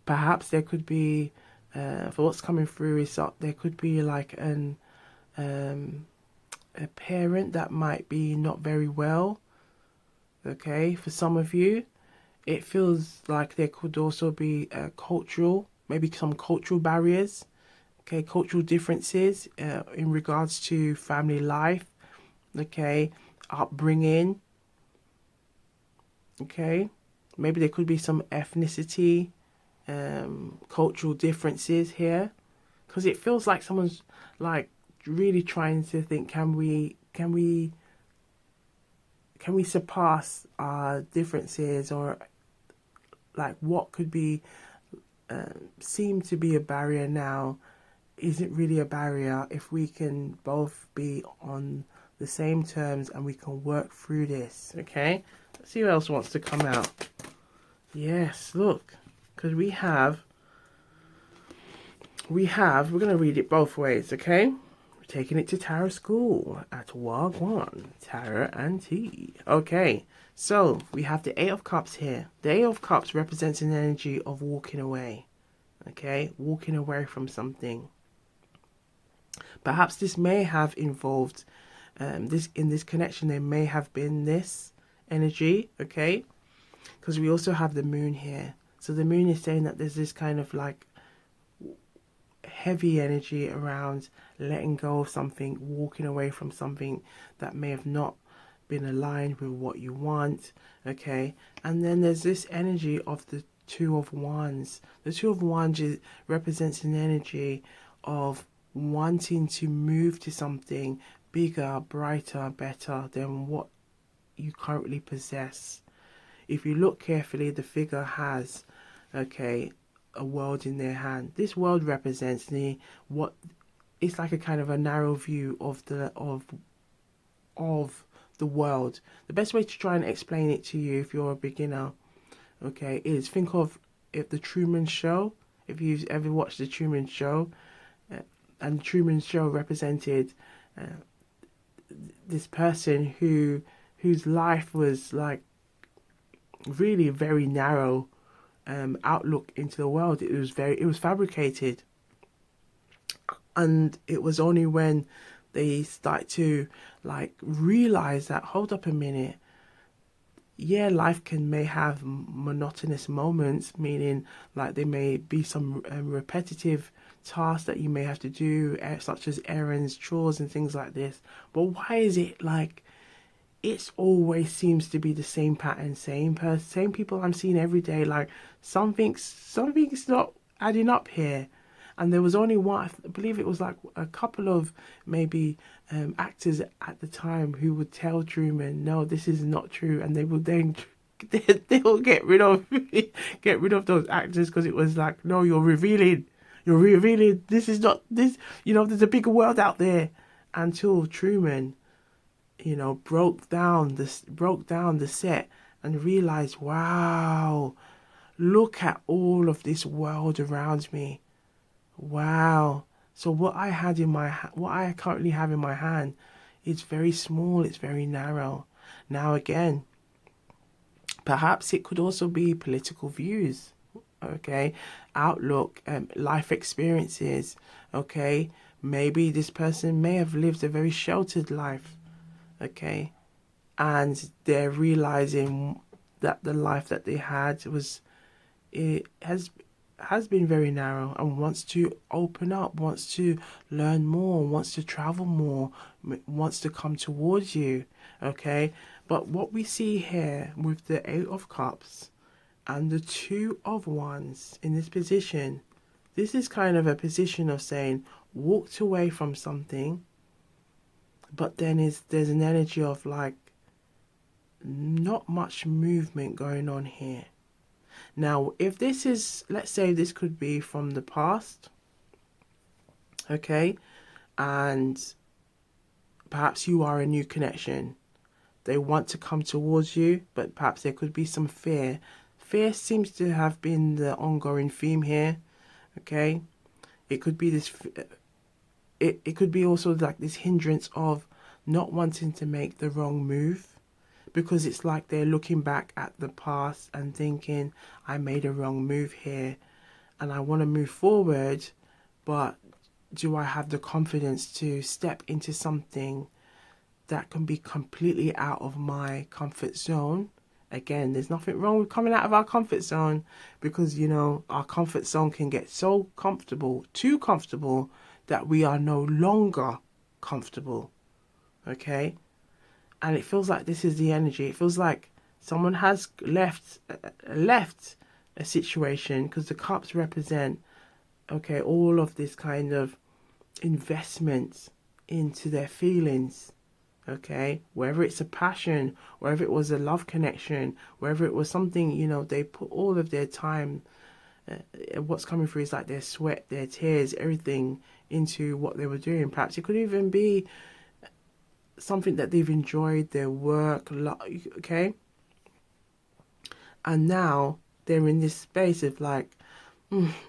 Perhaps there could be, for what's coming through is there could be like a parent that might be not very well. Okay, for some of you, it feels like there could also be maybe some cultural barriers. Okay, cultural differences in regards to family life. Okay, upbringing. Okay, maybe there could be some ethnicity, cultural differences here, because it feels like someone's like really trying to think, can we surpass our differences, or like what could be seem to be a barrier now isn't really a barrier if we can both be on the same terms and we can work through this. Okay, let's see who else wants to come out. Yes, look, because we're going to read it both ways. Okay, we're taking it to tarot school at Gwan Tarot and Tea. Okay, so we have the Eight of Cups here. The Eight of Cups represents an energy of walking away. Okay, walking away from something. Perhaps this may have involved in this connection. There may have been this energy. Okay, because we also have the moon here. So the moon is saying that there's this kind of like heavy energy around letting go of something, walking away from something that may have not been aligned with what you want. Okay, and then there's this energy of the Two of Wands. The Two of Wands represents an energy of wanting to move to something bigger, brighter, better than what you currently possess. If you look carefully, the figure has, okay, a world in their hand. This world represents it's like a kind of a narrow view of the world. The best way to try and explain it to you, if you're a beginner, okay, is think of if the Truman Show, if you've ever watched the Truman Show, uh, and the Truman Show represented uh, this person whose life was like really very narrow outlook into the world. It was fabricated, and it was only when they start to like realize that, hold up a minute, yeah, life may have monotonous moments, meaning like there may be some repetitive tasks that you may have to do, such as errands, chores, and things like this. But why is it like it's always seems to be the same pattern, same people I'm seeing every day? Like something's not adding up here. And there was only one, I believe it was like a couple of maybe actors at the time who would tell Truman, no, this is not true, and they would then they will get rid of those actors, because it was like, no, you're revealing this is not this, there's a bigger world out there, until Truman, broke down the set and realized, wow, look at all of this world around me. Wow. So what I currently have in my hand is very small, it's very narrow. Now again, perhaps it could also be political views, okay? Outlook, life experiences, okay? Maybe this person may have lived a very sheltered life, okay? And they're realizing that the life that they had it has been very narrow, and wants to open up, wants to learn more, wants to travel more, wants to come towards you, okay? But what we see here with the Eight of Cups and the Two of Wands in this position, this is kind of a position of saying walked away from something, but then there's an energy of like not much movement going on here. Now, if this is, let's say this could be from the past, okay, and perhaps you are a new connection. They want to come towards you, but perhaps there could be some fear. Fear seems to have been the ongoing theme here, okay? It could be this, it could be also like this hindrance of not wanting to make the wrong move, because it's like they're looking back at the past and thinking, I made a wrong move here and I want to move forward, but do I have the confidence to step into something that can be completely out of my comfort zone? Again, there's nothing wrong with coming out of our comfort zone, because, our comfort zone can get so comfortable, too comfortable, that we are no longer comfortable, okay? And it feels like this is the energy. It feels like someone has left a situation, because the cups represent, okay, all of this kind of investment into their feelings, okay? Whether it's a passion, whether it was a love connection, whether it was something, they put all of their time, what's coming through is like their sweat, their tears, everything into what they were doing. Perhaps it could even be something that they've enjoyed, their work, okay? And now they're in this space of like,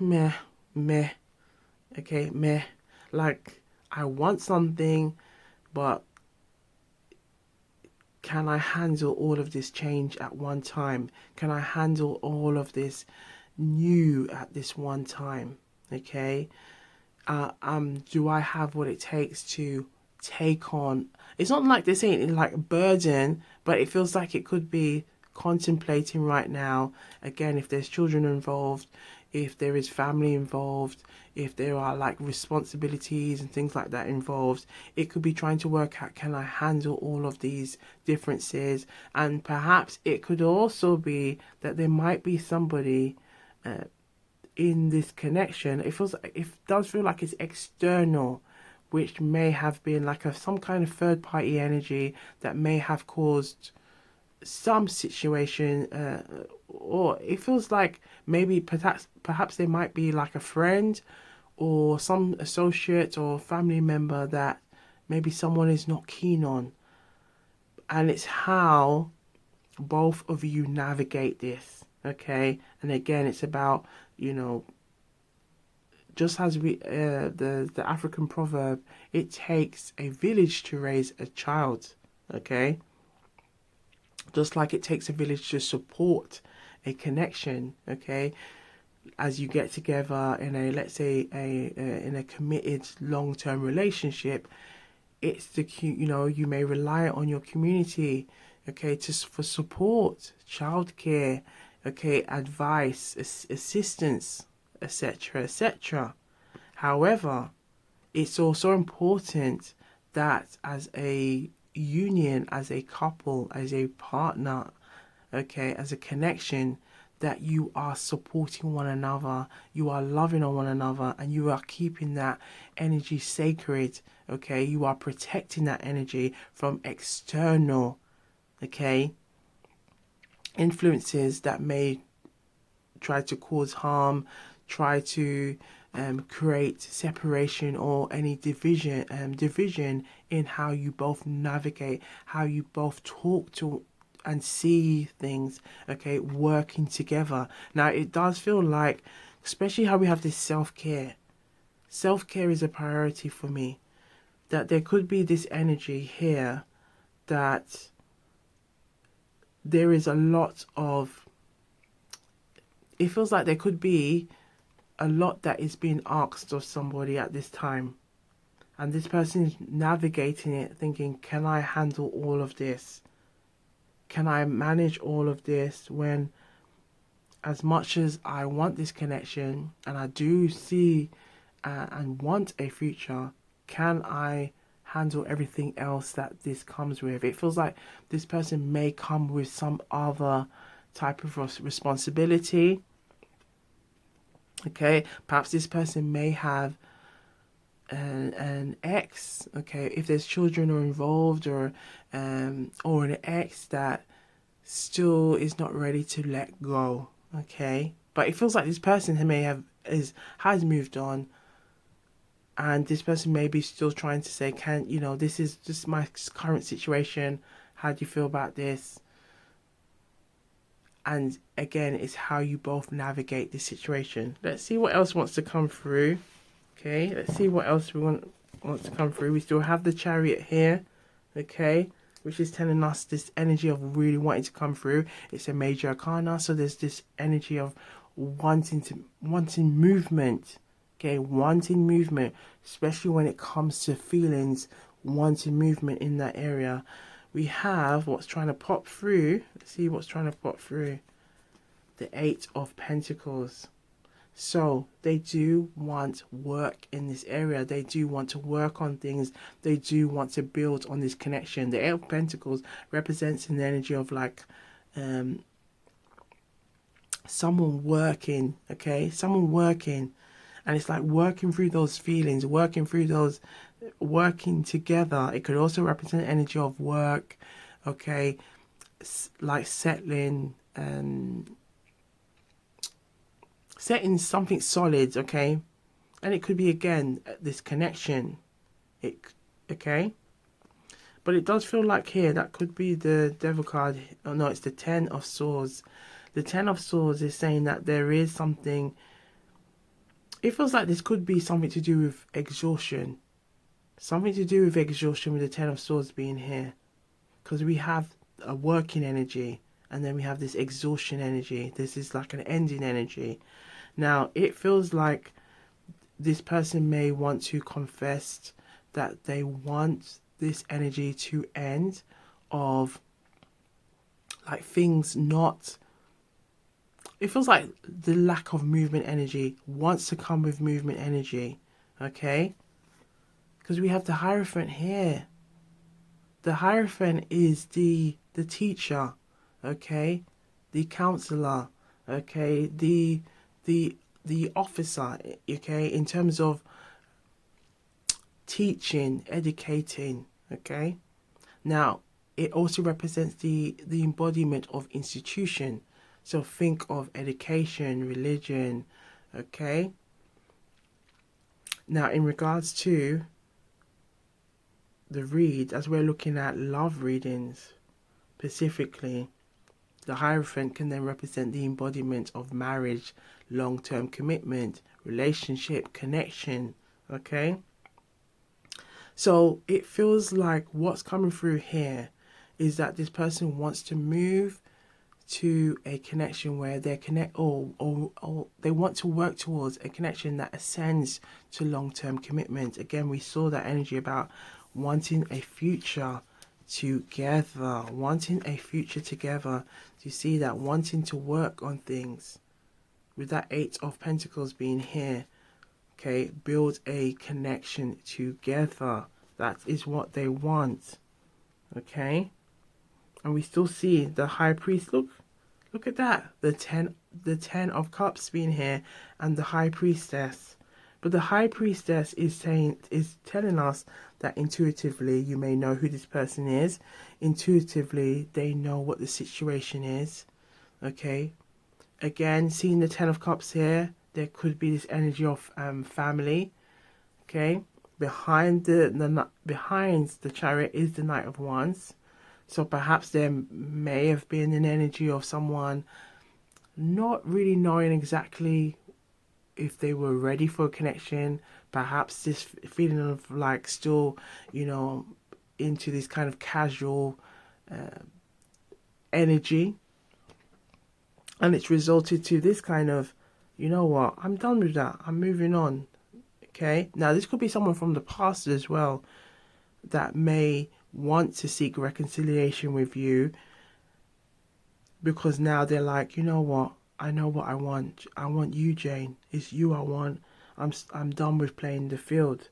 meh, meh, okay, meh. Like, I want something, but can I handle all of this change at one time? Can I handle all of this new at this one time? Okay? Do I have what it takes to take on? It's not like this ain't like a burden, but it feels like it could be contemplating right now. Again, if there's children involved, if there is family involved, if there are like responsibilities and things like that involved, it could be trying to work out, can I handle all of these differences? And perhaps it could also be that there might be somebody in this connection. It does feel like it's external, which may have been like some kind of third party energy that may have caused some situation, or it feels like maybe perhaps there might be like a friend or some associate or family member that maybe someone is not keen on, and it's how both of you navigate this. Okay, and again, it's about, just as we the African proverb, it takes a village to raise a child. Okay, just like it takes a village to support a connection. Okay, as you get together in a, let's say, in a committed long-term relationship, it's you may rely on your community, okay, for support, childcare, okay, advice, assistance, etc., etc. However, it's also important that as a union, as a couple, as a partner, okay, as a connection, that you are supporting one another, you are loving on one another, and you are keeping that energy sacred, okay? You are protecting that energy from external, okay, influences that may try to cause harm, try to create separation or any division in how you both navigate, how you both talk to and see things, okay, working together. Now, it does feel like, especially how we have this self-care. Self-care is a priority for me. That there could be this energy here that there is a lot of, it feels like there could be a lot that is being asked of somebody at this time. And this person is navigating it, thinking, can I handle all of this? Can I manage all of this when, as much as I want this connection and I do see and want a future, can I handle everything else that this comes with? It feels like this person may come with some other type of responsibility. Okay, perhaps this person may have an ex. Okay, if there's children are involved, or an ex that still is not ready to let go. Okay, but it feels like this person has moved on, and this person may be still trying to say, can this is just my current situation, how do you feel about this? And again, it's how you both navigate this situation. Let's see what else wants to come through. Okay, let's see what else wants to come through. We still have the Chariot here, okay, which is telling us this energy of really wanting to come through. It's a major arcana, so there's this energy of wanting movement, okay, wanting movement, especially when it comes to feelings, wanting movement in that area. We have what's trying to pop through. Let's see what's trying to pop through. The Eight of Pentacles. So they do want work in this area. They do want to work on things. They do want to build on this connection. The Eight of Pentacles represents an energy of like someone working, okay? Someone working. And it's like working through those feelings, working together. It could also represent energy of work, okay? Like settling setting something solid, okay? And it could be, again, this connection. Okay? But it does feel like here, that could be the Devil card. Oh, no, it's the Ten of Swords. The Ten of Swords is saying that there is something. It feels like this could be something to do with exhaustion. Something to do with exhaustion with the Ten of Swords being here. Because we have a working energy, and then we have this exhaustion energy. This is like an ending energy. Now, it feels like this person may want to confess that they want this energy to end, of like things not... It feels like the lack of movement energy wants to come with movement energy, okay? Because we have the Hierophant here. The Hierophant is the teacher, okay? The counselor, okay? The officer, okay, in terms of teaching, educating, okay. Now, it also represents the embodiment of institution. So think of education, religion, okay. Now, in regards to the read, as we're looking at love readings specifically, The Hierophant can then represent the embodiment of marriage, long-term commitment, relationship, connection, okay? So it feels like what's coming through here is that this person wants to move to a connection where they connect, or they want to work towards a connection that ascends to long-term commitment. Again, we saw that energy about wanting a future together, wanting a future together. Do you see that? Wanting to work on things with that Eight of Pentacles being here. Okay, build a connection together. That is what they want. Okay, and we still see the High Priest. Look at that. The ten of Cups being here, and the High Priestess. But the High Priestess is telling us that intuitively you may know who this person is. Intuitively, they know what the situation is. Okay. Again, seeing the Ten of Cups here, there could be this energy of family. Okay. Behind the Chariot is the Knight of Wands. So perhaps there may have been an energy of someone not really knowing exactly if they were ready for a connection. Perhaps this feeling of like still, into this kind of casual energy. And it's resulted to this kind of, you know what, I'm done with that. I'm moving on. Okay. Now, this could be someone from the past as well that may want to seek reconciliation with you, because now they're like, you know what, I know what I want. I want you, Jane. It's you I want. I'm done with playing the field.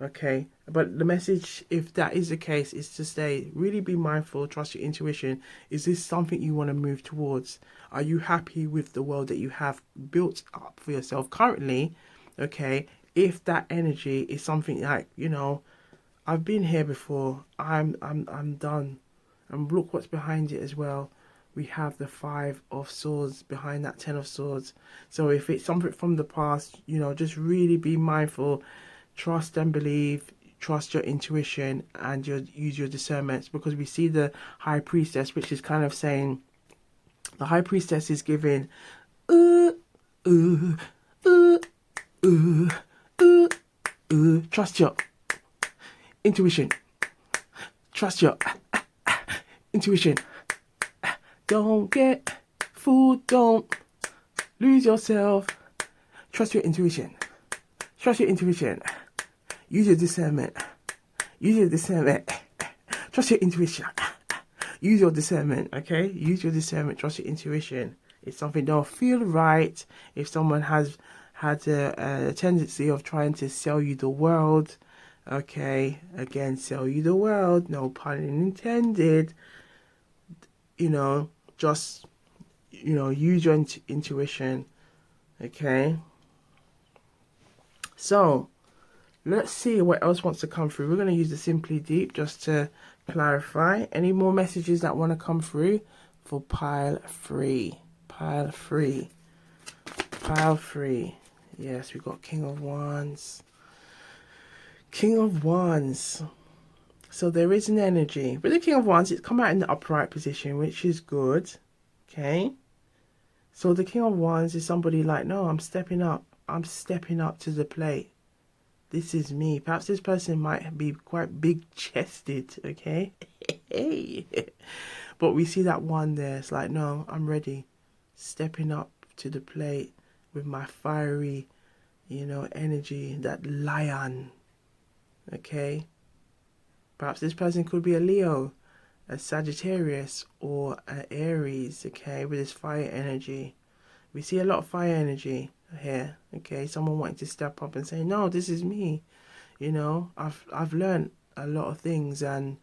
Okay. But the message, if that is the case, is to say, really be mindful, trust your intuition. Is this something you want to move towards? Are you happy with the world that you have built up for yourself currently? Okay. If that energy is something like, I've been here before. I'm done. And look what's behind it as well. We have the Five of Swords behind that Ten of Swords. So if it's something from the past, just really be mindful. Trust and believe. Trust your intuition and use your discernments, because we see the High Priestess, which is kind of saying, the High Priestess is giving, trust your intuition. Trust your intuition. Don't get fooled. Don't lose yourself. Trust your intuition. Trust your intuition. Use your discernment. Use your discernment. Trust your intuition. Use your discernment, okay? Use your discernment. Trust your intuition. If something don't feel right, if someone has had a tendency of trying to sell you the world, okay? Again, sell you the world. No pun intended. Just, use your intuition, okay? So, let's see what else wants to come through. We're going to use the Simply Deep just to clarify. Any more messages that want to come through for pile 3? Pile 3. Pile 3. Yes, we've got King of Wands. King of Wands. So there is an energy. With the King of Wands, it's come out in the upright position, which is good. Okay. So the King of Wands is somebody like, no, I'm stepping up. I'm stepping up to the plate. This is me. Perhaps this person might be quite big-chested, okay? But we see that one there. It's like, no, I'm ready. Stepping up to the plate with my fiery, energy, that lion, okay? Perhaps this person could be a Leo, a Sagittarius, or an Aries, okay, with this fire energy. We see a lot of fire energy here, okay? Someone wanting to step up and say, no, this is me. I've learned a lot of things and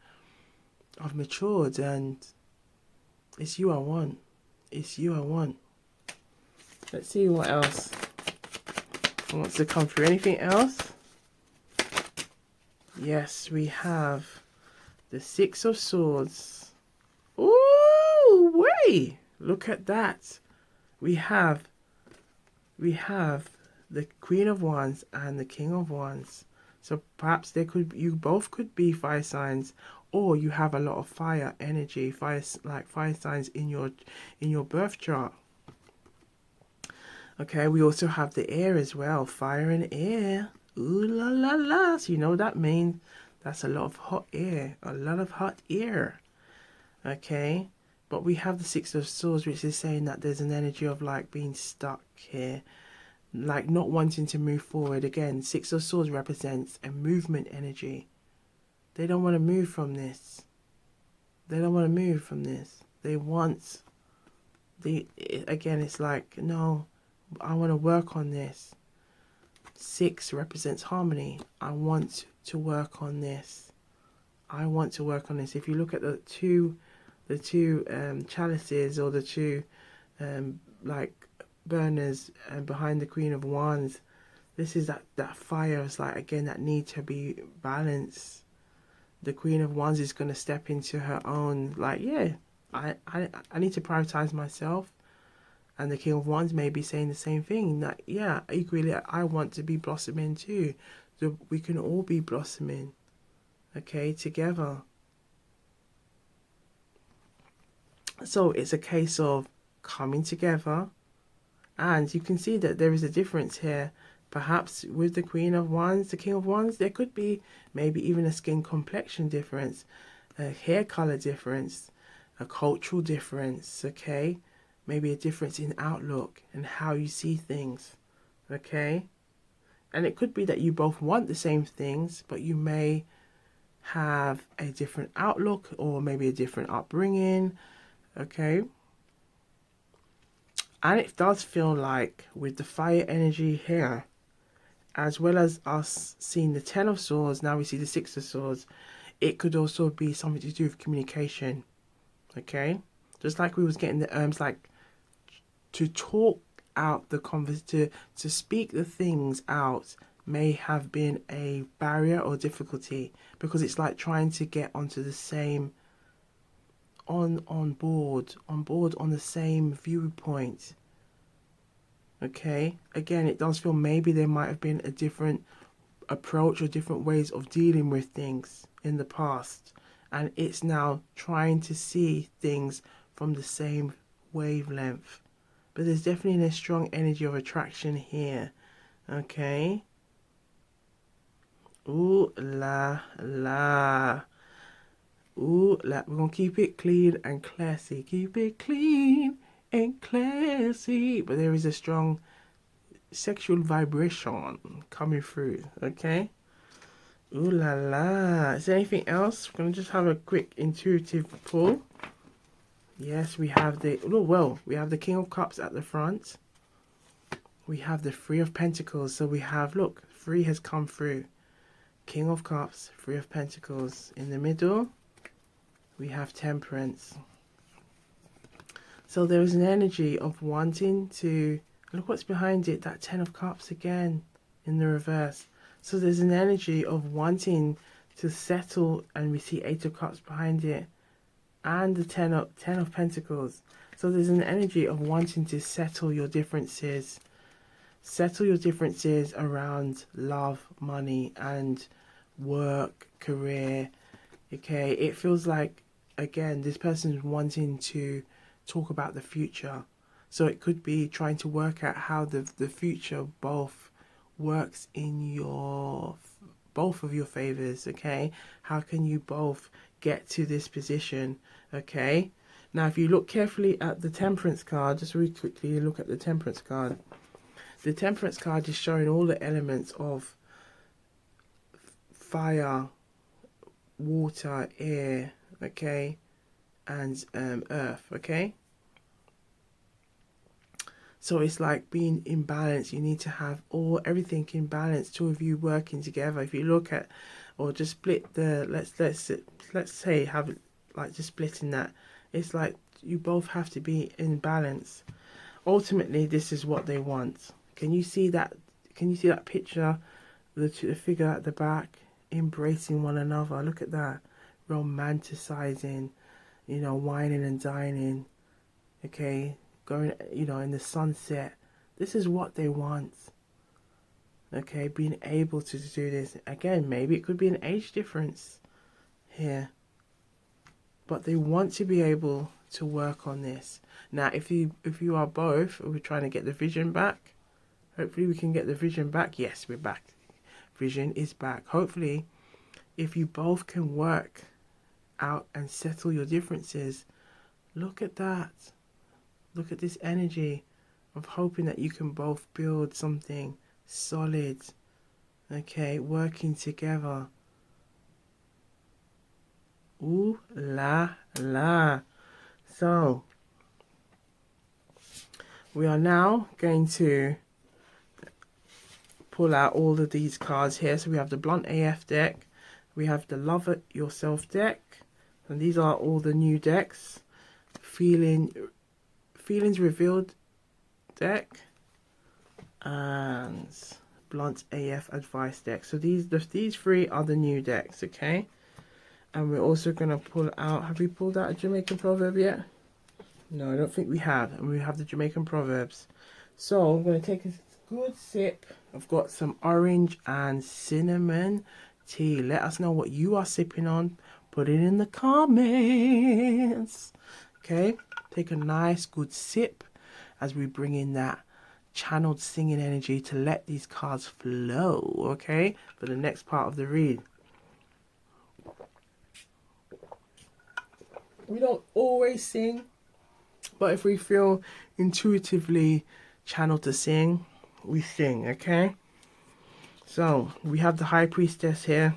I've matured, and it's you I want. It's you I want. Let's see what else wants to come through. Anything else? Yes, we have the Six of Swords. Ooh, wait! Look at that. We have the Queen of Wands and the King of Wands. So perhaps you both could be fire signs, or you have a lot of fire energy, fire signs in your birth chart. Okay, we also have the air as well, fire and air. Ooh la la la. So you know what that means? That's a lot of hot air, a lot of hot air. Okay, but we have the Six of Swords, which is saying that there's an energy of like being stuck here, like not wanting to move forward. Again, Six of Swords represents a movement energy. They don't want to move from this. They don't want to move from this. They want again, it's like, no, I want to work on this. 6 represents harmony. I want to work on this. I want to work on this. If you look at the two chalices, or the two like burners behind the Queen of Wands, this is that fire is like, again, that need to be balanced. The Queen of Wands is going to step into her own, like, yeah, I need to prioritize myself. And the King of Wands may be saying the same thing, that, yeah, equally, I want to be blossoming too. So we can all be blossoming, okay, together. So it's a case of coming together. And you can see that there is a difference here. Perhaps with the Queen of Wands, the King of Wands, there could be maybe even a skin complexion difference, a hair color difference, a cultural difference, okay? Maybe a difference in outlook and how you see things, okay? And it could be that you both want the same things, but you may have a different outlook or maybe a different upbringing, okay? And it does feel like with the fire energy here, as well as us seeing the 10 of Swords, now we see the 6 of Swords, it could also be something to do with communication, okay? Just like we was getting the like to talk out the to speak the things out may have been a barrier or difficulty, because it's like trying to get onto the same on board on the same viewpoint. Okay, again, it does feel maybe there might have been a different approach or different ways of dealing with things in the past, and it's now trying to see things from the same wavelength. But there's definitely a strong energy of attraction here. Okay. Ooh la la. Ooh la. We're gonna keep it clean and classy. Keep it clean and classy. But there is a strong sexual vibration coming through. Okay. Ooh la la. Is there anything else? We're gonna just have a quick intuitive pull. Yes, we have we have the King of Cups at the front. We have the Three of Pentacles. So we have, look, 3 has come through. King of Cups, 3 of Pentacles. In the middle, we have Temperance. So there is an energy of wanting to, look what's behind it, that 10 of Cups again in the reverse. So there's an energy of wanting to settle, and we see 8 of Cups behind it. And the 10 of Pentacles. So there's an energy of wanting to settle your differences. Settle your differences around love, money, and work, career. Okay, it feels like, again, this person's wanting to talk about the future. So it could be trying to work out how the future both works in both of your favors, okay? How can you both get to this position, okay? Now, if you look carefully at the Temperance card, just really quickly look at the Temperance card. The Temperance card is showing all the elements of fire, water, air, okay, and earth, okay? So it's like being in balance. You need to have everything in balance, 2 of you working together. If you look at, or just split the, let's say have it like just splitting that. It's like you both have to be in balance. Ultimately, this is what they want. Can you see that? Can you see that picture? The figure at the back embracing one another. Look at that. Romanticizing, wining and dining. Okay, going, in the sunset. This is what they want. Okay, being able to do this. Again, maybe it could be an age difference here. but they want to be able to work on this. Now, if you are both, we're trying to get the vision back. Hopefully we can get the vision back. Yes, we're back. Vision is back. Hopefully, if you both can work out and settle your differences, look at that. Look at this energy of hoping that you can both build something solid. Okay, working together. Ooh la la. So, we are now going to pull out all of these cards here. So we have the Blunt AF deck, we have the Love It Yourself deck, and these are all the new decks. Feelings Revealed deck and Blunt AF Advice deck. So these three are the new decks, okay? And we're also gonna pull out. Have we pulled out a Jamaican proverb yet? No, I don't think we have. And we have the Jamaican proverbs. So I'm gonna take a good sip. I've got some orange and cinnamon tea. Let us know what you are sipping on. Put it in the comments. Okay, take a nice good sip as we bring in that channeled singing energy to let these cards flow, okay, for the next part of the read. We don't always sing, but if we feel intuitively channeled to sing, we sing, okay? So we have the High Priestess here,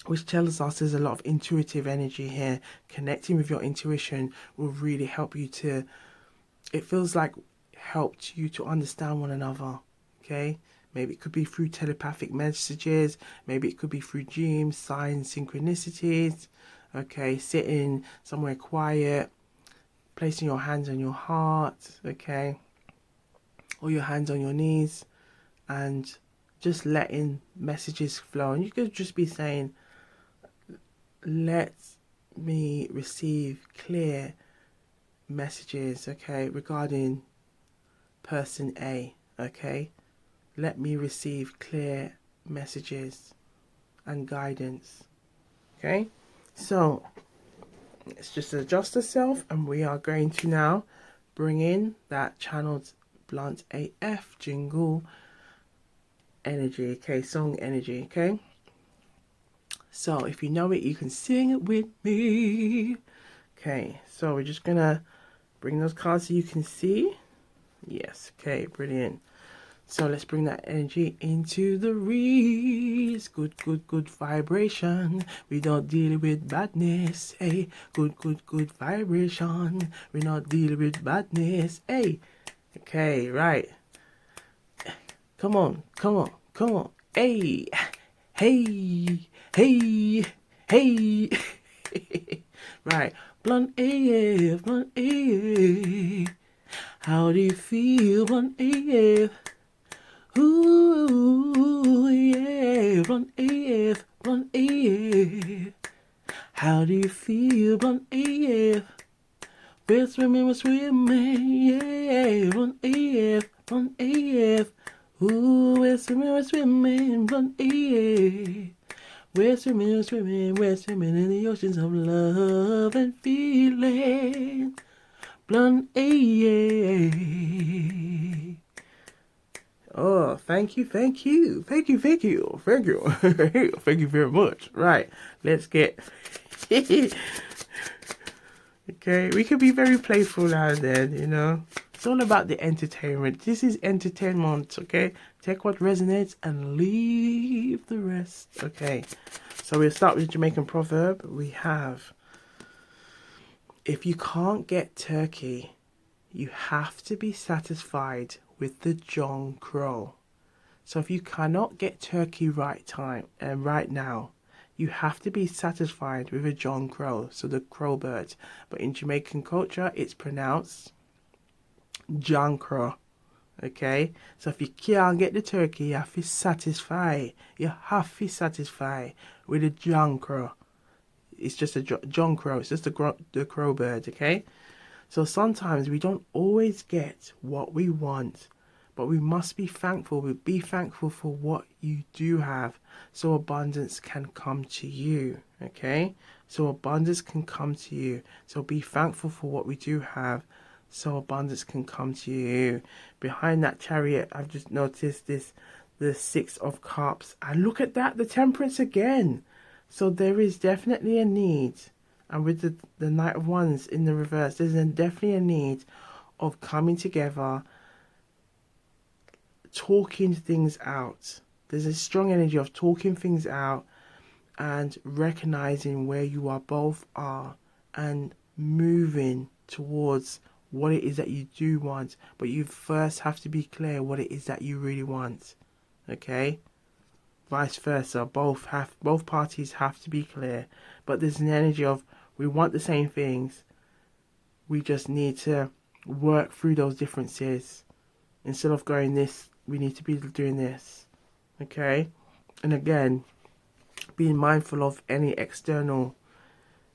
which tells us there's a lot of intuitive energy here. Connecting with your intuition will really help you to, it feels like helped you to understand one another, okay? Maybe it could be through telepathic messages, maybe it could be through dreams, signs, synchronicities, okay? Sitting somewhere quiet, placing your hands on your heart, okay? Or your hands on your knees, and just letting messages flow. And you could just be saying, let me receive clear messages, okay, regarding person A, okay? Let me receive clear messages and guidance, okay? So let's just adjust ourselves, and we are going to now bring in that channeled Blunt AF jingle energy, okay, song energy, okay? So if you know it, you can sing it with me. Okay, so we're just gonna bring those cards so you can see. Yes, okay, brilliant. So let's bring that energy into the reeds. Good, good, good vibration. We don't deal with badness. Hey, good, good, good vibration. We're not dealing with badness. Hey, okay, right. Come on, come on, come on. Hey, hey, hey, hey. Right. Blunt AF, Blunt AF. How do you feel, Blunt AF? Ooh, yeah, Blunt AF, Blunt AF. How do you feel, Blunt AF? We're swimming, yeah, Blunt AF, Blunt AF. Ooh, we're swimming, Blunt AF. We're swimming in the oceans of love and feeling. Blunt AF. Oh, thank you, thank you, thank you, thank you, thank you, thank you very much. Right, let's get. Okay, we can be very playful now and then, you know. It's all about the entertainment. This is entertainment, okay? Take what resonates and leave the rest. Okay, so we'll start with the Jamaican proverb. We have, if you can't get turkey, you have to be satisfied with the John Crow. So if you cannot get turkey right now, you have to be satisfied with a John Crow, so the crow bird. But in Jamaican culture, it's pronounced John Crow. Okay? So if you can't get the turkey, you have to satisfy. You have to satisfy with a John Crow. It's just a John Crow. It's just the crow bird, okay? So sometimes we don't always get what we want, but we must be thankful. Be thankful for what you do have, so abundance can come to you, okay? so abundance can come to you. So be thankful for what we do have, so abundance can come to you. Behind that Chariot, I've just noticed this, the Six of Cups. And look at that, the Temperance again. So there is definitely a need. And with the Knight of Wands in the reverse, there's definitely a need of coming together, talking things out. There's a strong energy of talking things out and recognizing where you are both are and moving towards what it is that you do want. But you first have to be clear what it is that you really want. Okay? Vice versa. Both parties have to be clear. But there's an energy of we want the same things. We just need to work through those differences. Instead of going this, we need to be doing this. Okay? And again, being mindful of any external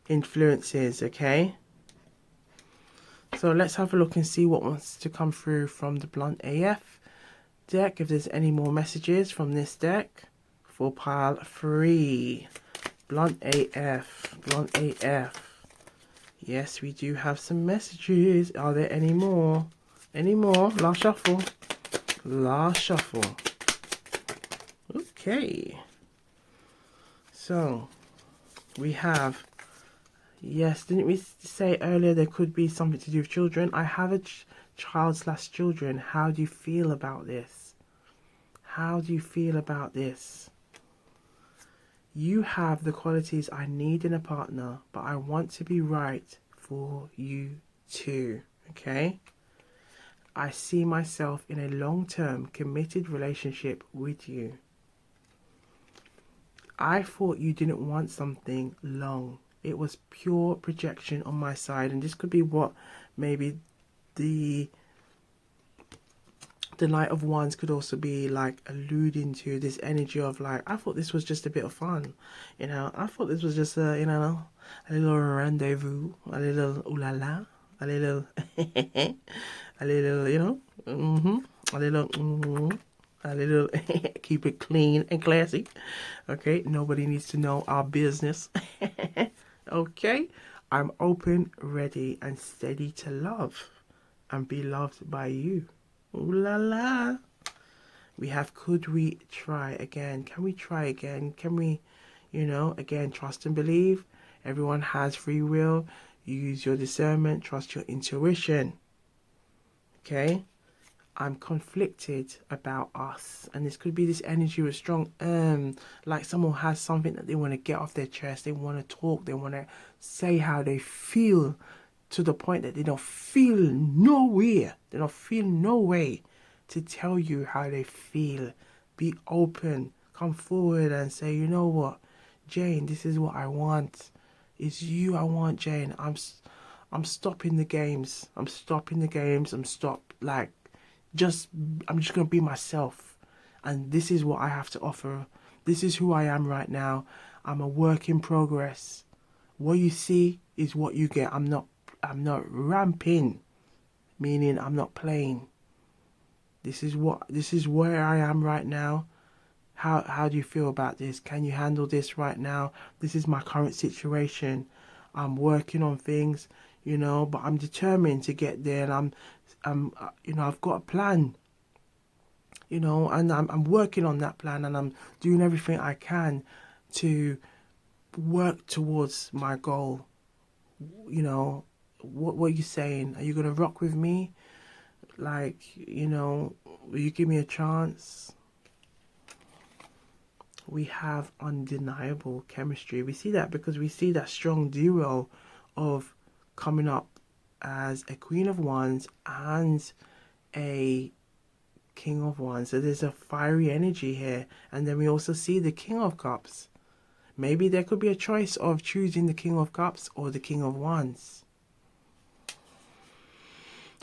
influences. Okay? So let's have a look and see what wants to come through from the Blunt AF deck. If there's any more messages from this deck for pile 3. Blunt AF. Blunt AF. Yes, we do have some messages. Are there any more? Any more? Last shuffle. Last shuffle. Okay. So, we have... Yes, didn't we say earlier there could be something to do with children? I have a child/children. How do you feel about this? How do you feel about this? You have the qualities I need in a partner, but I want to be right for you too. Okay? I see myself in a long-term committed relationship with you. I thought you didn't want something long. It was pure projection on my side, and this could be what maybe the Knight of Wands could also be like alluding to, this energy of like, I thought this was just a bit of fun, you know, I thought this was just a, you know, a little rendezvous, a little ooh la la, a little a little, you know, a little keep it clean and classy. Okay, nobody needs to know our business. Okay, I'm open, ready, and steady to love and be loved by you. Ooh la la. We have, could we try again? Can we try again? Can we, you know, again, trust and believe. Everyone has free will. Use your discernment. Trust your intuition. Okay? I'm conflicted about us. And this could be this energy with strong, like someone has something that they want to get off their chest. They want to talk. They want to say how they feel to the point that they don't feel nowhere. They don't feel no way to tell you how they feel. Be open. Come forward and say, you know what, Jane, this is what I want. It's you I want, Jane. I'm stopping the games. I'm stopping the games. I'm just gonna be myself. And this is what I have to offer. This is who I am right now. I'm a work in progress. What you see is what you get. I'm not ramping, meaning I'm not playing. This is where I am right now. How do you feel about this? Can you handle this right now? This is my current situation. I'm working on things, you know, but I'm determined to get there, and you know, I've got a plan, you know, and I'm working on that plan, and I'm doing everything I can to work towards my goal. You know, what are you saying? Are you gonna rock with me? Like, you know, will you give me a chance? We have undeniable chemistry. We see that because we see that strong duo of coming up as a Queen of Wands and a King of Wands. So there's a fiery energy here. And then we also see the King of Cups. Maybe there could be a choice of choosing the King of Cups or the King of Wands.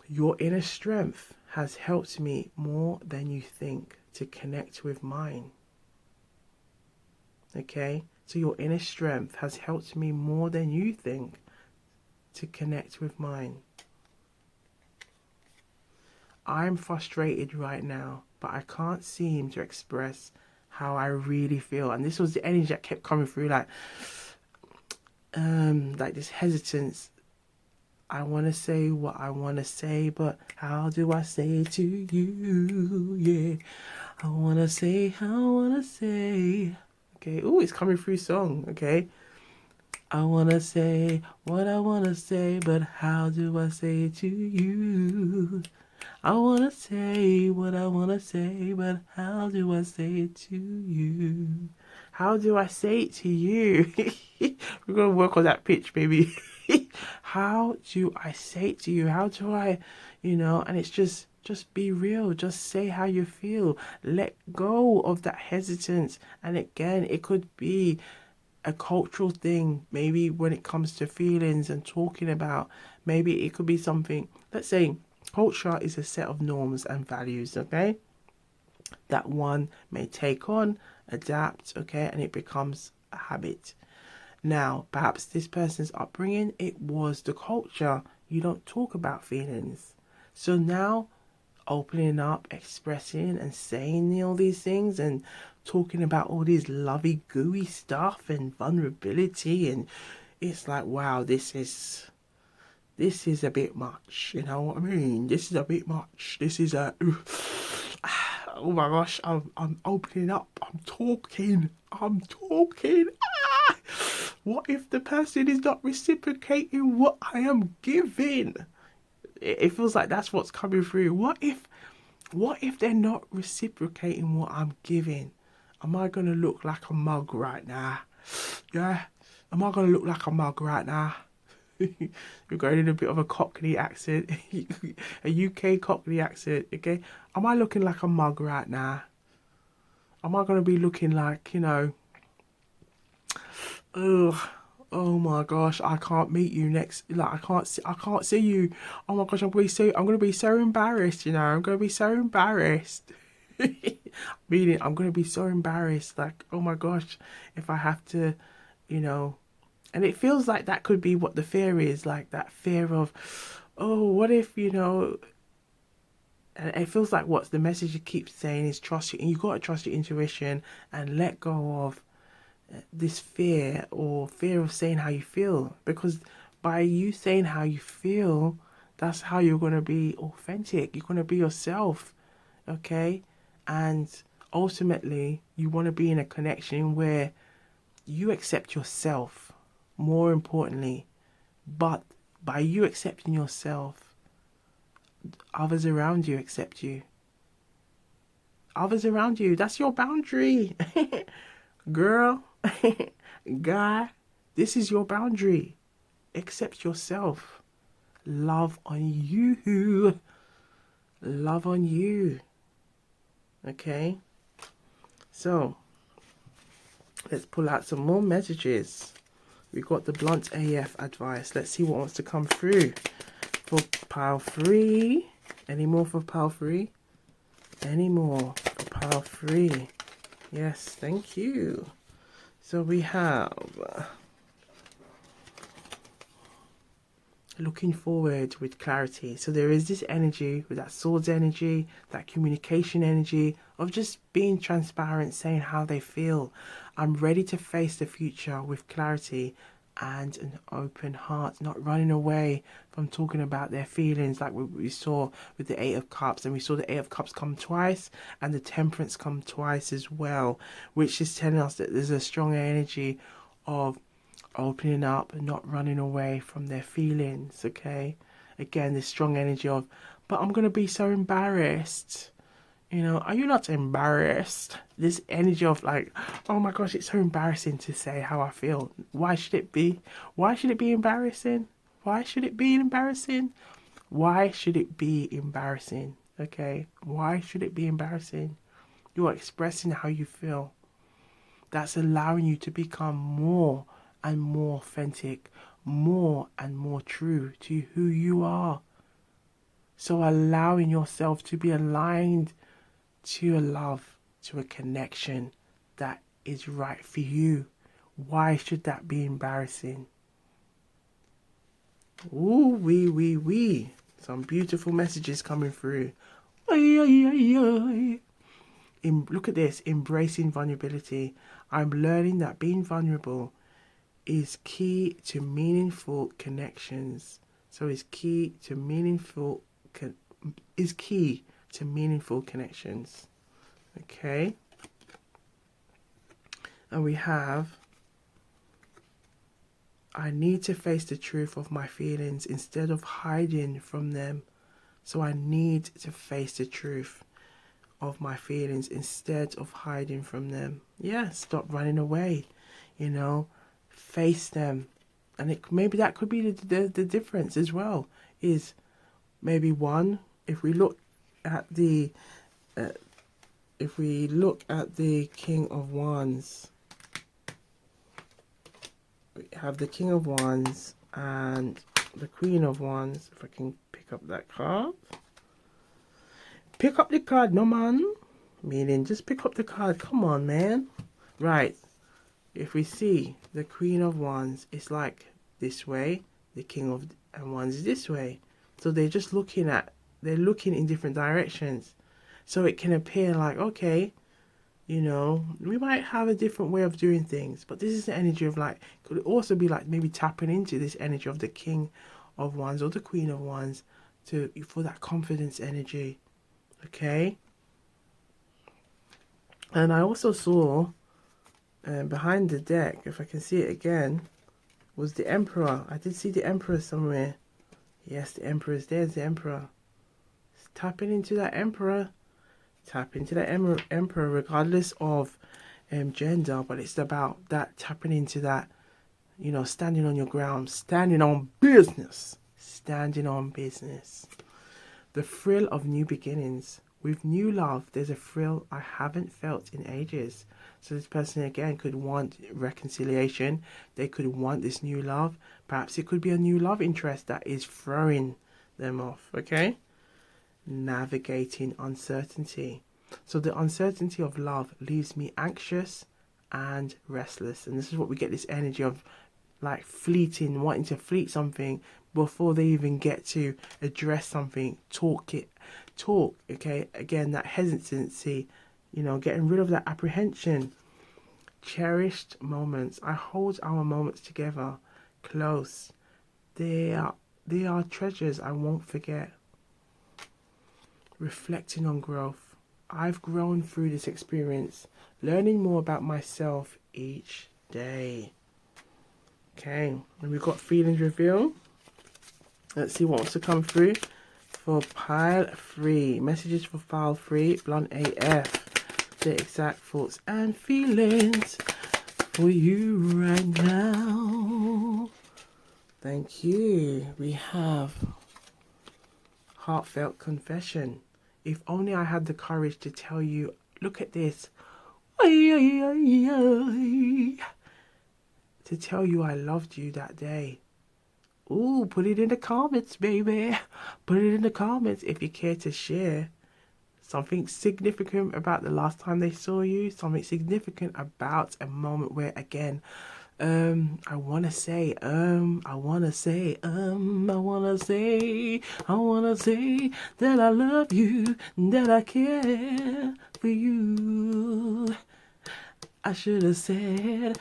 Your inner strength has helped me more than you think to connect with mine. Okay? So your inner strength has helped me more than you think to connect with mine. I'm frustrated right now, but I can't seem to express how I really feel. And this was the energy that kept coming through, like, like this hesitance. I want to say what I want to say, but how do I say it to you? Yeah, I want to say how I want to say. Okay, oh, it's coming through song. Okay, I want to say what I want to say, but how do I say it to you? I want to say what I want to say, but how do I say it to you? How do I say it to you? We're going to work on that pitch, baby. How do I say it to you? How do I, and it's just be real. Just say how you feel. Let go of that hesitance. And again, it could be a cultural thing, maybe when it comes to feelings and talking about, maybe it could be something, let's say culture is a set of norms and values, okay, that one may take on, adapt, okay, and it becomes a habit. Now perhaps this person's upbringing, it was the culture, you don't talk about feelings, so now opening up, expressing and saying all these things and talking about all this lovey gooey stuff and vulnerability, and it's like, wow, this is a bit much, you know what I mean? This is a bit much. This is a oh my gosh, I'm opening up, I'm talking. Ah! What if the person is not reciprocating what I am giving? It feels like that's what's coming through. What if they're not reciprocating what I'm giving? Am I gonna look like a mug right now? Yeah? Am I gonna look like a mug right now? You're going in a bit of a Cockney accent, a UK Cockney accent, okay? Am I looking like a mug right now? Am I gonna be looking like, ugh, oh my gosh, I can't meet you next. Like I can't see you. Oh my gosh, I'm gonna be so embarrassed. I'm gonna be so embarrassed. Meaning, I'm gonna be so embarrassed. Like, oh my gosh, if I have to, you know. And it feels like that could be what the fear is. Like that fear of, oh, what if And it feels like what the message it keeps saying is trust you, and you gotta trust your intuition and let go of this fear or fear of saying how you feel, because by you saying how you feel, that's how you're going to be authentic, you're going to be yourself, okay? And ultimately you want to be in a connection where you accept yourself, more importantly. But by you accepting yourself, others around you accept you. Others around you, that's your boundary. Girl, guy, this is your boundary. Accept yourself. Love on you. Love on you. Okay? So, let's pull out some more messages. We got the blunt AF advice. Let's see what wants to come through for pile 3. Any more for pile 3? Any more for pile 3? Yes, thank you. So we have looking forward with clarity. So there is this energy, with that swords energy, that communication energy of just being transparent, saying how they feel. I'm ready to face the future with clarity and an open heart, not running away from talking about their feelings, like we saw with the 8 of Cups, and we saw the 8 of Cups come twice and the Temperance come twice as well, which is telling us that there's a strong energy of opening up and not running away from their feelings, okay? Again, this strong energy of, but I'm going to be so embarrassed. Are you not embarrassed? This energy of like, oh my gosh, it's so embarrassing to say how I feel. Why should it be? Why should it be embarrassing? Why should it be embarrassing? Why should it be embarrassing? Okay? Why should it be embarrassing? You're expressing how you feel. That's allowing you to become more and more authentic, more and more true to who you are. So allowing yourself to be aligned to a love, to a connection that is right for you. Why should that be embarrassing? Ooh, wee. Some beautiful messages coming through. Look at this, embracing vulnerability. I'm learning that being vulnerable is key to meaningful connections. So is key to meaningful connections. Okay. And we have, I need to face the truth of my feelings instead of hiding from them. So I need to face the truth of my feelings instead of hiding from them. Yeah, stop running away, face them. And maybe that could be the difference as well, is maybe one, if we look at the King of Wands, we have the King of Wands and the Queen of Wands. If I can pick up that card. Pick up the card, no man. Meaning, just pick up the card. Come on, man. Right. If we see the Queen of Wands, it's like this way. The King of Wands is this way. So they're looking in different directions. So it can appear like, okay, we might have a different way of doing things, but this is the energy of like, could also be like maybe tapping into this energy of the King of Wands or the Queen of Wands for that confidence energy. Okay. And I also saw behind the deck, if I can see it again, was the Emperor. I did see the Emperor somewhere. Yes, the Emperor is there. There's the Emperor. It's tapping into that Emperor. Tap into that Emperor regardless of gender, but it's about that tapping into that, standing on your ground, standing on business. The thrill of new beginnings. With new love, there's a thrill I haven't felt in ages. So this person, again, could want reconciliation. They could want this new love. Perhaps it could be a new love interest that is throwing them off, okay? Navigating uncertainty. So the uncertainty of love leaves me anxious and restless. And this is what we get this energy of like fleeting, wanting to fleet something before they even get to address something, talk, okay? Again, that hesitancy, getting rid of that apprehension. Cherished moments. I hold our moments together close. They are treasures I won't forget. Reflecting on growth. I've grown through this experience, learning more about myself each day. Okay, and we've got feelings reveal. Let's see what wants to come through for pile 3. Messages for pile 3, blunt AF. The exact thoughts and feelings for you right now. Thank you. We have heartfelt confession. If only I had the courage to tell you, look at this. To tell you I loved you that day. Ooh, put it in the comments, baby. Put it in the comments if you care to share something significant about the last time they saw you. Something significant about a moment where, again, I wanna say that I love you, that I care for you. I should have said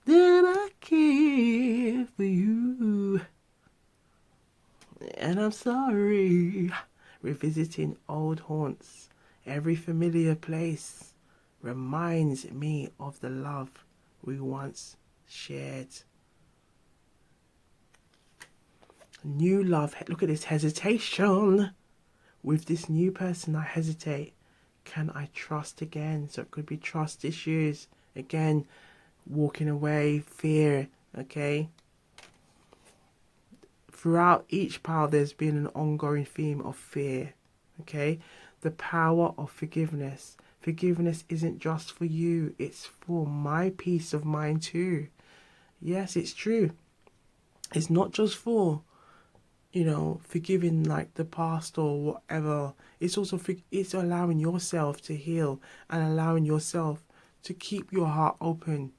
that I care for you. And I'm sorry. Revisiting old haunts. Every familiar place reminds me of the love we once shared. New love. Look at this hesitation. With this new person, I hesitate. Can I trust again? So it could be trust issues. Again, walking away, fear, okay? Throughout each pile, there's been an ongoing theme of fear, okay? The power of forgiveness. Forgiveness isn't just for you. It's for my peace of mind too. Yes, it's true. It's not just for, forgiving like the past or whatever. It's also it's allowing yourself to heal and allowing yourself to keep your heart open.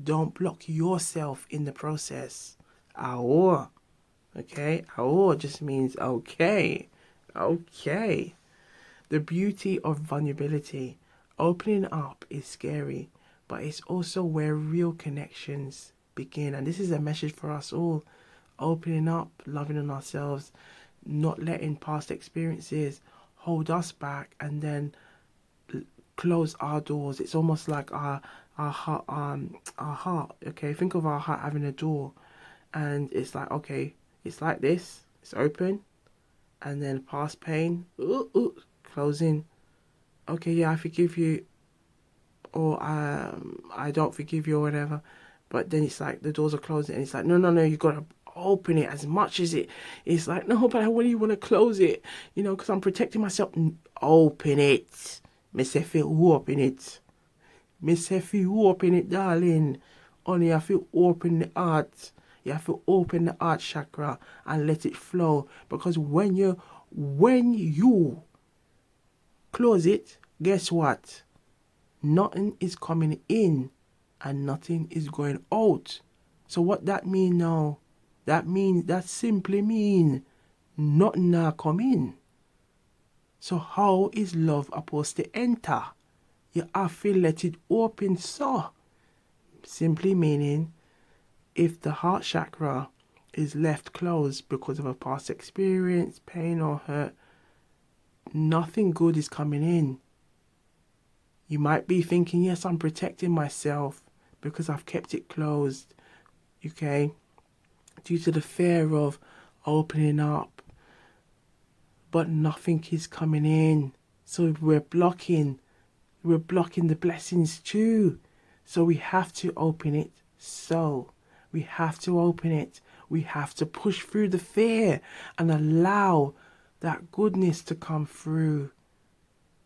Don't block yourself in the process. Ahora. Okay? Ahora just means okay. Okay. The beauty of vulnerability. Opening up is scary, but it's also where real connections begin. And this is a message for us all: opening up, loving on ourselves, not letting past experiences hold us back and then close our doors. It's almost like our heart. Okay, think of our heart having a door, and it's like, okay, it's like this. It's open, and then past pain, closing. Okay, yeah, I forgive you, or I don't forgive you, or whatever. But then it's like the doors are closing, and it's like, no, no, no, you gotta open it as much as it's like, no, but I really want to close it, because I'm protecting myself. Open it. Me say feel open it. Me say feel open it, darling. Only you have to open the heart. You have to open the heart chakra and let it flow. Because when you close it, guess what? Nothing is coming in and nothing is going out. So what that mean now? That simply mean nothing now come in. So how is love supposed to enter? You have to let it open, so. Simply meaning, if the heart chakra is left closed because of a past experience, pain or hurt, nothing good is coming in. You might be thinking, yes, I'm protecting myself because I've kept it closed, okay, due to the fear of opening up, but nothing is coming in. So we're blocking the blessings too. So we have to open it. So we have to open it. We have to push through the fear and allow that goodness to come through.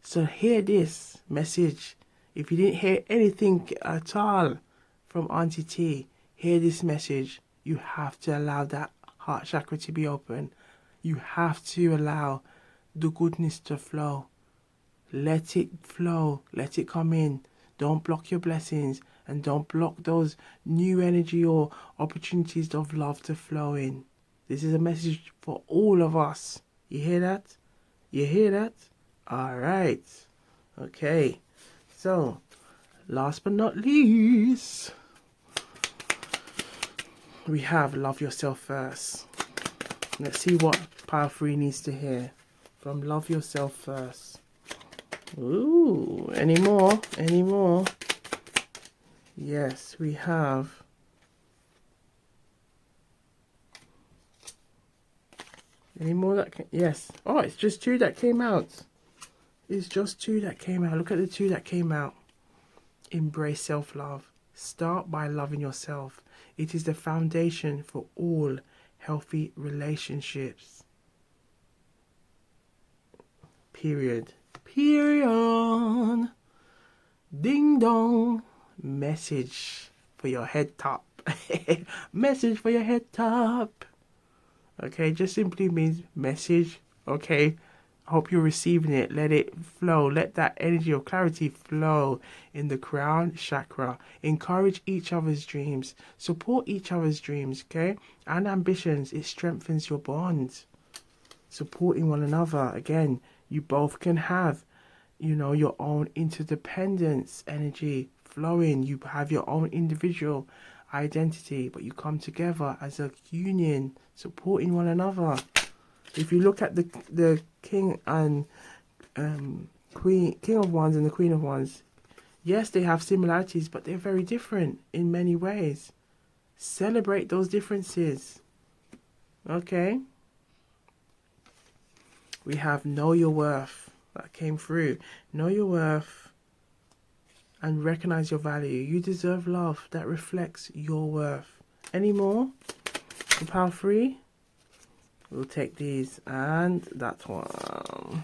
So hear this message. If you didn't hear anything at all from Auntie T, hear this message. You have to allow that heart chakra to be open. You have to allow the goodness to flow. Let it flow. Let it come in. Don't block your blessings, and don't block those new energy or opportunities of love to flow in. This is a message for all of us. You hear that? You hear that? All right. Okay. So, last but not least, we have Love Yourself First. Let's see what Power 3 needs to hear from Love Yourself First. Ooh, any more? Any more? Yes, we have. Any more that can, yes. Oh, it's just 2 that came out. It's just 2 that came out. Look at the 2 that came out. Embrace self-love. Start by loving yourself. It is the foundation for all healthy relationships. Period. Period. Ding dong. Message for your head top. Message for your head top. Okay, just simply means message. Okay, I hope you're receiving it. Let it flow. Let that energy of clarity flow in the crown chakra. Encourage each other's dreams. Support each other's dreams, okay? And ambitions. It strengthens your bonds. Supporting one another. Again, you both can have, your own interdependence energy flowing. You have your own individual identity, but you come together as a union, supporting one another. If you look at the king and king of wands and the queen of wands, yes, they have similarities, but they're very different in many ways. Celebrate those differences. Okay. We have know your worth. That came through. Know your worth and recognize your value. You deserve love that reflects your worth. Any more? For Power 3? We'll take these and that one.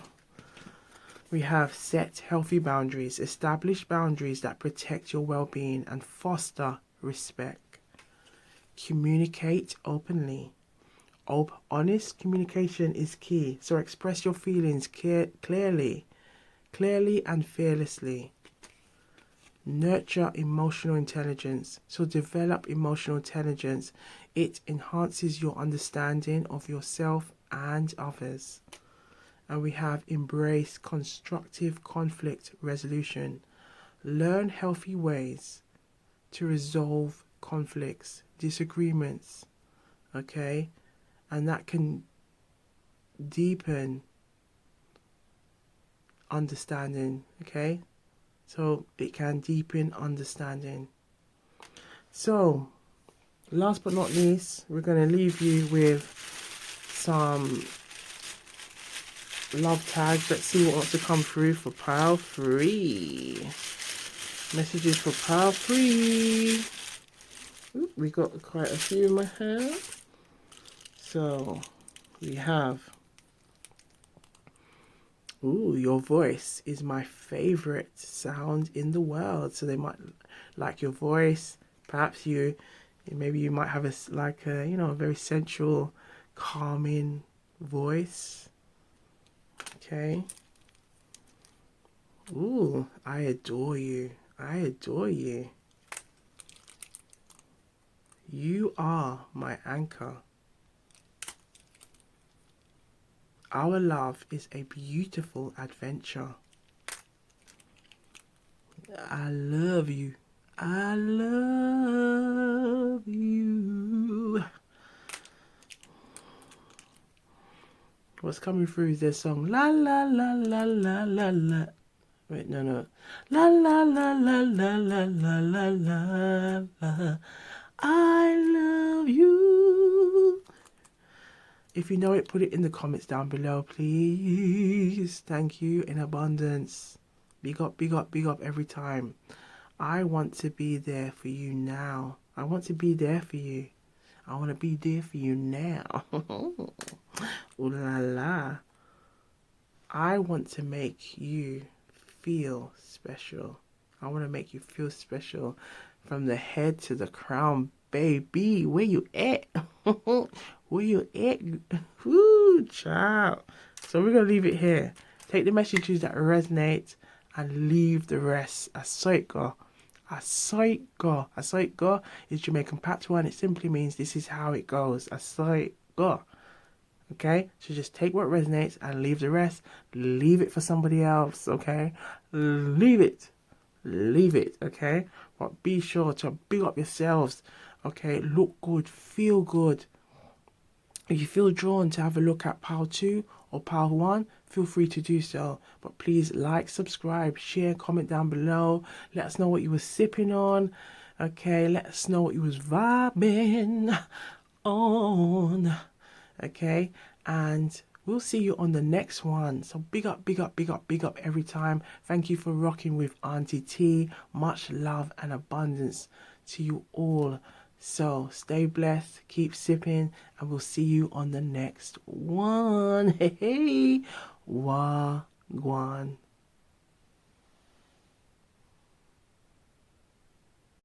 We have set healthy boundaries. Establish boundaries that protect your well-being and foster respect. Communicate openly. Honest communication is key. So express your feelings clearly and fearlessly. Nurture emotional intelligence. So develop emotional intelligence. It enhances your understanding of yourself and others. And we have embrace constructive conflict resolution. Learn healthy ways to resolve conflicts, disagreements, okay? And that can deepen understanding, okay? So it can deepen understanding. So, last but not least, we're going to leave you with some love tags. Let's see what wants to come through for pile 3. Messages for pile 3. Ooh, we got quite a few in my hand. So, we have, ooh, your voice is my favorite sound in the world. So they might like your voice. Perhaps maybe you might have a very sensual, calming voice. Okay. Ooh, I adore you. I adore you. You are my anchor. Our love is a beautiful adventure. I love you. I love you. What's coming through is this song? La la la la la la la. Wait, no. La la la la la la la la la la. I love you. If you know it, put it in the comments down below, please. Thank you in abundance. Big up, big up, big up every time. I want to be there for you now. I want to be there for you. I want to be there for you now. Ooh la la. I want to make you feel special. I want to make you feel special from the head to the crown, baby. Where you at? Where you at? Woo, child. So we're going to leave it here. Take the messages that resonate and leave the rest. Asoiko. Asoiko. Asoiko is Jamaican patois and it simply means this is how it goes. Asoiko. Okay, so just take what resonates and leave the rest. Leave it for somebody else, okay? Leave it. Leave it, okay? But be sure to big up yourselves, okay? Look good, feel good. If you feel drawn to have a look at pile 2 or pile 1, feel free to do so. But please like, subscribe, share, comment down below. Let us know what you were sipping on, okay? Let us know what you was vibing on. Okay, and we'll see you on the next one. So big up, big up, big up, big up every time. Thank you for rocking with Auntie T. Much love and abundance to you all. So stay blessed, keep sipping, and we'll see you on the next one. Hey, Gwan.